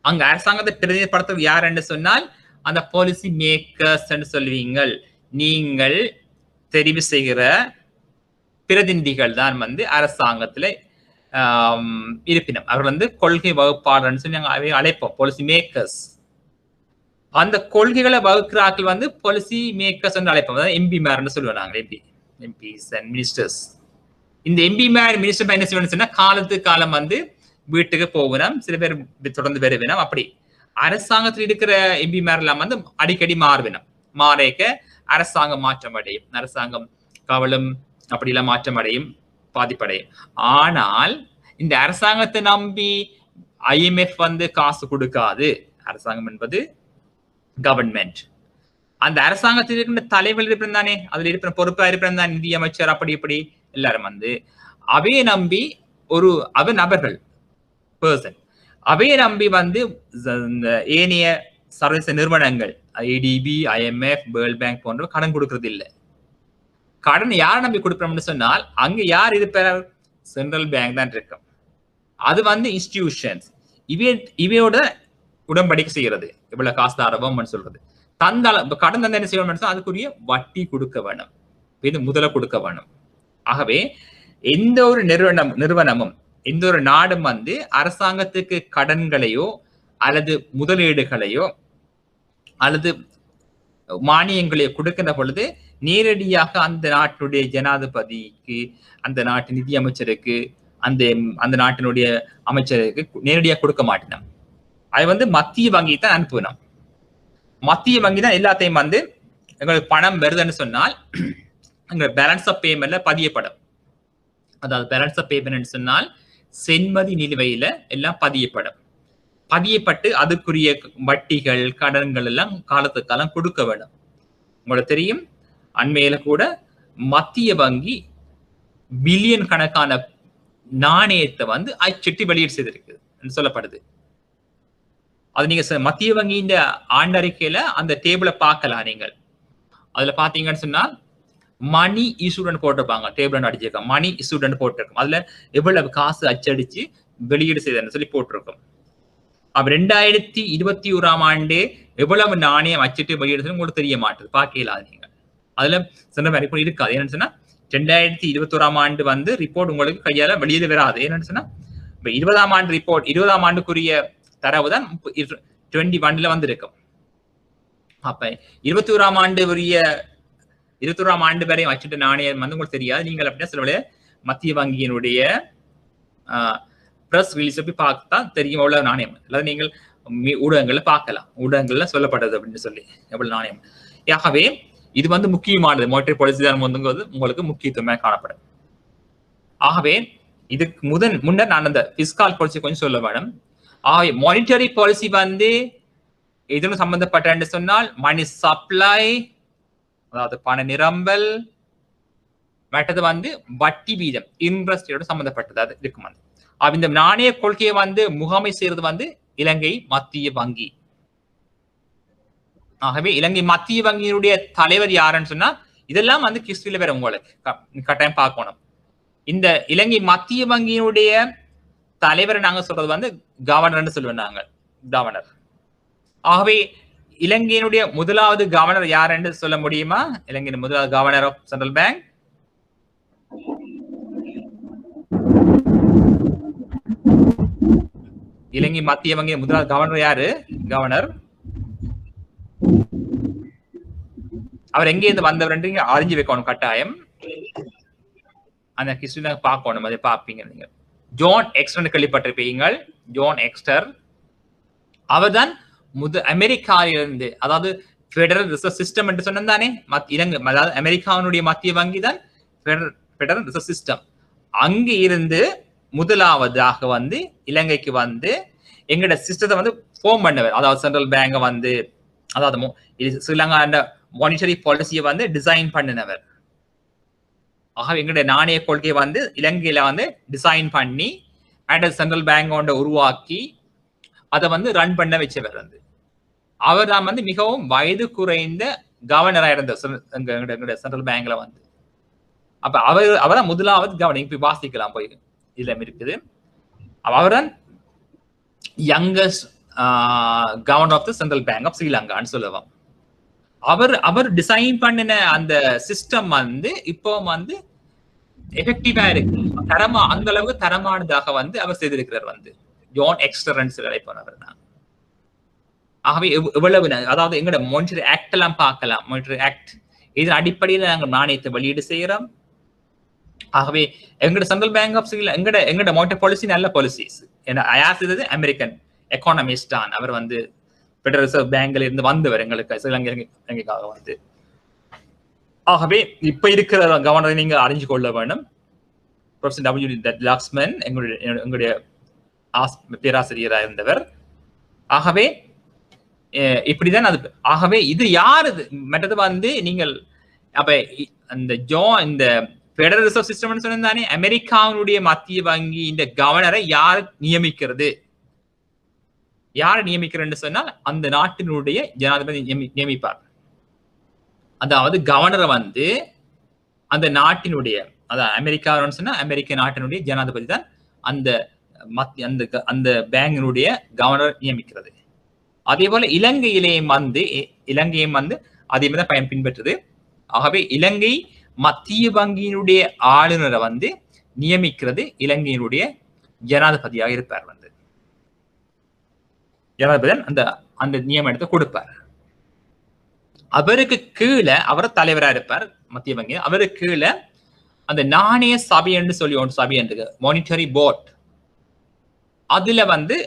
அங்க அரசாங்கத்தை பிரதிநிதிப்படுத்துவது யார் என்று சொன்னால் அந்த பாலிசி மேக்கர்ஸ் என்று சொல்லுவீங்கள். நீங்கள் தெரிவு செய்கிற பிரதிநிதிகள் தான் வந்து அரசாங்கத்துல இருப்பினும் அவர் வந்து கொள்கை வகுப்பாளர்னு சொல்லி நாங்கள் அழைப்போம், பாலிசி மேக்கர்ஸ். அந்த கொள்கைகளை வகுக்கிறார்கள் வந்து பாலிசி மேக்கர்ஸ் என்று அழைப்போம். அதாவது எம்பி மேர்னு சொல்லுவோம் நாங்கள், எம்பிஸ் அண்ட் மினிஸ்டர்ஸ். இந்த எம்பி மேர் மினிஸ்டர் என்ன செய்யணும்னு சொன்னா காலத்துக்கு காலம் வந்து வீட்டுக்கு போகணும், சில பேர் தொடர்ந்து வருவினம். அப்படி அரசாங்கத்தில் இருக்கிற எம்பி மேர் எல்லாம் வந்து அடிக்கடி மாறுவினம். மாறேக்க அரசாங்கம் மாற்றம் அடையும், அரசாங்கம் கவலும் அப்படிலாம் மாற்றம் அடையும், பாதிப்படையும். ஆனால் இந்த அரசாங்கத்தை நம்பி IMF வந்து காசு கொடுக்காது. அரசாங்கம் என்பது கவர்மெண்ட். அந்த அரசாங்கத்தில் இருக்கின்ற தலைவர் இருப்பின் தானே, அதுல இருக்கிற பொறுப்பா இருப்பின் தான் நிதி அமைச்சர், அப்படி இப்படி எல்லாரும் வந்து அவையை நம்பி அவ நபர்கள் பர்சன் அவையை நம்பி வந்து ஏனைய சர்வதேச நிறுவனங்கள் ADB, IMF, வேர்ல்ட் பேங்க் போன்ற கடன் கொடுக்கறது இல்லை. கடன் யாரை நம்பி கொடுப்போம்னு சொன்னால் அங்க யார் இருப்பார்? சென்ட்ரல் பேங்க் தான் இருக்கும். அது வந்து இன்ஸ்டிடியூஷன்ஸ் இவையோட உடன்படிக்கை செய்யறது, இவ்வளவு காசு தரவும் சொல்றது. கடன் தந்த என்ன செய்யணும், அதுக்குரிய வட்டி கொடுக்க வேணும், இது முதல கொடுக்க வேணும். ஆகவே எந்த ஒரு நிறுவனமும் எந்த ஒரு நாடும் வந்து அரசாங்கத்துக்கு கடன்களையோ அல்லது முதலீடுகளையோ அல்லது மானியங்களையோ கொடுக்கின்ற பொழுது நேரடியாக அந்த நாட்டினுடைய ஜனாதிபதிக்கு, அந்த நாட்டு நிதி அமைச்சருக்கு, அந்த நாட்டினுடைய அமைச்சருக்கு நேரடியாக கொடுக்க மாட்டேன். அது வந்து மத்திய வங்கி தான் அனுப்பணும். மத்திய வங்கி தான் எல்லாத்தையும் வந்து எங்களுக்கு பணம் வருதுன்னு சொன்னால் எங்களுக்கு பேலன்ஸ் ஆஃப் பேமெண்ட்ல பதியப்படும். அதாவது பேலன்ஸ் ஆஃப் பேமெண்ட் சொன்னால் சென்மதி நிலுவையில எல்லாம் பதியப்படும். பதியப்பட்டு அதுக்குரிய வட்டிகள் கடன்கள் எல்லாம் காலத்துக்காலம் கொடுக்க வேண்டும். உங்களுக்கு தெரியும், அண்மையில கூட மத்திய வங்கி பில்லியன் கணக்கான நாணயத்தை வந்து அச்சிட்டு வெளியீடு செய்திருக்கு சொல்லப்படுது. அது நீங்க மத்திய வங்கியின் ஆண்டறிக்கையில அந்த டேபிளை பார்க்கலாம். நீங்கள் அதுல பாத்தீங்கன்னு சொன்னா மணி இஷ்யூடன் போட்டிருப்பாங்க. டேபிள் அடிச்சிருக்காங்க, மணி இஷ்யூடன் போட்டிருக்கும். அதுல எவ்வளவு காசு அச்சடிச்சு வெளியீடு செய்தன்னு சொல்லி போட்டிருக்கும். அப்ப 2021 ஆண்டு எவ்வளவு நாணயம் அச்சிட்டு வெளியிடுறது உங்களுக்கு தெரிய மாட்டேது, பார்க்கலாது. நீங்க அதுல சொன்ன ரிப்போர்ட் இருக்காது. என்னன்னு சொன்னா 2021 ஆண்டு வந்து ரிப்போர்ட் உங்களுக்கு கையால வெளியில வராது. என்னன்னு சொன்னா இப்ப 20ஆம் ஆண்டு ரிப்போர்ட் 20ஆம் ஆண்டுக்குரிய தரவு தான் 21ல வந்து இருக்கும். அப்ப 21ஆம் ஆண்டு உரிய 21ஆம் ஆண்டு வரை வச்சுட்டு நாணயம் வந்து உங்களுக்கு தெரியாது. நீங்கள் அப்படின்னா சில மத்திய வங்கியினுடைய பிரஸ் ரிலீஸ் போய் பார்த்தா தெரியும் எவ்வளவு நாணயம். அதாவது நீங்கள் ஊடகங்கள்ல பார்க்கலாம், ஊடகங்கள்ல சொல்லப்படுது அப்படின்னு சொல்லி எவ்வளவு நாணயம். ஆகவே இது வந்து முக்கியமானது. மானிட்டரி பாலிசி தான் வந்து உங்களுக்கு முக்கியத்துவமாக காணப்படும். ஆகவே இதுக்கு முன்னர் நான் அந்த பிஸ்கால் பாலிசி கொஞ்சம் சொல்ல வேணும். ஆகவே மானிட்டரி பாலிசி வந்து எதுவும் சம்பந்தப்பட்ட சொன்னால் மணி சப்ளை, அதாவது பண நிரம்பல், மற்றது வந்து வட்டி வீதம் இன்ட்ரெஸ்டோட சம்பந்தப்பட்டது அது இருக்கும். வந்து இந்த நாணய கொள்கையை வந்து முகாமை செய்யறது வந்து இலங்கை மத்திய வங்கி. ஆகவே இலங்கை மத்திய வங்கியினுடைய தலைவர் யாருன்னு சொன்னா இதெல்லாம் வந்து ஹிஸ்டரியில வேற உங்களுக்கு கட்டாயம் பார்க்கணும். இந்த இலங்கை மத்திய வங்கியினுடைய தலைவரை நாங்க சொல்றது வந்து கவர்னர்னு சொல்லுவோம் நாங்கள், கவர்னர். ஆகவே இலங்கையினுடைய முதலாவது கவர்னர் யார் என்று சொல்ல முடியுமா? இலங்கையின் முதலாவது கவர்னர் ஆஃப் சென்ட்ரல் பேங்க் இலங்கை மத்திய வங்கி முதலாவது கவர்னர் யாரு? கவர்னர். அவர் எங்கே இருந்து வந்தவர் என்று அறிஞ்சு வைக்கணும் கட்டாயம். அந்த ஹிஸ்டரி பார்க்கணும், அதை பார்ப்பீங்க நீங்க. ஜான் எக்ஸ்டர் கேள்விப்பட்டிருப்பீங்கள். ஜான் எக்ஸ்டர் அவர் தான் அமெரிக்காவிலிருந்து, அதாவது பெடரல் ரிசர்வ் சிஸ்டம் என்று சொன்னதானே இலங்கை, அதாவது அமெரிக்காவினுடைய மத்திய வங்கி தான் பெடரல் ரிசர்வ் சிஸ்டம். அங்கு இருந்து முதலாவதாக வந்து இலங்கைக்கு வந்து எங்களோட சிஸ்டத்தை வந்து ஃபார்ம் பண்ணவர், அதாவது சென்ட்ரல் பேங்க வந்து, அதாவது ஸ்ரீலங்கா மானிட்டரி பாலிசியை வந்து டிசைன் பண்ணினவர். ஆக எங்களுடைய நாணய கொள்கையை வந்து இலங்கையில வந்து டிசைன் பண்ணி சென்ட்ரல் பேங்கோட உருவாக்கி அதை வந்து ரன் பண்ண வச்சவர் வந்து அவர் தான் வந்து மிகவும் வயது குறைந்த கவர்னராக இருந்த எங்களுடைய சென்ட்ரல் பேங்க்ல வந்து. அப்ப அவர்தான் முதலாவது கவர்னர். இப்ப வாசிக்கலாம் போய் இதுல இருக்குது. அவர் தான் youngest governor of the central bank of ஸ்ரீலங்கான்னு சொல்லுவோம். அவர் டிசைன் பண்ணின அந்த சிஸ்டம் வந்து இப்போ வந்து எஃபெக்டிவா இருக்கு, தரமா, அந்த அளவுக்கு தரமானதாக வந்து அவர் செய்திருக்கிறார் வந்து. ஜான் எக்ஸ்டரன்ஸ் அழைப்பவர் தான். ஆகவே எவ்வளவு, அதாவது எங்களோட மானிட்டரி ஆக்ட் எல்லாம் பார்க்கலாம். மானிட்டரி ஆக்ட் இதன் அடிப்படையில் நாங்கள் நாணயத்தை வெளியீடு செய்யறோம். ஆகவே எங்களோட சென்ட்ரல் பேங்க் ஆஃப் ஸ்ரீலங்கா எங்களோட மானிட்டரி பாலிசி நல்ல பாலிசிஸ். செய்தது அமெரிக்கன் எக்கானமிஸ்ட் தான். அவர் வந்து பெடரல் ரிசர்வ் பேங்க்ல இருந்து வந்தவர் எங்களுக்கு ஸ்ரீலங்காவுக்காக வந்து. ஆகவே இப்ப இருக்கிற கவர்னரை நீங்க அறிஞ்சு கொள்ள வேண்டும். Professor W. லக்ஷ்மன் எங்களுடைய பேராசிரியராக இருந்தவர். ஆகவே இப்படிதான் அது. ஆகவே இது யாரு? மற்றது வந்து நீங்கள் அப்ப இந்த பெடரல் ரிசர்வ் சிஸ்டம் சொன்னானே, அமெரிக்காவுடைய மத்திய வங்கி இந்த கவர்னரை யார் நியமிக்கிறது? யார் நியமிக்கிறன்னு சொன்னால் அந்த நாட்டினுடைய ஜனாதிபதி நியமிப்பார். அதாவது கவர்னரை வந்து அந்த நாட்டினுடைய, அதாவது அமெரிக்கான்னு சொன்னா அமெரிக்க நாட்டினுடைய ஜனாதிபதி தான் அந்த பேங்கினுடைய கவர்னர் நியமிக்கிறது. அதே போல இலங்கையும் வந்து அதே மாதிரி தான் பின்பற்றுது. ஆகவே இலங்கை மத்திய வங்கியினுடைய ஆளுநரை வந்து நியமிக்கிறது இலங்கையினுடைய ஜனாதிபதியாக இருப்பார் வந்து. ஜனாதிபதி அந்த நியமனத்தை கொடுப்பார். அவருக்கு கீழே அவர் தலைவராக இருப்பார் மத்திய வங்கி. அவருக்கு கீழே அந்த நாணய சபை என்று சொல்லி ஒன்று சபை என்று, மானிட்டரி போர்ட், அதுல வந்து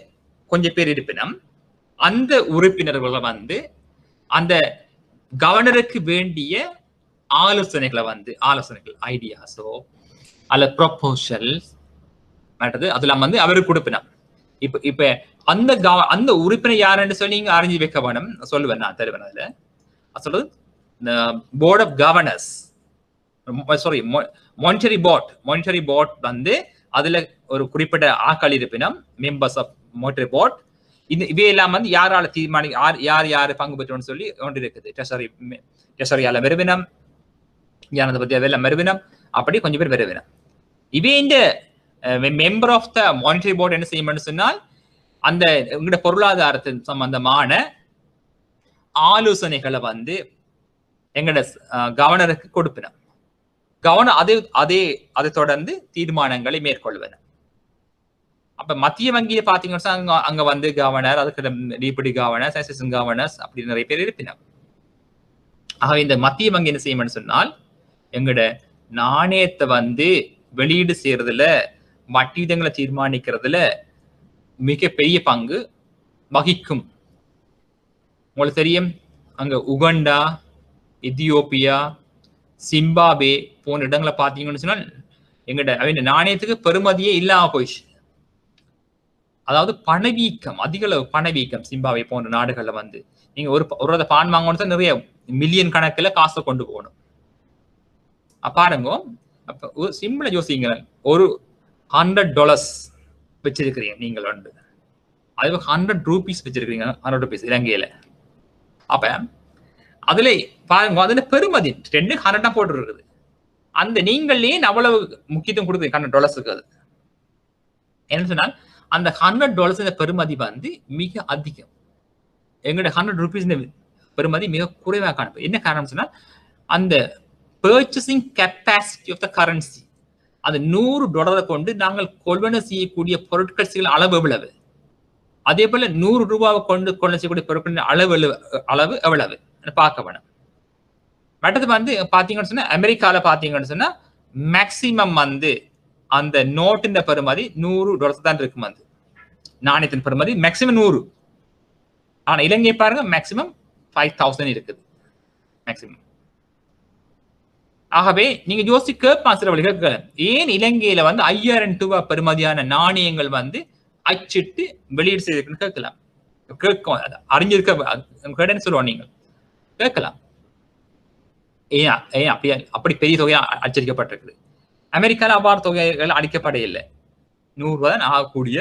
கொஞ்சம் பேர் இருப்பினும் அந்த உறுப்பினர்களை வந்து அந்த கவர்னருக்கு வேண்டிய ஆலோசனைகள் ஐடியாஸோ அல்ல ப்ரொபோசல்ஸ் மற்றது அதெல்லாம் வந்து அவருக்கு கொடுப்பினோம். இப்ப அந்த உறுப்பினர் யாருன்னு சொல்லி நீங்க அறிஞ்சு வைக்க வேணும். சொல்லுவேன், நான் தருவேன். அதுல சொல்றது board of governors, sorry monetary board வந்து அதுல ஒரு குறிப்பிட்ட ஆட்கள் இருப்பினும் மெம்பர்ஸ் ஆஃப் மானிட்டரி போர்ட். இவையெல்லாம் வந்து யாரால யார் பங்கு பெற்றோம்னு சொல்லி ஒன்று இருக்குது. ட்ரெஷரியால வருவினம், ஞானத பத்தி அதெல்லாம் வருவினம், அப்படி கொஞ்சம் பேர் வருவினம். இவே இந்த member of the monetary board என்ன செய்யணும்னு சொன்னால் அந்த உங்களோட பொருளாதாரத்தின் சம்பந்தமான ஆலோசனைகளை வந்து எங்களோட கவர்னருக்கு கொடுப்பினோம். கவர்னர் அதை தொடர்ந்து தீர்மானங்களை மேற்கொள்வன. அப்ப மத்திய வங்கியை பாத்தீங்கன்னா அங்க வந்து கவர்னர், அதுக்கு டிபிடி கவர்னர்ஸ், அசிஸ்டன்ட் கவர்னர்ஸ் அப்படி நிறைய பேர் இருப்பினோம். ஆக இந்த மத்திய வங்கி என்ன செய்யணும்னு சொன்னால் எங்களோட நாணயத்தை வந்து வெளியீடு செய்யறதுல, வட்டி விதங்களை தீர்மானிக்கிறதுல மிக பெரிய பங்கு வகிக்கும். உங்களுக்கு தெரியும், அங்க உகண்டா, எத்தியோப்பியா, சிம்பாபே போன்ற இடங்களை பார்த்தீங்கன்னு சொன்னால் எங்கட நாணயத்துக்கு பெருமதியே இல்லாம போயிடுச்சு. அதாவது பணவீக்கம், அதிக அளவு பணவீக்கம். சிம்பாபே போன்ற நாடுகள்ல வந்து நீங்க ஒரு பான் வாங்கணும் நிறைய மில்லியன் கணக்குல காசை கொண்டு போகணும். பாருங்க, அப்ப சிம்பிளா யோசிங்க, ஒரு $100 வச்சிருக்கிறீங்க நீங்கள் வந்து, அது ₹100 வச்சிருக்கீங்க, ₹100 இலங்கையில. அப்ப அதுல பாருங்க, அதுல பெருமதி 200 போட்டு இருக்குது. அந்த நீங்களே அவ்வளவு முக்கியத்துவம் கொடுக்குறீங்க $100. அது என்ன சொன்னால் அந்த $100 பெருமதி வந்து மிக அதிகம். எங்களோட ₹100 பெருமதி மிக குறைவாக காணப்படும். என்ன காரணம் சொன்னால் அந்த purchasing capacity of the currency, அது $100 கொண்டு நாங்கள் கொள்வன செய்யக்கூடிய பொருட்கள் அளவு எவ்வளவு, அதே போல ₹100 கொண்டு கொள்வன செய்யக்கூடிய பொருட்களின் அளவு எவ்வளவு பார்க்க வேணும். மற்றது வந்து பாத்தீங்கன்னு சொன்னா அமெரிக்கால பாத்தீங்கன்னு சொன்னா மேக்சிமம் வந்து அந்த நோட்டின் பெருமதி $100 தான் இருக்கும். வந்து நாணயத்தின் பெருமதி மேக்சிமம் 100. ஆனா இலங்கை பாருங்க மேக்சிமம் 5000 இருக்குது மேக்சிமம். ஆகவே நீங்க யோசிக்க கேட்க, ஏன் இலங்கையில வந்து $5000 பெருமதியான நாணயங்கள் வந்து அச்சிட்டு வெளியீடு செய்திருக்குன்னு கேட்கலாம். அறிஞ்சிருக்க சொல்லுவோம், நீங்கள் கேட்கலாம், ஏன் அப்படி பெரிய தொகையா அச்சரிக்கப்பட்டிருக்குது. அமெரிக்கால அவ்வாறு தொகைகள் அளிக்கப்பட இல்லை. $100 தான் ஆகக்கூடிய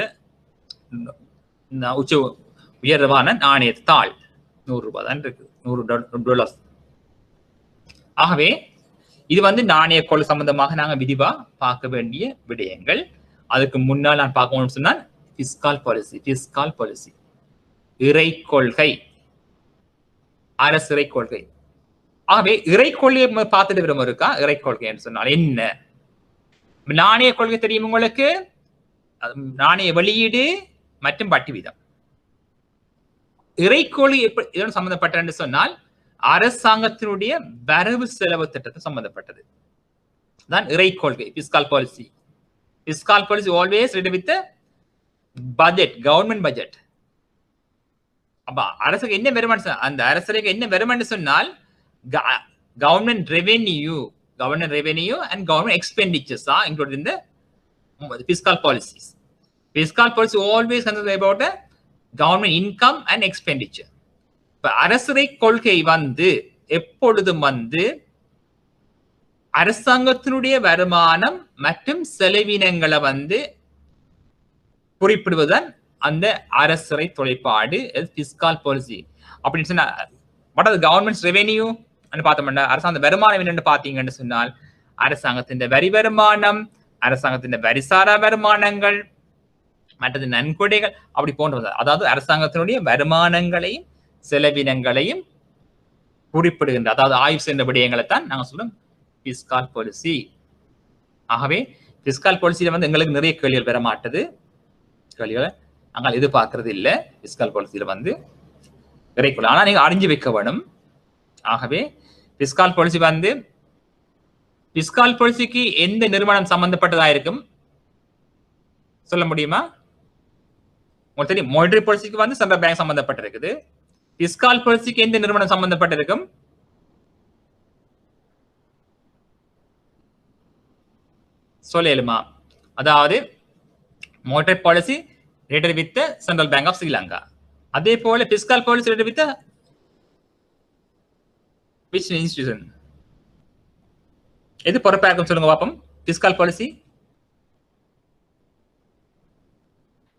உச்ச உயர்வான நாணயத்தாள் $100 தான் இருக்கு, $100. ஆகவே இது வந்து நாணய கொள் சம்பந்தமாக நாங்க விரிவா பார்க்க வேண்டிய விடயங்கள். அதுக்கு முன்னால் நான் பார்க்கணும்னு சொன்னால் பிஸ்கால் பாலிசி, இறை கொள்கை, அரசு இறை கொள்கை. ஆகவே இறை கொள்கையை பார்த்துட்டு விரும்ப இருக்கா? இறை கொள்கைன்னு சொன்னால் என்ன? நாணய கொள்கை தெரியும் உங்களுக்கு, நாணய வெளியீடு மற்றும் வட்டி வீதம். இறை கொள்கை எப்படி இதோடு சம்பந்தப்பட்டன்னு சொன்னால் அரசாங்கத்தினுடைய வரவு செலவு திட்டத்தை சம்பந்தப்பட்டது தான் இறை கொள்கை, fiscal policy. Fiscal policy always related with budget, government budget. அப்ப அரசுக்கு என்ன வருமானம், அந்த அரசுக்கு என்ன வருமானம் சொன்னால் government revenue and government expenditures are included in the fiscal policies. Fiscal policy always considers about the government income and expenditure. இப்ப அரசரை கொள்கை வந்து எப்பொழுதும் வந்து அரசாங்கத்தினுடைய வருமானம் மற்றும் செலவினங்களை வந்து குறிப்பிடுவதுதான் அந்த அரசரை தொலைப்பாடு, பிஸ்கால் பாலிசி. அப்படின்னு சொன்னா what are the government's revenue பார்த்தோம்னா அரசாங்க வருமானம் என்னன்னு பாத்தீங்கன்னு சொன்னால் அரசாங்கத்தின் வரி வருமானம், அரசாங்கத்தின் வரிசாரா வருமானங்கள், மற்றது நன்கொடைகள் அப்படி போன்றது. அதாவது அரசாங்கத்தினுடைய வருமானங்களையும் செலவினங்களையும் குறிப்பிடுகின்ற, அதாவது ஆய்வு செய்கின்ற விடயங்களை தான் நாங்கள் சொல்றோம் பிஸ்கால் பாலிசி. ஆகவே பிஸ்கால் பாலிசியில வந்து எங்களுக்கு நிறைய கேள்விகள் பெற மாட்டது, கேள்விகளை நாங்கள் எதிர்பார்க்கறது இல்லை. பிஸ்கால் பாலிசியில வந்து இறைக்குள்ள ஆனா நீங்க அறிஞ்சு வைக்க வேணும். ஆகவே பிஸ்கால் பாலிசி வந்து பிஸ்கால் பாலிசிக்கு எந்த நிறுவனம் சம்பந்தப்பட்டதா இருக்கும் சொல்ல முடியுமா? உங்களுக்கு தெரியும் மானிட்டரி பாலிசிக்கு வந்து சென்ட்ரல் பேங்க் சம்பந்தப்பட்டிருக்குது. பிஸ்கால் பாலிசிக்கு எந்த நிறுவனம் சம்பந்தப்பட்டிருக்கும்? சொல்லலுமா? அதாவது monetary policy related with central bank of Sri. அதே போல fiscal policy related with which institution? எது பொறுப்பா இருக்கும் சொல்லுங்க பாப்போம். பிஸ்கால் பாலிசி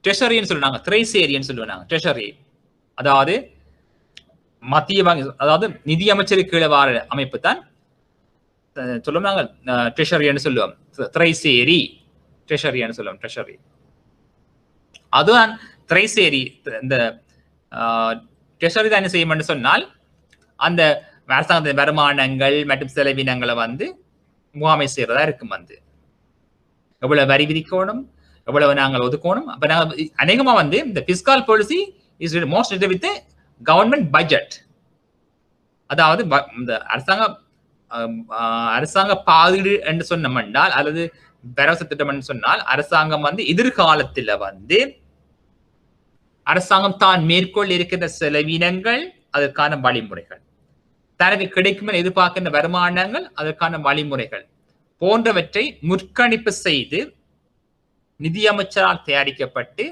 ட்ரெஷரின்னு சொல்லுவாங்க, திரைசேரின்னு சொல்லுவாங்க. ட்ரெஷரி அதாவது மத்திய வங்கி, அதாவது நிதி அமைச்சருக்கு கீழே வார அமைப்பு தான் சொல்லுவாங்க ட்ரெஷரின்னு சொல்லுவோம். திரைசேரி ட்ரெஷரின்னு சொல்லுவோம். ட்ரெஷரி அதுதான் திரைசேரி. இந்த ட்ரெஷரி தான் என்ன செய்யும் சொன்னால் அந்த அரசாங்கத்தின் வருமானங்கள் மற்றும் செலவினங்களை வந்து முகாமை செய்யறதா இருக்கும். வந்து எவ்வளவு வரி விதிக்கணும், எவ்வளவு நாங்கள் ஒதுக்கணும். அப்ப நாங்கள் அநேகமா வந்து இந்த fiscal policy is most related with government budget. அதாவது இந்த அரசாங்க பாதுகாடு என்று சொன்னோம் என்றால் அல்லது வரவு திட்டம் என்று சொன்னால் அரசாங்கம் வந்து எதிர்காலத்தில் வந்து அரசாங்கம் தான் மேற்கொள்ள இருக்கின்ற செலவினங்கள், அதற்கான வழிமுறைகள், தனக்கு கிடைக்கும் என எதிர்பார்க்கின்ற வருமானங்கள், அதற்கான வழிமுறைகள் போன்றவற்றை முற்கணிப்பு செய்து நிதியமைச்சரால் தயாரிக்கப்பட்டு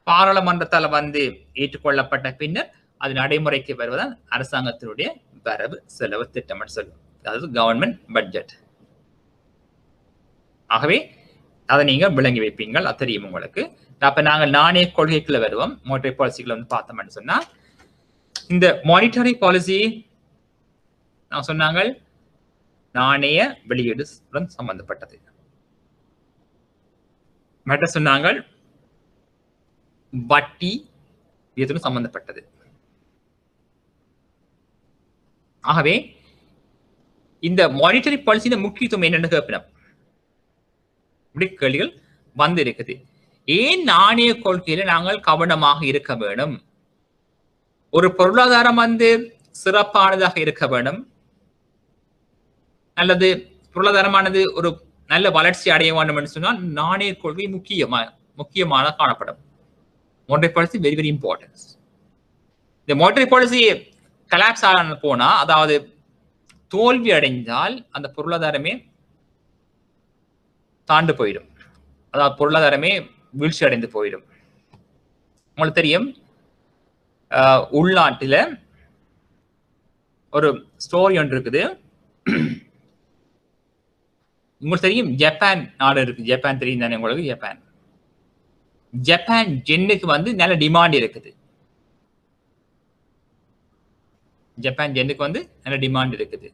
பாராளுமன்றத்தால் வந்து ஏற்றுக்கொள்ளப்பட்ட பின்னர் அது நடைமுறைக்கு வருவதால் அரசாங்கத்தினுடைய வரவு செலவு திட்டம் சொல்லுவோம். அதாவது கவர்மெண்ட் பட்ஜெட். ஆகவே அதை நீங்க விளங்கி வைப்பீங்கள், அது தெரியும் உங்களுக்கு. அப்ப நாங்கள் நாணய கொள்கைக்குள்ள வருவோம். மானிட்டரி பாலிசிகளை வந்து பார்த்தோம்னு சொன்னா இந்த மானிட்டரி பாலிசி நான் சொன்னாங்க நாணய வெளியீடு சம்பந்தப்பட்டது. மற்ற சொன்னாங்க வட்டி விகிதத்துடன் சம்பந்தப்பட்டது. ஆகவே இந்த மானிட்டரி பாலிசியின் முக்கியத்துவம் என்னன்னு கேட்போம். இப்படி கேள்விகள் வந்து இருக்குது. ஏன் நாணய கொள்கையில நாங்கள் கவனமாக இருக்க வேண்டும்? ஒரு பொருளாதாரம் வந்து சிறப்பானதாக இருக்க வேண்டும், அல்லது பொருளாதாரமானது ஒரு நல்ல வளர்ச்சி அடைய வேண்டும் என்று சொன்னால் நாணய கொள்கை முக்கியமான காணப்படும். Monetary policy very very importance. இந்த மானிட்டரி பாலிசி கலாப்ஸ் ஆன போனா, அதாவது தோல்வி அடைந்தால் அந்த பொருளாதாரமே தாண்டு போயிடும். அதாவது பொருளாதாரமே வீழ்ச்சி அடைந்து போயிடும். உங்களுக்கு தெரியும், உள்நாட்டில ஒரு ஸ்டோரி ஒன்று இருக்குது. உங்களுக்கு தெரியும் ஜப்பான் நாடு இருக்கு. ஜப்பான் தெரியும் தானே உங்களுக்கு? ஜப்பான் ஜென்னுக்கு வந்து நல்ல டிமாண்ட் இருக்குது. ஜப்பான் ஜென்னுக்கு வந்து நல்ல டிமாண்ட் இருக்குது.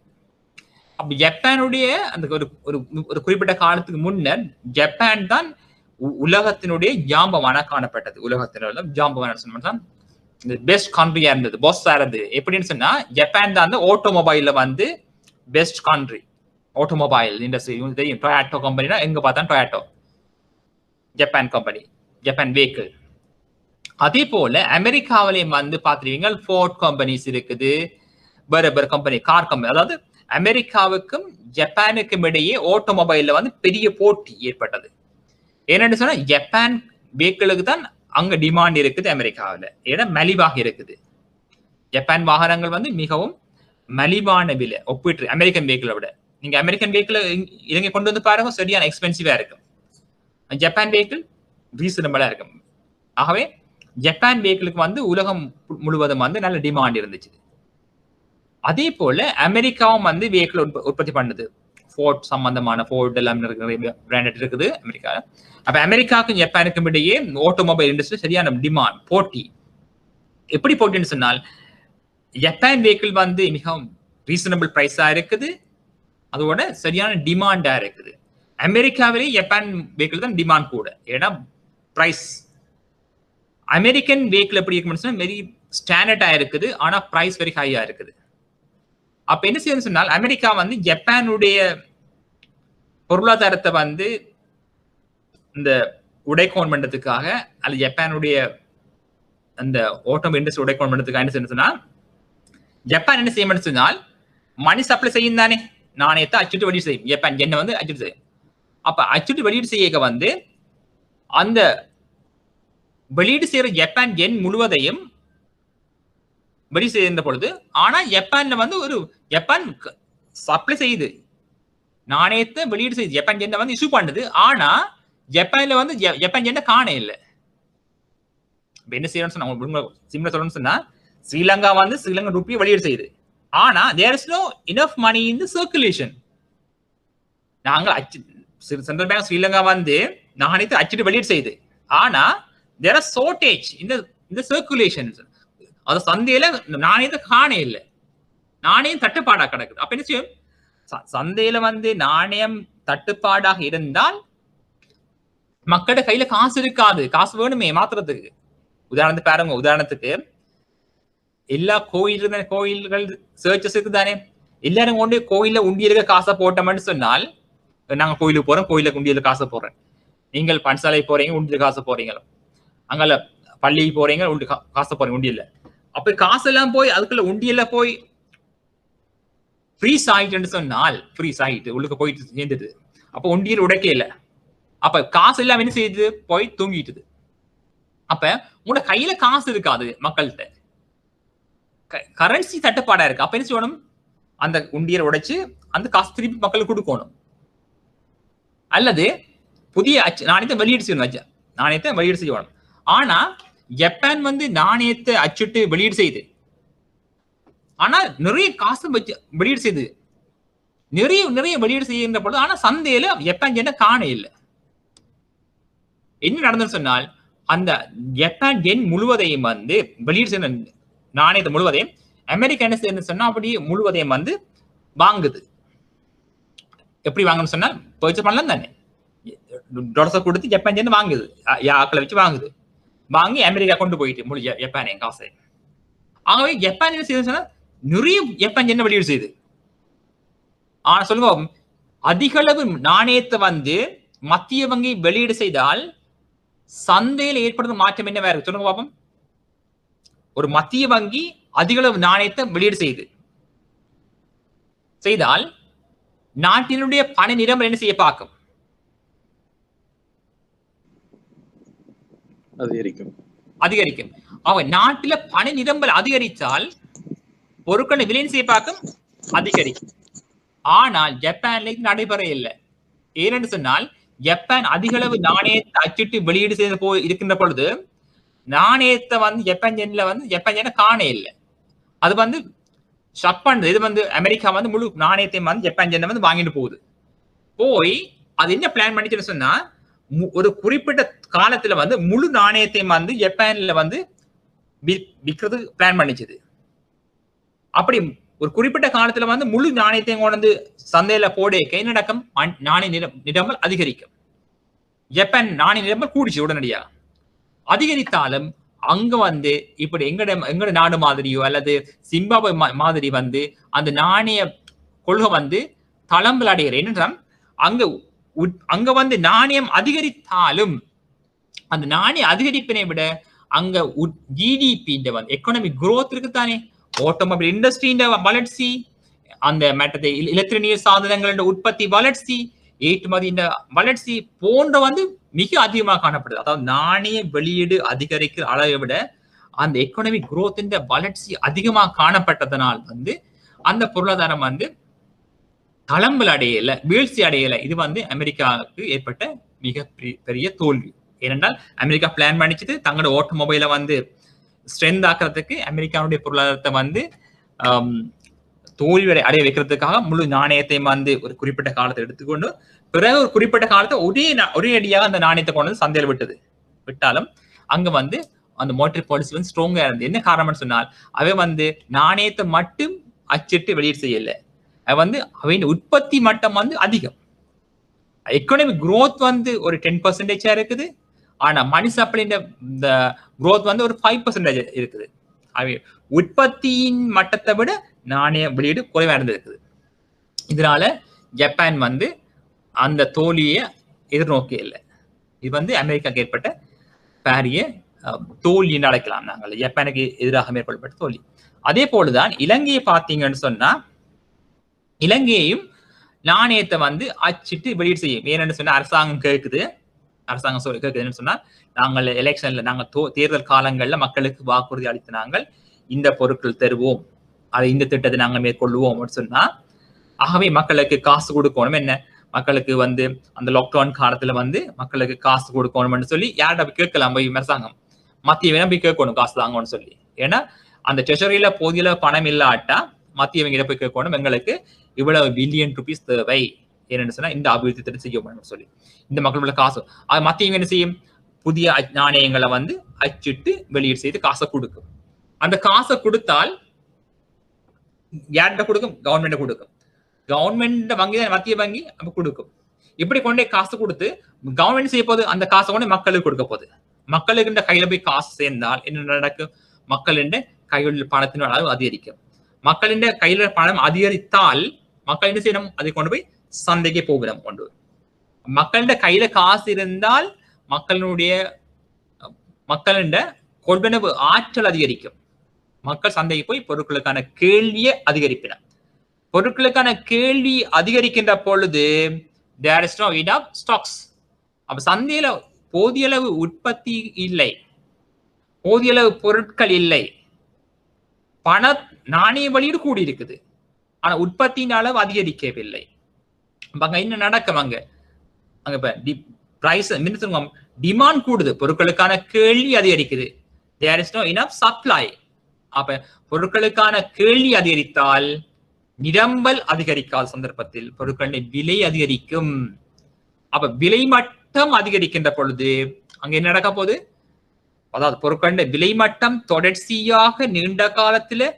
அப்ப ஜப்பானுடைய அந்த ஒரு குறிப்பிட்ட காலத்துக்கு முன்னர் ஜப்பான் தான் உலகத்தினுடைய ஜாம்பவானா காணப்பட்டது. உலகத்தினுடைய ஜாம்பவான சொன்னா பெஸ்ட் கண்ட்ரியா இருந்தது, பாஸா இருந்தது. எப்படின்னு சொன்னா ஜப்பான் தான் வந்து ஆட்டோமொபைல்ல வந்து பெஸ்ட் கண்ட்ரி. ஆட்டோமொபைல் இண்டஸ்ட்ரி தெரியும். டொயாட்டோ கம்பெனினா எங்க பார்த்தா Toyota Japan company, Japan vehicle. அதே போல அமெரிக்காவிலையும் வந்து பார்த்துருவீங்க ஃபோர்ட் கம்பெனிஸ் இருக்குது, வேற கம்பெனி, கார் கம்பெனி. அதாவது அமெரிக்காவுக்கும் ஜப்பானுக்கும் இடையே ஆட்டோமொபைல்ல வந்து பெரிய போட்டி ஏற்பட்டது. என்னன்னு சொன்னா ஜப்பான் வெஹிக்கிளுக்கு தான் அங்க டிமாண்ட் இருக்குது அமெரிக்காவில். ஏன்னா மலிவாக இருக்குது. ஜப்பான் வாகனங்கள் வந்து மிகவும் மலிவான விலை ஒப்பிட்டு அமெரிக்கன் வெஹிக்கிளை விட. நீங்க அமெரிக்கன் வெஹிக்கிள் இலங்கை கொண்டு வந்து பாருங்க, சரியான எக்ஸ்பென்சிவா இருக்கும். ஜப்பான் வெஹிக்கிள் ரீசனபிளா இருக்கும். ஆகவே ஜப்பான் வெஹிக்கிளுக்கு வந்து உலகம் முழுவதும் வந்து நல்ல டிமாண்ட் இருந்துச்சு. அதே போல அமெரிக்காவும் வந்து வெஹிக்கிள் உற்பத்தி பண்ணுது. ஃபோர்ட் சம்பந்தமான ஃபோர்ட் எல்லாம் பிராண்டட் இருக்குது அமெரிக்கா. அப்ப அமெரிக்காவுக்கும் ஜப்பானுக்கும் இடையே ஆட்டோமொபைல் இண்டஸ்ட்ரி சரியான டிமாண்ட், போட்டி. எப்படி போட்டின்னு சொன்னால் ஜப்பான் வெஹிக்கிள் வந்து மிகவும் ரீசனபிள் பிரைஸா இருக்குது, அதோட சரியான டிமாண்டா இருக்குது. அமெரிக்காவிலேயே ஜப்பான் வெஹிக்கிள் தான் டிமாண்ட் கூட, ஏன்னா பிரைஸ். அமெரிக்கன் வெஹிக்கிள் எப்படி இருக்குன்னு வெரி ஸ்டாண்டர்டா இருக்குது, ஆனா பிரைஸ் வெரி ஹையா இருக்குது. அப்ப என்ன செய்யணும்னு சொன்னால் அமெரிக்கா வந்து ஜப்பானுடைய பொருளாதாரத்தை வந்து இந்த உடைக்கோன் பண்றதுக்காக அல்லது ஜப்பானுடைய அந்த ஆட்டோமொபைல் இண்டஸ்ட்ரி உடைக்கோன் பண்றதுக்காக என்ன செய்யணும் சொன்னால் ஜப்பான் என்ன செய்யணும்னு சொன்னால் மணி சப்ளை செய்யும் தானே, நாணயத்தை அச்சுட்டு வெளியீடு செய்யும். ஜப்பான் என்ன வந்து அச்சுட்டு செய்யும். அப்ப அச்சுட்டு வெளியீடு செய்ய வந்து அந்த வெளியீடு செய்யற ஜப்பான் எண் முழுவதையும் வெளி செய்த பொழுது, ஆனா ஜப்பான்ல வந்து ஒரு ஜப்பான் சப்ளை செய்யுது, நாணயத்தை வெளியீடு செய்யுது, ஜப்பான் எண்ணை வந்து இஷ்யூ பண்ணுது. ஆனா ஜப்பான்ல வந்து ஜப்பான் எண்ணை காண இல்லை. என்ன செய்யணும்னு சொன்னா சிம்பிளா சொல்லணும்னு சொன்னா, ஸ்ரீலங்கா வந்து ஸ்ரீலங்கா ரூபியை வெளியீடு செய்யுது. ஆனா there is no enough money in the circulation. நாங்கள் சென்ட்ரல் பேங்க் ஸ்ரீலங்கா வந்து நாணயத்தை அச்சிட்டு வெளியீடு செய்யுது. ஆனா தேர் ஆர் ஷார்டேஜ் இந்த சர்க்குலேஷன். அது சந்தையில நாணயத்தை காண இல்லை, நாணயம் தட்டுப்பாடா கிடக்குது. அப்ப என்ன செய்யும், சந்தையில வந்து நாணயம் தட்டுப்பாடாக இருந்தால் மக்களோட கையில காசு இருக்காது, காசு வேணுமே மாத்துறதுக்கு. உதாரணத்துக்கு பாருங்க, உதாரணத்துக்கு எல்லா கோயில்கள் சர்ச்சஸ் இருக்குதானே, எல்லாரும் கொண்டு கோயில உண்டியலுக்கு காசை போட்டோம்னு சொன்னால், நாங்க கோயிலுக்கு போறோம், கோயிலுக்கு உண்டியல காசை போடுறேன், நீங்கள் பன்சாலை போறீங்க உண்டியல் காசை போறீங்க, அங்கல பள்ளிக்கு போறீங்க காசை போறீங்க உண்டியல்ல. அப்ப காசெல்லாம் போய் அதுக்குள்ள உண்டியல்ல போய் ஃப்ரீஸ் ஆயிட்டுன்னு சொன்னால், ஃப்ரீஸ் ஆயிட்டு உள்ளுக்கு போயிட்டு சேர்ந்துட்டு, அப்ப உண்டியல் உடைக்க இல்லை. அப்ப காசு எல்லாம் என்ன செய்யுது, போய் தூங்கிட்டுது. அப்ப உங்களோட கையில காசு இருக்காது, மக்கள்கிட்ட கரன்சி தட்டுப்பாடா இருக்கு. அப்ப என்ன செய்யணும், அந்த உண்டியல் உடைச்சு அந்த காசு திருப்பி மக்களுக்கு கொடுக்கணும், அல்லது புதிய நாணயத்தை வெளியீடு செய்யணும், நாணயத்தை வெளியீடு செய்யணும். ஆனா ஜப்பான் வந்து நாணயத்தை அச்சிட்டு வெளியீடு செய்யுது, ஆனா நிறைய காசு வச்சு வெளியீடு செய்யுது, நிறைய வெளியீடு செய்கின்ற பொழுது, ஆனா சந்தையில ஜப்பான் என்ன காண இல்லை. என்ன நடந்ததுன்னு சொன்னால், அந்த ஜப்பான் எண் முழுவதையும் வந்து வெளியீடு செய்த நாணயத்தை முழுவதையும் அமெரிக்கா என்ன செய்யணும்னு சொன்னா அப்படியே முழுவதையும் வந்து வாங்குது. எப்படி வாங்கணும்னு சொன்னா பர்ச்சேஸ் பண்ணலாம் தானே, டாலர்ஸை கொடுத்து ஜப்பான் எண் வாங்குது, ஆக்களை வச்சு வாங்குது, வாங்கி அமெரிக்கா கொண்டு போயிட்டு முழு ஜப்பான் என் காசை. ஆகவே ஜப்பான் என்ன செய்யுது சொன்னா நிறைய ஜப்பான் என்ன வெளியீடு செய்யுது. ஆனா சொல்லுங்க, அதிக அளவு நாணயத்தை வந்து மத்திய வங்கி வெளியீடு செய்தால் சந்தையில் ஏற்படுத்தும் மாற்றம் என்ன வேற சொல்லுங்க பாப்போம். ஒரு மத்திய வங்கி அதிக அளவு நாணயத்தை வெளியீடு செய்தால் நாட்டினுடைய பண நிரம்பல் என்ன செய்ய பார்க்கும், அதிகரிக்கும். அவன் நாட்டில பண நிரம்பல் அதிகரித்தால் பொருட்களை விலை செய்ய பார்க்கும், அதிகரிக்கும். ஆனால் ஜப்பான்ல இது நடைபெற இல்லை. ஏனென்று சொன்னால் ஜப்பான் அதிக அளவு நாணயத்தை அச்சிட்டு வெளியீடு செய்த இருக்கின்ற பொழுது நாணயத்தை வந்து ஜப்பான் எண்ண காண இல்லை. அது வந்து ஷட் பண்ணுது. இது வந்து அமெரிக்கா வந்து முழு நாணயத்தையும் வந்து ஜப்பான் எண்ணை வந்து வாங்கிட்டு போய் அது என்ன பிளான் பண்ணிச்சுன்னு சொன்னா, ஒரு குறிப்பிட்ட காலத்துல வந்து முழு நாணயத்தையும் வந்து ஜப்பான்ல வந்து விற்கிறது பிளான் பண்ணிச்சது. அப்படி ஒரு குறிப்பிட்ட காலத்துல வந்து முழு நாணயத்தையும் கொண்டு சந்தையில போடேக்க என்ன நடக்கும், நாணய நிரம்பல் அதிகரிக்கும். ஜப்பான் நாணய நிரம்பல் கூடிச்சு உடனடியா. அதிகரித்தாலும் அங்க வந்து இப்படி எங்கட நாடு மாதிரியோ அல்லது சிம்பாப்வே மாதிரி வந்து அந்த நாணய கொள்கை வந்து தளம்பல் அடைகிற. என்னன்னா அங்க வந்து நாணயம் அதிகரித்தாலும் அந்த நாணய அதிகரிப்பினை விட அங்க ஜிடிபி எக்கனாமிக் குரோத் இருக்குதானே, ஆட்டோமொபைல் இண்டஸ்ட்ரியின் வளர்ச்சி, அந்த மற்ற இலத்திரனிய சாதனங்களின் உற்பத்தி வளர்ச்சி, ஏற்றுமதியின் வளர்ச்சி போன்ற வந்து மிக அதிகமாக காணப்படுது. அதாவது நாணய வெளியீடு அதிகரிக்கிற அளவை விட அந்த எக்கனாமிக் குரோத்தின் வளர்ச்சி அதிகமாக காணப்பட்டதனால் வந்து அந்த பொருளாதாரம் வந்து தளம்பல் அடையல, வீழ்ச்சி அடையல. இது வந்து அமெரிக்காவுக்கு ஏற்பட்ட மிக பெரிய தோல்வி. ஏனென்றால் அமெரிக்கா பிளான் பண்ணிச்சது தங்களோட ஆட்டோமொபைலை வந்து ஸ்ட்ரென்த் ஆக்கிறதுக்கு, அமெரிக்காவுடைய பொருளாதாரத்தை வந்து தோல்வி அடைய வைக்கிறதுக்காக முழு நாணயத்தையும் வந்து ஒரு குறிப்பிட்ட காலத்தை எடுத்துக்கொண்டு பிறகு ஒரு குறிப்பிட்ட காலத்தை ஒரே அடியாக அந்த நாணயத்தை கொண்டு வந்து சந்தையில் விட்டாலும் அங்க வந்து அந்த மானிட்டரி பாலிசி வந்து ஸ்ட்ராங்கா இருந்தது. என்ன காரணம்னு சொன்னால் அவை வந்து நாணயத்தை மட்டும் அச்சிட்டு வெளியீடு செய்யல, அது வந்து அவையின் உற்பத்தி மட்டம் வந்து அதிகம். எக்கனாமிக் குரோத் வந்து ஒரு 10% இருக்குது, ஆனா மணி சப்ளையின் இந்த குரோத் வந்து ஒரு 5% இருக்குது. அவை உற்பத்தியின் மட்டத்தை விட நாணய வெளியீடு குறைவா இருந்திருக்குது. இதனால ஜப்பான் வந்து அந்த தோல்வியை எதிர்நோக்கி இல்லை. இது வந்து அமெரிக்காவுக்கு ஏற்பட்ட பாரிய தோல்வி என்று அழைக்கலாம் நாங்கள், ஜப்பானுக்கு எதிராக மேற்கொள்ளப்பட்ட தோல்வி. அதே போலதான் இலங்கையை பார்த்தீங்கன்னு சொன்னா, இலங்கையையும் நாணயத்தை வந்து அச்சிட்டு வெளியீடு செய்யும். ஏன்னு சொன்னா அரசாங்கம் கேட்குது, அரசாங்கம் கேட்குதுன்னு சொன்னா, நாங்கள் எலெக்ஷன்ல தேர்தல் காலங்கள்ல மக்களுக்கு வாக்குறுதி அளித்த நாங்கள் இந்த பொருட்கள் தருவோம், அதை இந்த திட்டத்தை நாங்கள் மேற்கொள்வோம் அப்படின்னு சொன்னா, ஆகவே மக்களுக்கு காசு கொடுக்கணும். என்ன மக்களுக்கு அந்த லாக்டவுன் காலத்துல மக்களுக்கு காசு கொடுக்கணும்னு சொல்லி யார்கிட்ட போய் கேட்கலாம்? போய் அரசாங்கம் மத்திய வேணா போய் கேட்கணும் காசு தாங்கன்னு சொல்லி. ஏன்னா அந்த ட்ரெஷரியில போதிய பணம் இல்லாட்டா மத்திய வங்கியில போய் கேட்கணும், எங்களுக்கு இவ்வளவு பில்லியன் ருபீஸ் தேவை, என்னன்னு சொன்னா இந்த அபிவிருத்தி திட்டம் செய்யணும் சொல்லி. இந்த மக்களோட காசு அது மத்திய என்ன செய்யும்? புதிய நாணயங்களை அச்சிட்டு வெளியீடு செய்து காசை கொடுக்கும். அந்த காசை கொடுத்தால் யார்கிட்ட கொடுக்கும்? கவர்மெண்ட் கொடுக்கும். கவர்மெண்ட் வங்கி தான் மத்திய வங்கி அப்ப கொடுக்கும். இப்படி கொண்டே காசு கொடுத்து கவர்மெண்ட் செய்ய போது அந்த காசை கொண்டு மக்களுக்கு கொடுக்க போகுது. மக்களுக்கு கையில போய் காசு சேர்ந்தால் என்ன நடக்கும்? மக்களின் கையில் பணத்தின் அளவு அதிகரிக்கும். மக்களின் கையில பணம் அதிகரித்தால் மக்கள் என்ன செய்யணும்? அதை கொண்டு போய் சந்தைக்கு போகணும். கொண்டு மக்களின் கையில காசு இருந்தால் மக்களின் கொள்வனவு ஆற்றல் அதிகரிக்கும். மக்கள் சந்தைக்கு போய் பொருட்களுக்கான கேள்வியை அதிகரிப்பினர். பொருட்களுக்கான கேள்வி அதிகரிக்கின்ற பொழுது there is no enough stocks. அப்ப சந்தையில போதிய அளவு உற்பத்தி இல்லை, போதிய அளவு பொருட்கள் இல்லை, பண நாணய வெளியீடு கூடி இருக்குது, ஆனா உற்பத்தியின் அளவு அதிகரிக்கவில்லை. அங்க என்ன நடக்கும்? அங்க இப்ப பிரைஸ் டிமாண்ட் கூடுது, பொருட்களுக்கான கேள்வி அதிகரிக்குது. there is no enough supply. அப்ப பொருட்களுக்கான கேள்வி அதிகரித்தால் நிரம்பல் அதிகரிக்காத சந்தர்ப்பத்தில் பொருட்களின் விலை அதிகரிக்கும். அப்ப விலை மட்டம் அதிகரிக்கின்ற பொழுது அங்க என்ன நடக்க போகுது? அதாவது பொருட்களின் விலை மட்டம் தொடர்ச்சியாக நீண்ட காலத்துல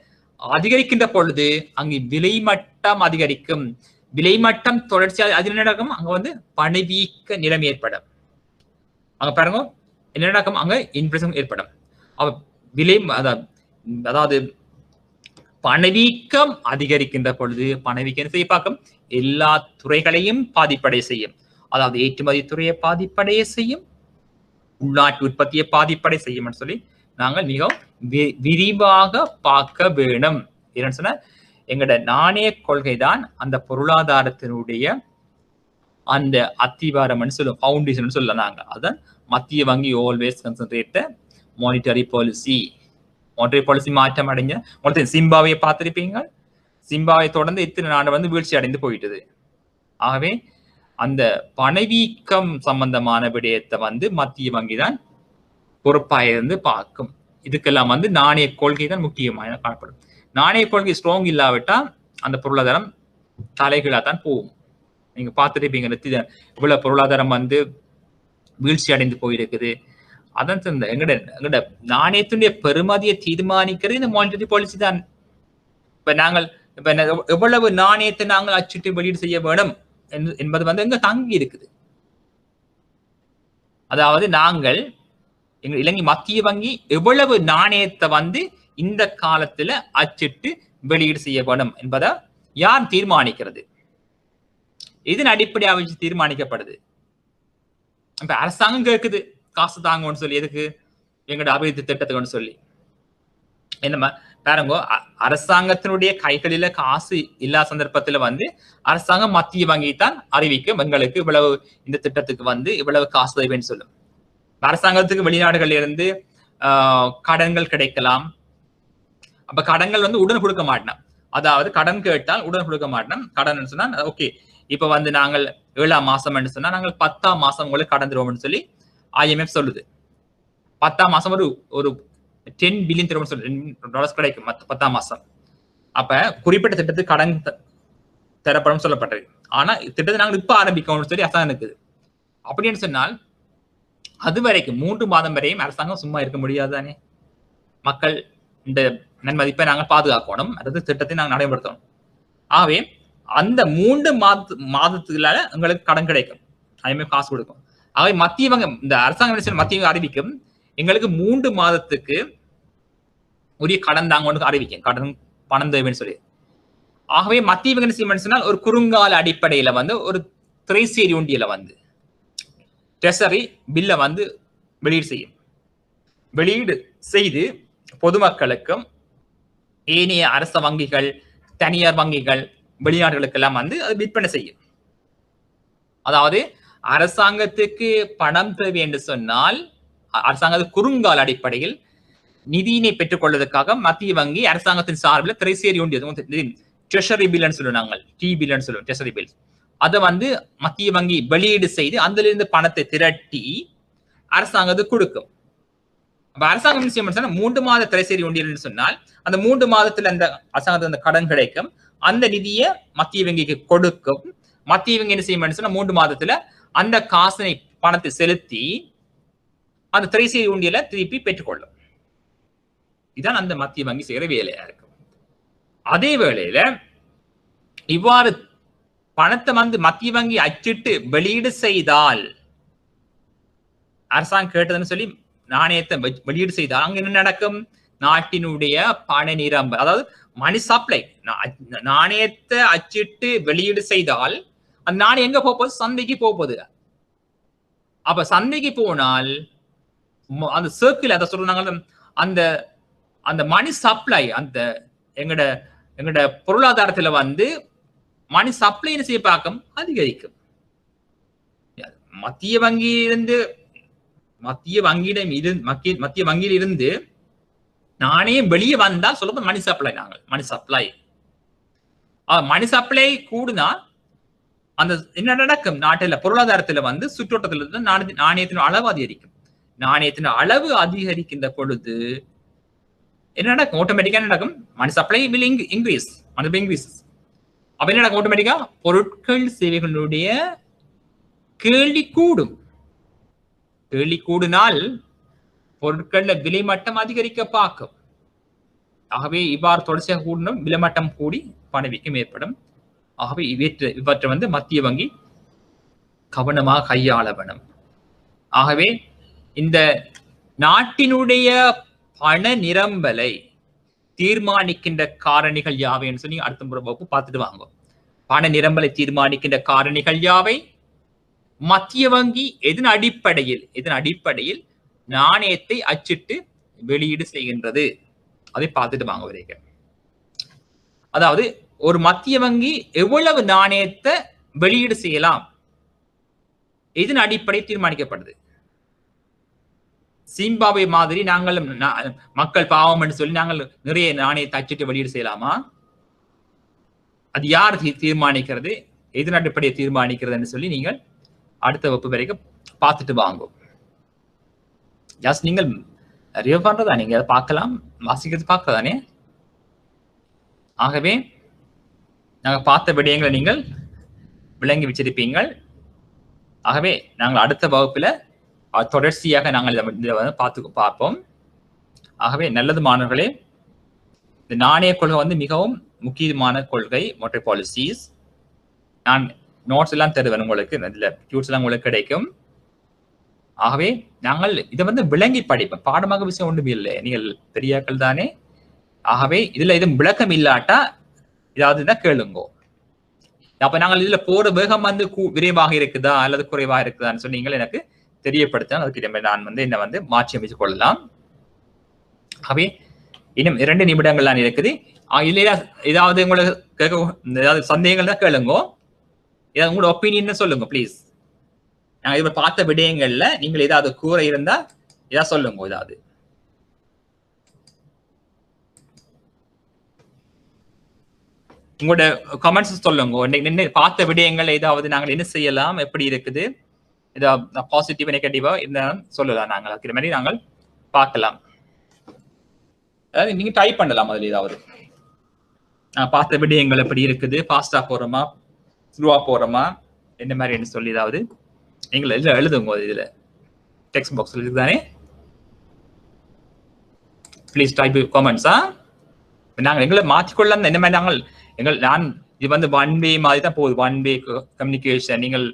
அதிகரிக்கின்ற பொழுது அங்கு விலை மட்டம் அதிகரிக்கும். விலை மட்டம் தொடர்ச்சியாக அது என்ன நடக்கும்? அங்க பணவீக்க நிலைமை ஏற்படும். அங்க பாருங்க என்ன நடக்கும்? அங்க இன்ஃப்ளேஷன் ஏற்படும். அப்ப விலை அதாவது பணவீக்கம் அதிகரிக்கின்ற பொழுது பணவீக்கம் செய்ய பார்க்கும் எல்லா துறைகளையும் பாதிப்படைய செய்யும். அதாவது ஏற்றுமதி துறையை பாதிப்படைய செய்யும், உள்நாட்டு உற்பத்தியை பாதிப்படை செய்யும் சொல்லி நாங்கள் மிகவும் விரிவாக பார்க்க வேணும். என்னன்னு சொன்னா எங்களோட நாணய கொள்கை தான் அந்த பொருளாதாரத்தினுடைய அந்த அத்திவாரம் சொல்லுவோம், பவுண்டேஷன் சொல்ல. நாங்க அதான் மத்திய வங்கி always concentrate monetary policy. Monetary policy மாற்றம் அடைஞ்ச உங்களுக்கு சிம்பாவை பார்த்திருப்பீங்க. சிம்பாவை தொடர்ந்து இத்தனை நாடு வீழ்ச்சி அடைந்து போயிட்டது. ஆகவே அந்த பணவீக்கம் சம்பந்தமான விடயத்தை மத்திய வங்கி தான் பொறுப்பாயிருந்து பார்க்கும். இதுக்கெல்லாம் நாணய கொள்கை தான் முக்கியமாக காணப்படும். நாணய கொள்கை ஸ்ட்ராங் இல்லாவிட்டா அந்த பொருளாதாரம் தலைகீழா தான் போகும். நீங்க பார்த்துருப்பீங்க இவ்வளவு பொருளாதாரம் வீழ்ச்சி அடைந்து போயிருக்குது. அதான் எங்கட நாணயத்துடைய பெருமதியை தீர்மானிக்கிறது இந்த மானிட்டரி பாலிசி தான். இப்ப நாங்கள் எவ்வளவு நாணயத்தை நாங்கள் அச்சிட்டு வெளியீடு செய்ய வேணும் என்பது எங்க தங்கி இருக்குது. அதாவது நாங்கள் எங்க இலங்கை மத்திய வங்கி எவ்வளவு நாணயத்தை இந்த காலத்துல அச்சிட்டு வெளியீடு செய்ய வேணும் என்பதை யார் தீர்மானிக்கிறது? இதன் அடிப்படையாக வச்சு தீர்மானிக்கப்படுது. இப்ப அரசாங்கம் கேட்குது காசு தாங்கன்னு சொல்லி, எதுக்கு? எங்களோட அபிவிருத்தி திட்டத்துக்குன்னு சொல்லி. என்னமா பாருங்க, அரசாங்கத்தினுடைய கைகளில காசு இல்லா சந்தர்ப்பத்துல அரசாங்கம் மத்திய வங்கி தான் அறிவிக்கும் எங்களுக்கு இவ்வளவு இந்த திட்டத்துக்கு இவ்வளவு காசு தேவைன்னு சொல்லும். அரசாங்கத்துக்கு வெளிநாடுகள்ல இருந்து கடன்கள் கிடைக்கலாம். அப்ப கடன்கள் உடனே கொடுக்க மாட்டோம். அதாவது கடன் கேட்டால் உடனே கொடுக்க மாட்டோம். கடன் சொன்னா ஓகே, இப்ப நாங்கள் 7ஆம் மாசம் சொன்னா நாங்கள் 10ஆம் மாசம் உங்களுக்கு கடன் தருவோம்னு சொல்லி IMF சொல்லுது. 10ஆம் மாசம் ஒரு 10 பில்லியன் டாலர்ஸ் கிடைக்கும் 10ஆம் மாசம். அப்ப குறிப்பிட்ட திட்டத்துக்கு கடன் தரப்படும் சொல்லப்பட்டது. ஆனா திட்டத்தை நாங்கள் இப்ப ஆரம்பிக்கணும்னு சொல்லி அரசாங்கம் இருக்குது. அப்படின்னு சொன்னால் அது வரைக்கும் 3 மாதம் வரையும் அரசாங்கம் சும்மா இருக்க முடியாது தானே. மக்கள் இந்த நன்மதிப்பை நாங்கள் பாதுகாக்கணும், அதாவது திட்டத்தை நாங்கள் நடைமுறைப்படுத்தணும். ஆகவே அந்த 3 மாதத்துக்குள்ள எங்களுக்கு கடன் கிடைக்கும், IMF காசு கொடுக்கும். ஆகவே மத்திய வங்கி இந்த அரசாங்கம் மத்திய வங்கி அறிவிக்கும் எங்களுக்கு 3 மாதத்துக்கு உரிய கடன் தாங்க அறிவிக்கும், கடன் பணம் தேவைன்னு சொல்லி. ஆகவே மத்திய வங்கி சொன்னால் ஒரு குறுங்கால அடிப்படையில ஒரு திரைசேரி ஒண்டியில ட்ரெஷரி பில்ல வெளியீடு செய்யும். வெளியீடு செய்து பொதுமக்களுக்கும் ஏனைய அரச வங்கிகள், தனியார் வங்கிகள், வெளிநாடுகளுக்கெல்லாம் அது விற்பனை செய்யும். அதாவது அரசாங்கத்துக்கு பணம் தேவை என்று சொன்னால் அரசாங்கத்து குறுங்கால அடிப்படையில் நிதியினை பெற்றுக் கொள்வதற்காக மத்திய வங்கி அரசாங்கத்தின் சார்பில் திரைசேரி ஒன்றியது ட்ரெஷரி பில்னு சொல்லுவாங்க, டி பில்னு சொல்லுவோம், ட்ரெஷரி பில். அதை வந்து மத்திய வங்கி வெளியீடு செய்து அதிலிருந்து பணத்தை திரட்டி அரசாங்கத்துக்கு கொடுக்கும். அப்ப அரசாங்கம் என்ன செய்யும்? 3 மாத திரைசேரி ஒன்றியல் சொன்னால் அந்த 3 மாதத்துல அந்த அரசாங்கத்துக்கு அந்த கடன் கிடைக்கும், அந்த நிதியை மத்திய வங்கிக்கு கொடுக்கும். மத்திய வங்கி என்ன செய்யும் சொன்னா 3 மாதத்துல அந்த காசனை பணத்தை செலுத்தி அந்த திரைசேரி ஒன்றியலை திருப்பி பெற்றுக்கொள்ளும். இதுதான் அந்த மத்திய வங்கி செய்யற வேலையா இருக்கும். அதே வேளையில இவ்வாறு பணத்தை வந்து மத்திய வங்கி அச்சிட்டு வெளியீடு செய்தால், அரசாங்கம் கேட்டதுன்னு சொல்லி நாணயத்தை வெளியீடு செய்தால் அங்க என்ன நடக்கும்? நாட்டினுடைய பண நிரம்பல், அதாவது மணி சப்ளை. நாணயத்தை அச்சிட்டு வெளியீடு செய்தால் அந்த நாணயம் எங்க போகுது? சந்தைக்கு போகுது. அப்ப சந்தைக்கு போனால் அந்த சர்க்கிள், அதை சொல்றாங்க, அந்த அந்த மணி சப்ளை, அந்த எங்கட பொருளாதாரத்துல வந்து மணி சப்ளை என்ன செய்ய பார்க்கும்? அதிகரிக்கும். மத்திய வங்கியில இருந்து நாணயம் வெளியே வந்தா சொல்ல மணி சப்ளை. மணி சப்ளை கூடுனா அந்த என்ன நடக்கும்? நாட்டில பொருளாதாரத்துல வந்து சுற்றோட்டத்துல இருந்து நாணயத்தின் அளவு அதிகரிக்கும். நாணயத்தின் அளவு அதிகரிக்கின்ற பொழுது என்ன நடக்கும்? ஆட்டோமேட்டிக்கா நடக்கும், மணி சப்ளை வில் இன்க்ரீஸ். அப்ப என்ன நடக்கும்? ஆட்டோமேட்டிக்கா பொருட்கள் சேவைகளுடைய கேள்வி கூடும். கேள்வி கூடினால் பொருட்கள விலை மட்டம் அதிகரிக்க பார்க்கும். ஆகவே இவ்வாறு தொடர்ச்சியாக கூடணும், விலை மட்டம் கூடி பணவீக்கம் ஏற்படும். ஆகவே இவற்றை வந்து மத்திய வங்கி கவனமாக கையாள வேணும். ஆகவே இந்த நாட்டினுடைய பண நிரம்பலை தீர்மானிக்கின்ற காரணிகள் யாவை என்று சொல்லி அடுத்த முறை வகுப்பு பார்த்துட்டு வாங்க. பண நிரம்பலை தீர்மானிக்கின்ற காரணிகள் யாவை? மத்திய வங்கி எதன் அடிப்படையில் நாணயத்தை அச்சிட்டு வெளியீடு செய்கின்றது, அதை பார்த்துட்டு வாங்க வரைக்கும். அதாவது ஒரு மத்திய வங்கி எவ்வளவு நாணயத்தை வெளியீடு செய்யலாம், இதன் அடிப்படை தீர்மானிக்கப்படுது. சிம்பாப்வே மாதிரி நாங்கள் மக்கள் பாவம் என்று சொல்லி நாங்கள் நிறைய நாணயத்தை அச்சிட்டு வெளியீடு செய்யலாமா? அது யார் தீர்மானிக்கிறது, எதன் அடிப்படையை தீர்மானிக்கிறதுன்னு சொல்லி நீங்கள் அடுத்த வகுப்பு வரைக்கும் பார்த்துட்டு வாங்கும். ஜஸ்ட் நீங்கள் ரிவ்யூ பண்றதா, நீங்க அதை பார்க்கலாம், வாசிக்கிறது பார்க்கறதானே. ஆகவே நாங்கள் பார்த்த விடயங்களை நீங்கள் விளங்கி வச்சிருப்பீங்கள். ஆகவே நாங்கள் அடுத்த வகுப்புல தொடர்ச்சியாக நாங்கள் இதை பார்ப்போம். ஆகவே நல்லது மாணவர்களே, இந்த நாணய கொள்கை வந்து மிகவும் முக்கியமான கொள்கை, மோட்டரி பாலிசிஸ். நான் நோட்ஸ் எல்லாம் தருவேன் உங்களுக்கு, டியூட்ஸ் எல்லாம் உங்களுக்கு கிடைக்கும். ஆகவே நாங்கள் இதை வந்து விளங்கி படிப்போம், பாடமாக விஷயம் ஒன்றும் இல்லை, நீங்கள் பெரியாக்கள் தானே. ஆகவே இதுல இது விளக்கம் இல்லாட்டா ஏதாவது கேளுங்கோ. அப்ப நாங்கள் இதுல போற வேகம் வந்து விரைவாக இருக்குதா அல்லது குறைவாக இருக்குதான்னு சொல்லி நீங்கள் எனக்கு தெரியப்படுத்த, அதுக்கு நான் வந்து என்ன வந்து மாற்றி அமைத்துக் கொள்ளலாம். ஆகவே இன்னும் 2 நிமிடங்கள் தான் இருக்குது. இல்லையா ஏதாவது உங்களுக்கு ஏதாவது சந்தேகங்கள் தான் கேளுங்கோ, ஏதாவது உங்களோட ஒப்பீனியன் சொல்லுங்க ப்ளீஸ். நாங்கள் இதை பார்த்த விடயங்கள்ல நீங்கள் ஏதாவது கூற இருந்தா ஏதாவது சொல்லுங்க. ஏதாவது உங்களோட கமெண்ட்ஸ் சொல்லுங்க. பார்த்த விடயங்கள் ஏதாவது நாங்கள் என்ன செய்யலாம், எப்படி இருக்குது, ஏதாவது பாசிட்டிவ் நெகட்டிவா என்ன சொல்லலாம், நாங்கள் இருக்கிற மாதிரி நாங்கள் பார்க்கலாம். அதாவது நீங்க டைப் பண்ணலாம் அதுல ஏதாவது பார்த்த விடயங்கள் எப்படி இருக்குது, ஃபாஸ்டா போறோமா ஸ்லோவா போறோமா என்ன மாதிரி சொல்லி ஏதாவது நீங்கள் எழுதுங்க. இதுல டெக்ஸ்ட் பாக்ஸ்ல இருக்குதானே, ப்ளீஸ் டைப் கமெண்ட்ஸா. நாங்கள் எங்களை மாற்றிக்கொள்ளலாம். என்ன மாதிரி நாங்கள் நான் இது வந்து 1 வே மாதிரி தான் போகுது, 1 வே கம்யூனிகேஷன். நீங்கள்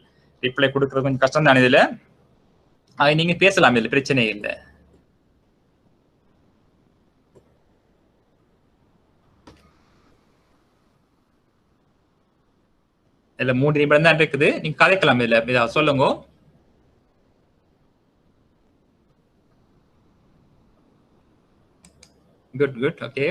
ரிப்ளை கொடுக்கறது கொஞ்சம் கஷ்டம் தானே இதுல, அதை நீங்க பேசலாம், இதுல பிரச்சனை இல்லை. இதுல 3 நிமிடம் தான் இருக்குது, நீங்க கதைக்கலாம். இதுல சொல்லுங்க. Good okay.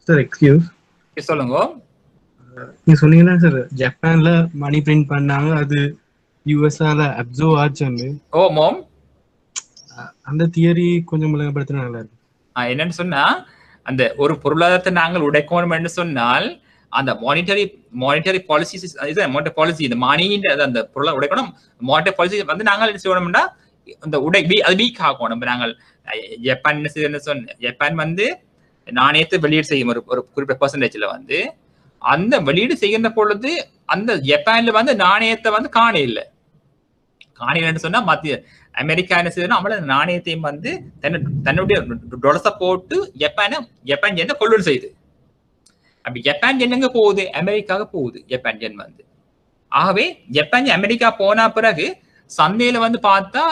சார் எக்ஸ்கியூஸ், சொல்லுங்க. நீங்க சொன்னீங்கன்னா சார் ஜப்பான்ல மணி பிரிண்ட் பண்ணாங்க, அது யூஎஸ்ஆல அப்சர்வ் ஆச்சுன்னு. ஓ மோம், அந்த தியரி கொஞ்சம் விளங்கப்படுத்தினா நல்லா இருக்கும். என்னன்னு சொன்னா, அந்த ஒரு பொருளாதாரத்தை நாங்கள் உடைக்கணும் என்று சொன்னால் அந்த மானிட்டரி பாலிசி மானிட்டரி பாலிசி இந்த மணியின் அந்த பொருளாதார உடைக்கணும். மானிட்டரி பாலிசி வந்து நாங்கள் என்ன செய்யணும்னா அந்த அது வீக் ஆகணும். நாங்கள் ஜப்பான் என்ன சொன்ன, ஜப்பான் வந்து நாணயத்தை வெளியீடு செய்யும் ஒரு குறிப்பிட்ட பெர்சன்டேஜ்ல வந்து அந்த வெளியீடு செய்கின்ற பொழுது அந்த ஜப்பான்ல வந்து நாணயத்தை வந்து காணையில்லைன்னு சொன்னா மத்திய அமெரிக்கா என்ன செய்யணும், அவள நாணயத்தையும் வந்து தன்னுடைய டொலர்ஸை போட்டு ஜப்பான் ஜென்னை கொள்ளுன்னு செய்யுது. அப்படி ஜப்பான் ஜென் எங்க போகுது, அமெரிக்காவுக்கு போகுது ஜப்பான் ஜென் வந்து. ஆகவே ஜப்பான் அமெரிக்கா போனா பிறகு சந்தையில வந்து பார்த்தா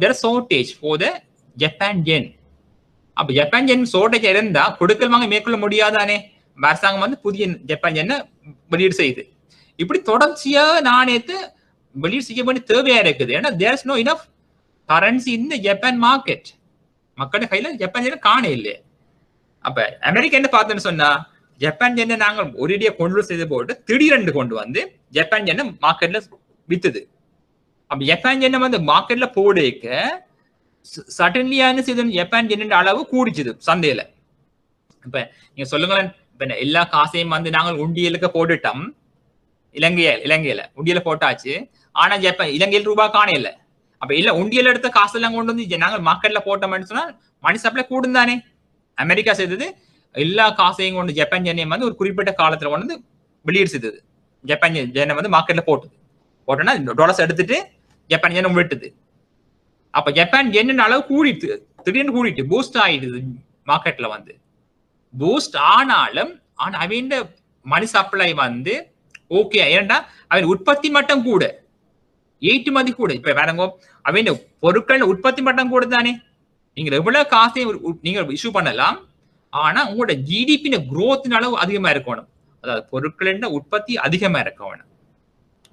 there is shortage for the Japan yen. அப்ப ஜப்பான் ஜென் ஷார்டேஜ் இருந்தா கொடுக்கல் வாங்க மேற்கொள்ள முடியாதானே, அரசாங்கம் வந்து புதிய ஜப்பான் ஜென்னை வெளியீடு செய்யுது. இப்படி தொடர்ச்சியா நாணயத்தை வெளியீடு செய்ய வேண்டிய தேவையா இருக்குது. ஏன்னா there is no enough currency in the Japan market. மக்களோட கையில ஜப்பான் ஜென் காண இல்லை. அப்ப அமெரிக்கா என்ன பார்த்தோன்னு சொன்னா, ஜப்பான் ஜென்னை நாங்கள் ஒரேடியா கொண்டு செய்து போட்டு திடீரென்று கொண்டு வந்து ஜப்பான் ஜென்னை மார்க்கெட்ல வித்துது. அப்ப ஜப்பான் ஜென்னை வந்து மார்க்கெட்ல போடுக்க சடன்லியான செய்த ஜப்பான் ஜென்னின் அளவு கூடிச்சுது சந்தையில. இப்ப நீங்க சொல்லுங்களேன், இப்ப எல்லா காசையும் வந்து நாங்கள் உண்டியலுக்கு போட்டுட்டோம், இலங்கையில உண்டியல போட்டாச்சு. ஆனா ஜப்பான் இலங்கையில் ரூபாய் காண இல்லை. அப்ப இல்ல உண்டியல் எடுத்த காசு எல்லாம் கொண்டு வந்து நாங்கள் மார்க்கெட்ல போட்டோம்னு சொன்னா மணி சப்ளை கூடும் தானே. அமெரிக்கா செய்தது எல்லா காசையும் கொண்டு ஜப்பான் ஜென்னையும் வந்து ஒரு குறிப்பிட்ட காலத்துல கொண்டு வந்து வெளியீடு செய்தது. ஜப்பான் ஜென்னை வந்து மார்க்கெட்ல போட்டோன்னா டாலர்ஸ் எடுத்துட்டு ஜப்பான் ஜென்னை விட்டுது. அப்ப ஜப்பான் ஜென்னின் அளவு கூடிட்டு திடீர்னு கூடிட்டு பூஸ்ட் ஆயிடுது மார்க்கெட்ல வந்து. பூஸ்ட் ஆனாலும் அவன் மணி சப்ளை வந்து ஓகே, ஏன்டா அவன் உற்பத்தி மட்டம் கூட ஏற்றுமதி கூட. இப்ப வேறங்க அவன் பொருட்கள் உற்பத்தி மட்டம் கூட தானே. நீங்க எவ்வளவு காசை நீங்க இஷ்யூ பண்ணலாம், ஆனா உங்களோட ஜிடிபி குரோத்தின் அளவு அதிகமா இருக்கணும். அதாவது பொருட்களின் உற்பத்தி அதிகமா இருக்கணும்.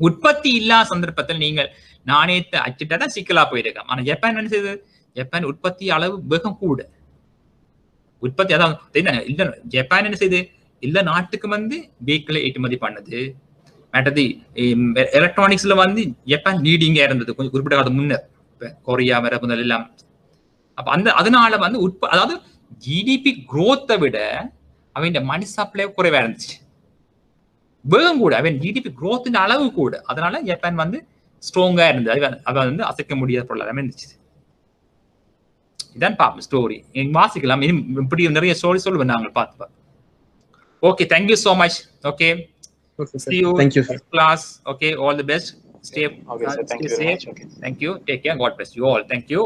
உற்பத்தி இல்லாத சந்தர்ப்பத்தில் நீங்கள் நாணயத்தை அச்சிட்டா தான் சிக்கலா போயிருக்கான். ஆனா ஜப்பான் என்ன செய்யுது, ஜப்பான் உற்பத்தி அளவு வேகம் கூட. உற்பத்தி அதாவது ஜப்பான் என்ன செய்யுது, எல்லா நாட்டுக்கு வந்து வெஹிக்கிளை ஏற்றுமதி பண்ணுது. மற்றது எலக்ட்ரானிக்ஸ்ல வந்து ஜப்பான் லீடிங்கா இருந்தது கொஞ்சம் குறிப்பிட்ட காலத்துக்கு முன்னர். கொரியா வர முதல் எல்லாம். அப்ப அதனால வந்து அதாவது ஜிடிபி குரோத்தை விட அவன் மணி சப்ளை குறைவா இருந்துச்சு, வேகம் கூட. அவன் ஜிடிபி குரோத்தின் அளவு கூட. அதனால ஜப்பான் வந்து ஸ்ட்ராங்கா இருந்தது. அதை வந்து அசைக்க முடியாத பொருளாதாரமே இருந்துச்சு. இதான் பாப்போம் ஸ்டோரி. வாசிக்கலாம், இப்படி நிறைய ஸ்டோரி சொல்லுவேன் நாங்கள் பார்த்து. Okay, thank you so much. Okay, see you in class. Okay, all the best. Stay safe. Thank you. Take care. God bless you all. Thank you.